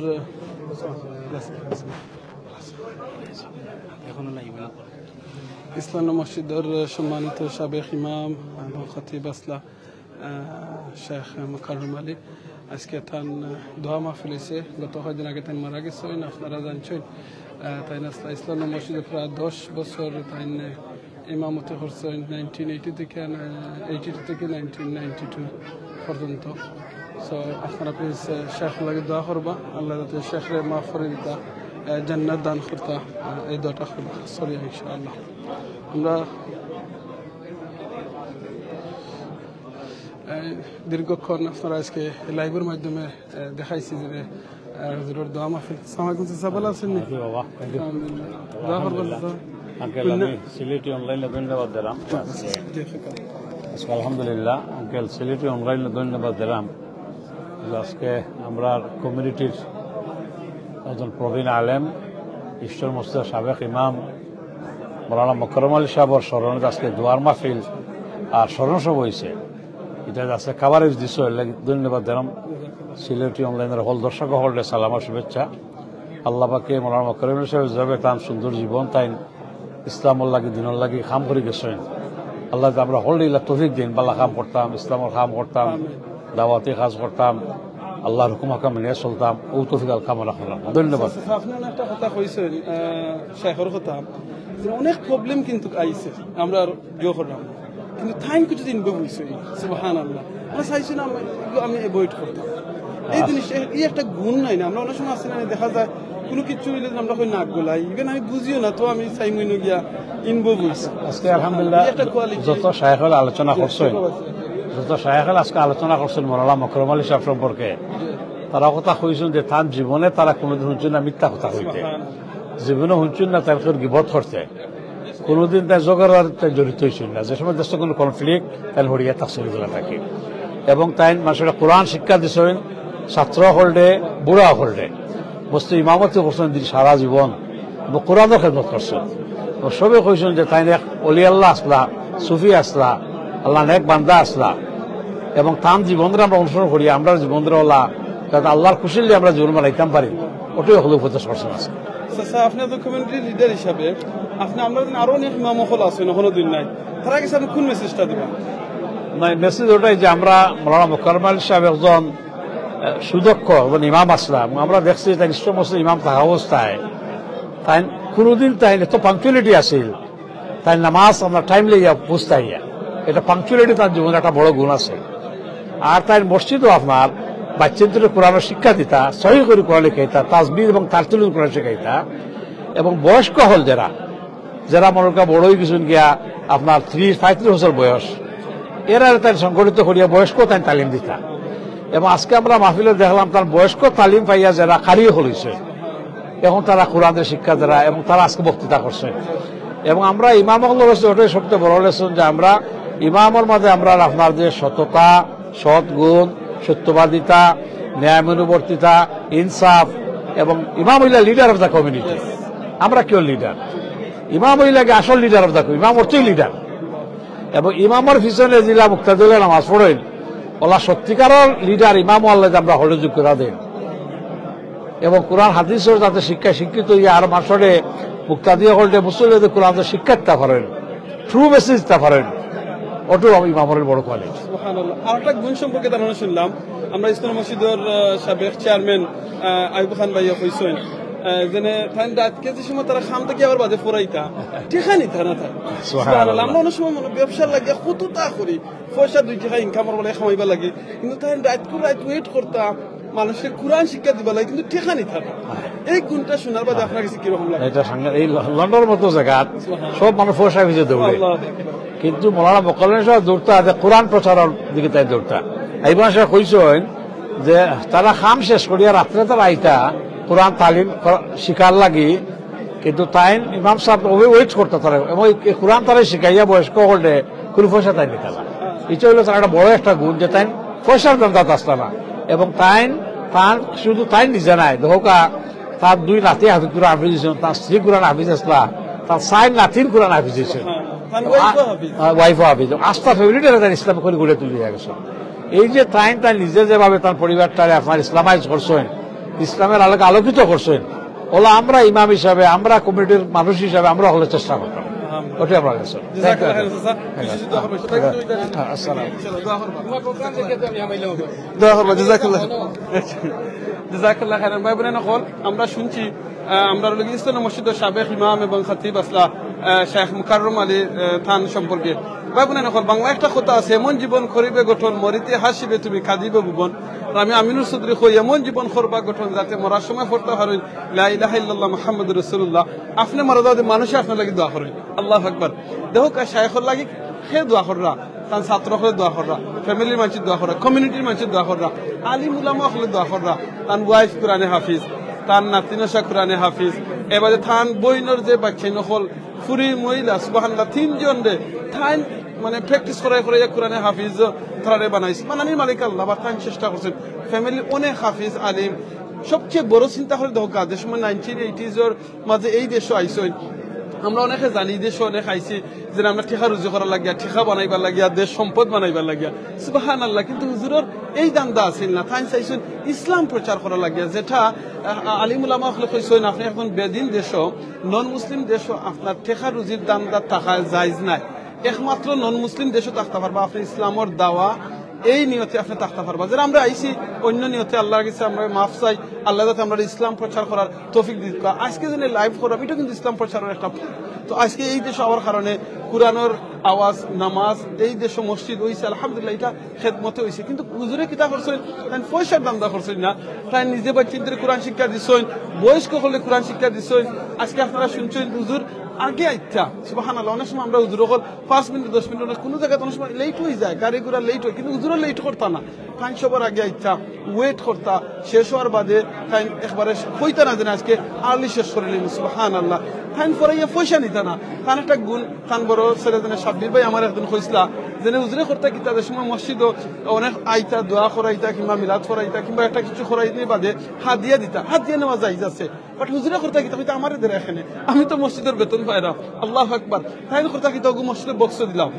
ইসলামের মসজিদের সম্মানিত সাবেক ইমাম খতিব আসলা শেখ মুকাররম আলী আজকে তান দোয়া মাহফিল হয়েছে। গত কয়েকদিন আগে তাই মারা গেছেন, আপনারা জানছেন। তাই আসলা ইসলামের মসজিদে প্রায় 10 বছর তাই ইমামতি করছেন, 1982 থেকে 1992 পর্যন্ত। সো আপনারা প্লিজ শেখ লাগে দোয়া করবা, আল্লাহ যাতে শেখরে মাফ করে দিতা, জান্নাত দান করতা, এই দোয়াটা করবা সরি ইনশাআল্লাহ। আমরা দীর্ঘক্ষণ আপনারা আজকে লাইভের মাধ্যমে দেখাইছি যে হুজুরের দোয়া মাহফিল। আসসালামু আলাইকুম চাচা, ভালো আছেন? দোয়া করবেন আঙ্কেল। আমি সিলেটি অনলাইনে ধন্যবাদ দিলাম আজকে। আলহামদুলিল্লাহ আঙ্কেল, সিলেটি অনলাইনে ধন্যবাদ দিলাম। আজকে আমরা কমিউনিটির একজন প্রবীণ আলেম, ঈশ্বর মসজিদের সাবেক ইমাম মৌলানা মোকাররম আলী সাহেবের স্মরণে আজকে দোয়ার মাহফিল আর স্মরণ সভা হয়েছে। এটা আজকে কাভারেজ দিছ, ধন্যবাদ দিলাম। সিলেটি অনলাইনের হল দর্শক হলে সালাম শুভেচ্ছা। আল্লাহ পাকে মৌলানা মোকাররম আলী সাহেব যাবে তার সুন্দর জীবন, তাই ইসলামর লাগি দিনের লাগি খাম করে গেছেন। আল্লাহ আমরা হল দিলা তৌফিক দিন, বাল্লা খাম করতাম, ইসলামের খাম করতাম, দাওয়াতি কাজ করতাম, আল্লাহর হুকুম হাকাম নিয়ে চলতাম। ও তৌফিক আল কামনা করলাম। ধন্যবাদ। আপনার একটা কথা কইছেন শেখর কথা, অনেক প্রবলেম কিন্তু আইছে, আমরা জো করলাম, কিন্তু টাইম কিছুদিন বইছে। সুবহানাল্লাহ, আমরা চাইছি না আমি অ্যাভয়েড করতাম এই জিনিস। এই একটা গুণ নাই না? আমরা অনেক সময় আসি না, দেখা যায় কোনো কিছু হইলে আমরা কই নাক গোলাই, ইভেন আমি বুঝিও না, তো আমি চাইমই গিয়া ইনবো বইছে। আজকে আলহামদুলিল্লাহ যত শায়েখের আলোচনা করছেন, আজকে আলোচনা করছেন মৌলানা মোকাররম আলী সাহেব সম্পর্কে, তারা কথা কইছেন যে তার জীবনে তারা কোনোদিন শুনছেন না মিথ্যা কথা কইতে, জীবনে শুনছেন না তার গিবত করতে, কোনোদিন তাই জগরার জড়িত হয়েছিল না। যে সময় দেশের কোনো কনফ্লিক্ট তাই হরিয়া তাকসিল গুলা থাকে, এবং তাই মানুষের কোরআন শিক্ষা দিচ্ছেন ছাত্র হলডে বুড়া হলডে, বস্তু ইমামতি করছেন সারা জীবন, এবং কোরআনের খেদমত করছেন। সবে কইছেন যে তাই এক অলি আল্লাহ আসলা, সুফি আসলা, আল্লাহ নেক বান্দা আসলা, এবং তার জীবনরা আমরা অনুসরণ করি, আমরা জীবনরা হলা যাতে আল্লাহর খুশি আমরা জীবন বানাইতাম পারি, ওটাই হলো উপদেশ করছেন আজকে। আপনি তো কমিউনিটি লিডার হিসাবে আপনি আমরা আরো অনেক ইমাম হল আছেন, এখনো দিন নাই, তারা কাছে আপনি কোন মেসেজটা দিবেন? নাই, মেসেজ ওটাই যে আমরা মৌলানা মোকাররম আলী সাহেব একজন সুদক্ষ এবং ইমাম আসলাম। আমরা দেখছি তাই ঈশ্বর মসজিদ ইমাম থাকা অবস্থায় তাই কোনোদিন তাই এত পাংচুয়ালিটি আসিল, তাই নামাজ আমরা টাইম লেগে বুঝতাই, এটা পাংচুয়ালিটি তার জীবনে একটা বড় গুণ আছে। আর তাই মসজিদও আপনার বাচ্চাদের কোরআনের শিক্ষা দিতা, সহি করে কোরআন শেখাইতা, তাজবির এবং তারতুল কোরআন শেখাইতা, এবং বয়স্ক হল যারা মনে করা বড় হয়ে গেছেন গিয়া আপনার 35 বছর বয়স, এরা তাই সংগঠিত করিয়া বয়স্ক তাই তালিম দিতা। এবং আজকে আমরা মাহফিলে দেখলাম তার বয়স্ক তালিম পাইয়া যারা কারিয়ে হয়েছে, এখন তারা কোরআনের শিক্ষা দ্বারা, এবং তারা আজকে বক্তৃতা করছে। এবং আমরা ইমাম ওটাই সবচেয়ে বড় লেসন যে আমরা ইমামের মাঝে আমরা আপনার যে সততা, সৎ গুণ, সত্যবাদিতা, ন্যায়মনুবর্তিতা, ইনসাফ, এবং ইমাম হইলা লিডার অফ দ্য কমিউনিটি। আমরা কেউ লিডার, ইমাম হইলাকে আসল লিডার অফ দ্য কমিউনিটি, ইমাম অর্থই লিডার। এবং ইমামের পিছনে জিলা মুক্তাদুল্লাহ নামাজ পড়েন, ওলা সত্যিকারের লিডার ইমাম আল্লাহ আমরা হলযোগ করে দেন, এবং কোরআন হাদিসের যাতে শিক্ষায় শিক্ষিত হইয়া আর মাসরে মুক্তাদিয়া হলতে মুসলিমদের কোরআন শিক্ষাটা পারেন, ট্রু মেসেজটা পারেন, ওটাও ইমামের বড় কোয়ালিটি। আর একটা গুণ সম্পর্কে ধারণা শুনলাম, আমরা ইসলাম মসজিদের সাবেক চেয়ারম্যান আইব খান ভাইয়া কইছেন যেন রাতকে যে সময় তারা খাম থেকে আবার বাজে ফোরাইতা ঠিকানি থানা থাকে। আমরা অনেক সময় ব্যবসার লাগে কতটা করি, পয়সা 2 টাকা ইনকামের বলে খামাইবা লাগে, কিন্তু তাই রাত ওয়েট করতাম মানুষের কোরআন শিক্ষা দিবা লাগে, কিন্তু ঠিকানি থাকে। এই গুণটা শোনার বাদে আপনার কাছে কিরকম লাগে? এটা এই লন্ডনের মতো জায়গা সব মানুষ পয়সা ভিজে দৌড়ে, কিন্তু মৌলানা মোকাররম সাহেব দৌড়তা কোরআন প্রচারের দিকে তাই দৌড়তা। এইবার সে কইছেন যে তারা খাম শেষ করিয়া রাত্রে তারা আইতা কোরআন তালিম শিকার লাগি, কিন্তু তাই ইমাম সাহেব ওয়েট করতে তারা, এবং কোরআন তারা শিখাইয়া বয়স্ক হলে কোনো পয়সা তাই নিকালা। এটা হলো তার একটা বড় একটা গুণ যে তাই পয়সার দাম আসতো না, এবং তাই শুধু তাই নিজে নাই ধোকা তার 2 নাতি হাফিজ কোরআন হাফিজ হয়েছেন, তার স্ত্রী কোরআন হাফিজ আসলা, তার 4 নাতির কোরআন হাফিজ হয়েছেন, ওয়াইফও হাফিজ। 8টা ফ্যামিলিটা তার ইসলাম করে গড়ে তুলে গেছে। এই যে তাই নিজে যেভাবে তার পরিবারটারে আপনার ইসলামাইজ করছেন, ইসলামের আলোকে আলোকিত করছেন, ওলা আমরা ইমাম হিসাবে, আমরা কমিটির মানুষ হিসাবে আমরা হলে চেষ্টা করতাম। ওটাই আমরা গেছে। আমরা শুনছি আমরা ইসলাম মসজিদের সাবেক ইমাম এবং খতিব আসলা শেখ মুকাররম আলী থান সম্পর্কে ভাই বোনেরা নকল বাংলা একটা কথা আছে, এমন জীবন করিবে গঠন মরিতে হাসিবে তুমি কাঁদিবে ভুবন। আমি আমিনুর চৌধুরী কই এমন জীবন করবা গঠন যাতে মরার সময় পড়তে পারেন লা ইলাহা ইল্লাল্লাহ মুহাম্মাদুর রাসূলুল্লাহ। আপনি মারা যাওয়া মানুষে আপনার লাগি দোয়া করেন, আল্লাহু আকবার। দেখো শাইখর লাগি সে দোয়া কররা, তার ছাত্র হলে দোয়া কররা, ফ্যামিলির মানুষের দোয়া কররা, কমিউনিটির মানুষের দোয়া কররা, আলিম উলামা হলে দোয়া কররা, তার ওয়াইফ কোরআনে হাফিজ, তার নাতিনশা কোরআনে হাফিজ, এবারে থান বইনর যে বাচ্চা নকল ফুরি মহিলা সুবহানাল্লাহ 3 জন রে থান মানে প্র্যাকটিস করাই করে কোরআনে হাফিজ তারারে বানাইছে। বানানির মালিক আল্লাহ, বা থান চেষ্টা করছেন ফ্যামিলি অনেক হাফিজ আলিম। সবচেয়ে বড় চিন্তা করে দেখো যে সময় 1980s মাঝে এই দেশে আইসই, আমরা অনেকে জানি দেশে অনেক আইছি যে আমরা ঠিকা রুজি করার লাগিয়া, ঠিকা বানাইবার লাগিয়া, দেশ সম্পদ বানাইবার লাগিয়া সুবহানাল্লাহ। কিন্তু হুজুরের এই দান্দা আছিল না, তাই চাইছেন ইসলাম প্রচার করা লাগিয়া, যেটা আলিম উলামা হলে কইছেন আপনি এখন বেদিন দেশ নন মুসলিম দেশ আপনার ঠিকা রুজির দান্দা থাকা জায়েজ নাই, একমাত্র নন মুসলিম দেশও থাকতে পারবা আপনি ইসলামের দাওয়া এই নিয়তে আপনি থাকতে পারবা। যারা আমরা আইসি অন্য নিয়তে আল্লাহর কাছে আমরা মাফ চাই, আল্লাহ যাতে আমরা ইসলাম প্রচার করার তৌফিক দিক। আজকে যেন লাইভ করা এটা কিন্তু ইসলাম প্রচারের একটা। তো আজকে এই দেশ হওয়ার কারণে কোরআনের আওয়াজ নামাজ এই দেশে মসজিদ হয়েছে আলহামদুলিল্লাহ, এটা খেদমতে হয়েছে। কিন্তু হুজুরে কিতা করছেন তাই পয়সার দান্দা করছেন না, তাই নিজে বা চিন্তার কোরআন শিক্ষা দিচ্ছেন, বয়স্ক হলে কোরআন শিক্ষা দিচ্ছেন। আজকে আপনারা শুনছেন হুজুর আগে আইতা সুবহানাল্লাহ। অনেক সময় আমরা হুজুর হল 5 মিনিট 10 মিনিট কোনো জায়গায় অনেক সময় লেট হয়ে যায়, গাড়ি ঘোড়া লেট হয়, কিন্তু হুজুরও লেট করতা না, তাই সবার আগে আইতা ওয়েট করতা, শেষ হওয়ার বাদে তাই একবারে হইতা না যেন আজকে আর্লি শেষ করে নিন সুবহানাল্লাহ। তাই পরে পয়সা নিতা না, তার একটা গুণ। তান বড় ছেলে যেন সাব্বির ভাই আমার একদিন কইসলা যেন হুজুরে করতা কি তাদের সময় মসজিদও অনেক আইতা দোয়া করাইতা কিংবা মিলাদ করাইতা কিংবা একটা কিছু করাই নিয়ে বাদে হাত দিয়ে দিতা, হাত দিয়ে নেওয়া যায় যাচ্ছে। বাট হুজুরে করতা কি তুমি তো আমার এদের এখানে, আমি তো মসজিদের বেতন পাইরা আল্লাহু আকবার। তাই করতা কি তো মসজিদে বক্স দিলাম,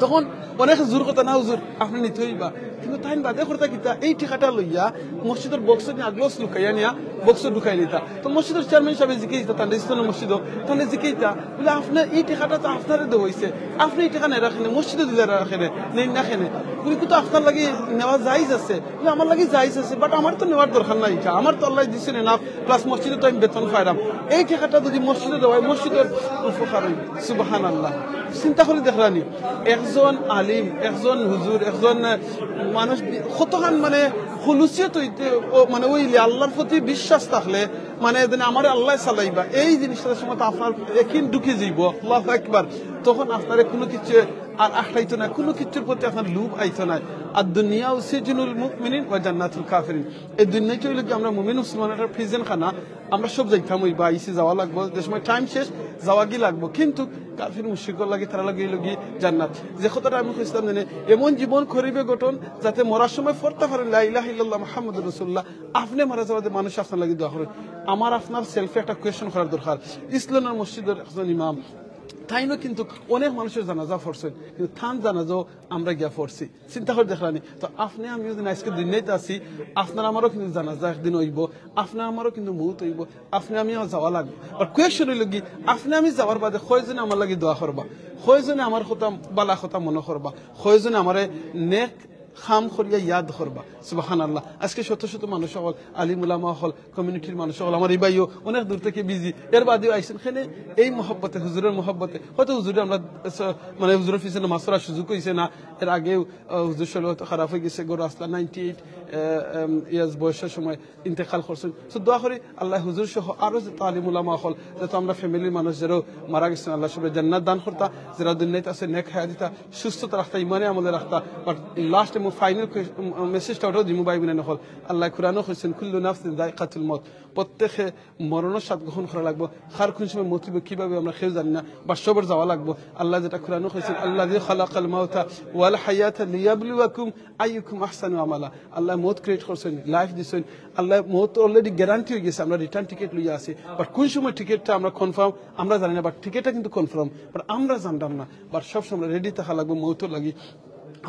তখন অনেক জোর কথা না হুজুর আপনি নিতে হইবা, কিন্তু তাই বাদে করতা কিতা এই ঠিকাটা লইয়া মসজিদের বক্স নিয়ে আগলস লুকাইয়া নিয়া বক্স ঢুকাই দিতা। তো মসজিদের চেয়ারম্যান সাহেব জিকে দিতা তাহলে ইসলামের মসজিদ তাহলে জিকে দিতা বলে আপনার এই ঠিকাটা তো আপনারে দেওয়া হয়েছে, আপনি এই ঠিকানা রাখেন মসজিদে দিলে রাখেন নেই না খেনে কিন্তু আপনার লাগে নেওয়া যাইজ আছে, আমার লাগে যাইজ আছে, বাট আমার তো নেওয়ার দরকার নাই, আমার তো আল্লাহ দিচ্ছেন না, প্লাস মসজিদে তো আমি বেতন পাইলাম। এই ঠিকাটা যদি মসজিদে দেওয়া হয় মসজিদের উপকার হইব সুবহানাল্লাহ। চিন্তা করে দেখলানি একজন আলিম, একজন হুজুর, একজন মানুষ কতখান মানে খুলুসিয়ত হইতে মানে ওইলে আল্লাহর প্রতি বিশ্বাস থাকলে মানে আমার আল্লাহ চালাইবা এই জিনিসটার সময় আপনার একিন ঢুকে যাইব আল্লাহু আকবার। তখন আপনার কোনো কিছু আর আখড়াইতো না, কোনো কিছুর প্রতি আপনার লুভ আইতো না। আর দুনিয়া সিজনুল মুমিনিন ওয়া জান্নাতুল কাফিরিন, এই দুনিয়াটা হইল কি আমরা মুমিন মুসলমানের প্রিজন খানা, আমরা সব যাইতাম ওই বা আইসি যাওয়া লাগবো, যে সময় টাইম শেষ যাওয়া গিয়ে লাগবো, কিন্তু কাফির মুশরিকর লাগে তারা লাগে লগি জান্নাত। যে কথাটা আমি কইছিলাম জানে এমন জীবন করিবে গঠন যাতে মরার সময় পড়তে পারেন লা ইলাহা ইল্লাল্লাহ মুহাম্মাদুর রাসূলুল্লাহ। আপনি মারা যাওয়াতে মানুষ আপনার লাগে দোয়া করে। আমার আপনার সেলফে একটা কোয়েশ্চন করার দরকার। ইসলামের মসজিদের একজন ইমাম তাইনও কিন্তু অনেক মানুষের জানাজা পড়ছেন, কিন্তু থান জানাজাও আমরা গিয়া পড়ছি, চিন্তা করে দেখলানি। তো আপনি আমি যদি আজকে দুনিয়াতে আছি, আপনার আমারও কিন্তু জানাজা একদিন হইব, আপনার আমারও কিন্তু মউত হইব, আপনি আমি যাওয়া লাগবে। আর কোয়েশ্চন হইল কি আপনি আমি যাওয়ার বাদে কয়জনে আমার লাগে দোয়া করবা, কয়জনে আমার কথা বালা কথা মনে করবা, কয়জনে আমারে নেক খাম করিয়া ইয়াদ করবা সুবহানাল্লাহ। আজকে শত শত মানুষ হল, আলিম উলামা হল, কমিউনিটির মানুষ হল, আমার এই ভাইও অনেক দূর থেকে বিজি, এর বাদেও আইসেন এখানে এই মহব্বতে হুজুরের মহব্বতে। হয়তো হুজুরে আমরা মানে হুজুরের পিছনে মাসরার সুযোগ হয়েছে না, এর আগেও হুজুর শরীর হয়তো খারাপ হয়ে গেছে, গরু আসলা 98 ইয়ার্স বয়সের সময় ইন্তেকাল করছেন। তো দোয়া করি আল্লাহ হুজুর সহ আরো যে আলিম উলামা হল, যাতে আমরা ফ্যামিলির মানুষ যারাও মারা গেছেন আল্লাহ সবাই জান্নাত দান করতা, যারা দুনিয়াতে আছে নেক হায়াত দিতা, সুস্থতা রাখতা, ইমানে আমলে রাখতা, বাট লাস্ট ফাইনাল মেসেজটা ওটাও দিমু ভাই বোনের নকল আল্লাহ কোরআনও কইছেন কুল্লু নাফসিন যায়কাতুল মউত প্রত্যেকে মরণের স্বাদ গ্রহণ করা লাগবো কার কোন সময় মতিব কিভাবে আমরা কেউ জানি না বা সবর যাওয়া লাগবো আল্লাহ যেটা কোরআনও কইছেন আল্লাযী খালাকাল মাউতা ওয়াল হায়াতা লিয়াবলুয়াকুম আইয়ুকুম আহসানু আমালা আল্লাহ মউত ক্রিয়েট করছেন লাইফ দিছেন আল্লাহ মউত অলরেডি গ্যারান্টি হয়ে গেছে আমরা রিটার্ন টিকিট লইয়া আছি বাট কোন সময় টিকিটটা আমরা কনফার্ম আমরা জানি না বাট টিকিটটা কিন্তু কনফার্ম বাট আমরা জানতাম না বাট সব সময় রেডি থাকা লাগবো মউতর লাগি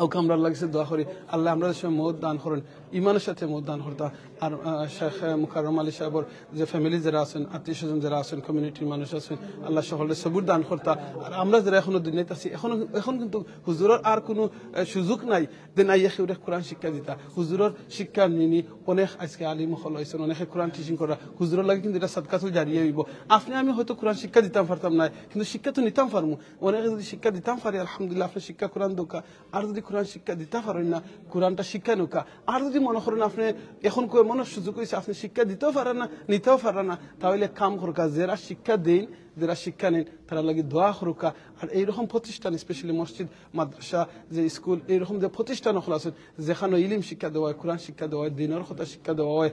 ওকে আমরা লাগছে দোয়া করি আল্লাহ আমরা মউত দান করেন ইমানের সাথে মউত দান করতা আর শেখ মুকাররম আলী সাহেবর যে ফ্যামিলি যারা আছেন আত্মীয় স্বজন যারা আছেন কমিউনিটির মানুষ আছেন আল্লাহ সকলের সবুর দান করতা আর আমরা যারা এখনো দুনিয়াতে আছি এখন কিন্তু হুজুরের আর কোনো সুযোগ নাই যে নাই এখে কোরআন শিক্ষা দিতা হুজুরের শিক্ষা নিনি অনেক আজকে আলিম হল হয়েছেন অনেকে কোরআন টিচিং করা হুজুরের লাগে কিন্তু এটা সাদকাতুল জারিয়া হইব আপনি আমি হয়তো কোরআন শিক্ষা দিতাম পারতাম না কিন্তু শিক্ষা তো নিতাম পারমু অনেকে যদি শিক্ষা দিতাম পারি আলহামদুলিল্লাহ আপনি শিক্ষা কোরআন দোকা আর যদি কোরআন শিক্ষা দিতে পারেন না কোরআনটা শিক্ষা নৌকা আর যদি মনে করেন আপনি এখন মনে সুযোগ হয়েছে আপনি শিক্ষা দিতেও পারেন না নিতেও পারেন না তাহলে কাম করুকা যারা শিক্ষা দেন যারা শিক্ষা নেন তারা লাগে দোয়া করুকা আর এইরকম প্রতিষ্ঠান স্পেশালি মসজিদ মাদ্রাসা যে স্কুল এইরকম যে প্রতিষ্ঠান খোলা আছে যেখানে ইলিম শিক্ষা দেওয়া হয় কোরআন শিক্ষা দেওয়া হয় দিনের কথা শিক্ষা দেওয়া হয়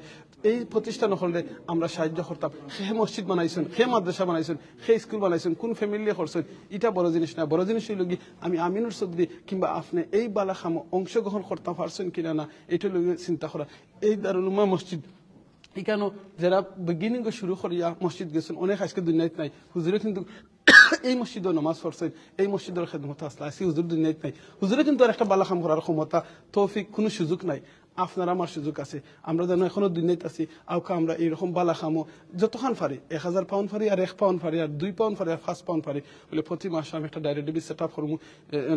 এই প্রতিষ্ঠান হলে আমরা সাহায্য করতাম সে মসজিদ বানাইছেন সে মাদ্রাসা বানাইছেন সে স্কুল বানাইছেন কোন ফ্যামিলি করছেন এটা বড় জিনিস না বড় জিনিস হইল কি আমি আমিনুর চৌধুরী কিংবা আপনি এই বালাখামো অংশগ্রহণ করতে পারছেন কিনা না এটা লগে চিন্তা করা এই দারুল উম্মাহ মসজিদ এখানে যারা বিগিনিং শুরু করিয়া মসজিদ গেছেন অনেক আজকে দুনিয়াতে নাই হুজুরে কিন্তু এই মসজিদে নামাজ পড়ছেন এই মসজিদের খেদমত আসলে আসি হুজুর দুনিয়াতে নাই হুজুরে কিন্তু আর একটা বালাখাম করার ক্ষমতা তৌফিক কোনো সুযোগ নাই আপনার আমার সুযোগ আছে আমরা যেন এখনো দুনিয়াতে আছি আউকা আমরা এইরকম বালা খামো যতক্ষণ পারি 1000 পাউন্ড পারি আর 1 পাউন্ড পারি আর 2 পাউন্ড পারি আর 5 পাউন্ড পারি বলে প্রতি মাসে আমি একটা ডাইরেক্ট ডেবিট সেট আপ করবো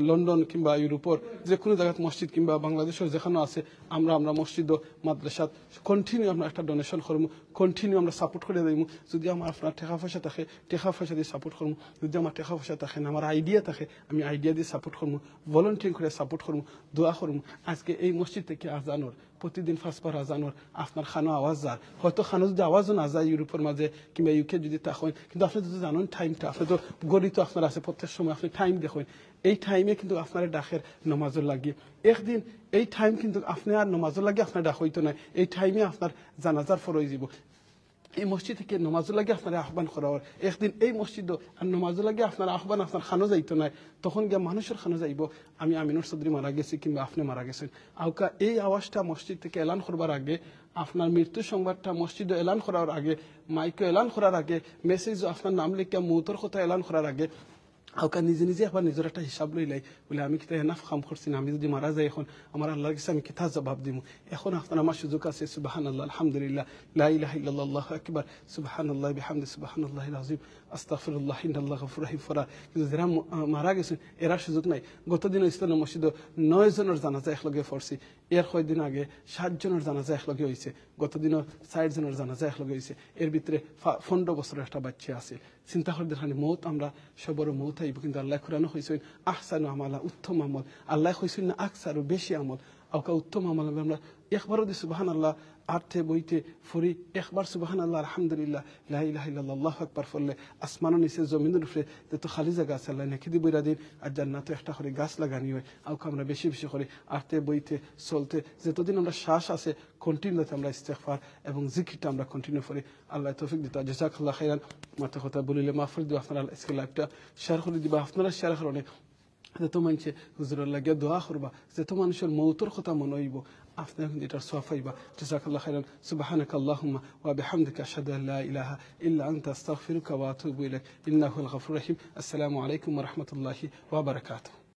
লন্ডন কিংবা ইউরোপের যে কোনো জায়গায় মসজিদ কিংবা বাংলাদেশের যেখানে আছে আমরা মসজিদ মাদ্রাসাত কন্টিনিউ আমরা একটা ডোনেশন করবো কন্টিনিউ আমরা সাপোর্ট করে দেবো যদি আমার আপনার টাকা পয়সা থাকে টাকা পয়সা দিয়ে সাপোর্ট করবো যদি আমার টাকা পয়সা থাকে না আমার আইডিয়া থাকে আমি আইডিয়া দিয়ে সাপোর্ট করবো ভলেন্টিয়ার করে সাপোর্ট করবো দোয়া করবো আজকে এই মসজিদ থেকে আজান প্রতিদিন 5 বার আজানোর আপনার খানো আওয়াজ যার হয়তো খানো যদি আওয়াজও না যায় ইউরোপের মাঝে কিংবা ইউকে যদি তা হয় কিন্তু আপনি যদি জানেন টাইমটা আপনি তো গড়িত আপনার আছে প্রত্যেক সময় আপনি টাইম দেখেন এই টাইমে কিন্তু আপনার ডাকের নমাজও লাগিয়ে একদিন এই টাইম কিন্তু আপনি আর নমাজও লাগে আপনার ডাক হইতো না এই টাইমে আপনার জানাজার ফরজ যাব এই মসজিদ থেকে নমাজও লাগে আপনার আহ্বান করা হয় একদিন এই মসজিদ আর নমাজও লাগে আপনার আহ্বান আপনার খানো যাইতো না তখন গিয়ে মানুষের খানো যাইব আমি আমিনুর চৌধুরী মারা গেছি কিংবা আপনি মারা গেছেন আউকা এই আওয়াজটা মসজিদ থেকে এলান করবার আগে আপনার মৃত্যু সংবাদটা মসজিদে এলান করার আগে মাইকে এলান করার আগে মেসেজ আপনার নাম লিখে মৌতর কথা এলান করার আগে আউকা নিজে নিজে আবার নিজের একটা হিসাব লইলাই বলে আমি কিতা এনাফ কাম করছি না আমি যদি মারা যাই এখন আমার আল্লাহর কাছে আমি কিতা জবাব দিব এখন আপনার আমার সুযোগ আছে সুবহানাল্লাহ আলহামদুলিল্লাহ লা ইলাহা ইল্লাল্লাহ আল্লাহু আকবার সুবহানাল্লাহ বিহামদি সুবহানাল্লাহিল আযীম আস্তাগফিরুল্লাহ ইন্নাল্লাহু গফুরুর রহিম ফরা কিন্তু যারা মারা গেছেন এরা সুযোগ নাই গতদিন ইসলামের মসজিদে 9 জনের জানাজা একলগে পড়ছি এর কয়েকদিন আগে 7 জনের জানাজা একলগে হয়েছে গতদিনও 60 জনের জানাজা একলগে হয়েছে এর ভিতরে 15 বছরের একটা বাচ্চা আছে চিন্তা করে দেখেন মৌত আমরা সবর মৌত আইব কিন্তু আল্লাহ কোরআনে কইছেন আহসানু আমালা উত্তম আমল আল্লাহ কইছেন না আকসারু বেশি আমল আওকা উত্তম আমল আমরা একবারও দি সুবহানাল্লাহ আর্থে বইতে ফুরি একবার সুবহানাল্লাহ আলহামদুলিল্লাহ লা ইলাহা ইল্লাল্লাহ আল্লাহু আকবার ফলে আসমানের নিচে জমিনের উপরে তো খালি জায়গা আছে আল্লাহ নাকি দি বইরা দিন আর জান্নাতে একটা করে গাছ লাগানি হয় আওকা আমরা বেশি বেশি করে আর্থে বইতে চলতে যতদিন আমরা শ্বাস আছে কন্টিনিউতে আমরা ইস্তেগফার এবং জিকিরটা আমরা কন্টিনিউ করি আল্লাহ তৌফিক দিতা জাযাকাল্লাহ খাইরান মাথা কথা বলিলে মাফ করে দিও আপনারা আজকে লাইভটা শেয়ার করে দিবা আপনারা শেয়ার করনে যত মানুষে হুজুরের লাগে দোয়া করবা যত মানুষের মৌতর কথা মনে হইব আপনারা কিন্তু এটার সওয়াব পাইবা জাযাকাল্লাহ খাইরান সুবহানাকা আল্লাহুম্মা ওয়া বিহামদিকা আশহাদু আল লা ইলাহা ইল্লা আনতা আস্তাগফিরুকা ওয়া আতুবু ইলাইক ইন্নাহুল গফুরুর রহিম আসসালামু আলাইকুম ওয়া রাহমাতুল্লাহি ওয়া বারাকাতুহু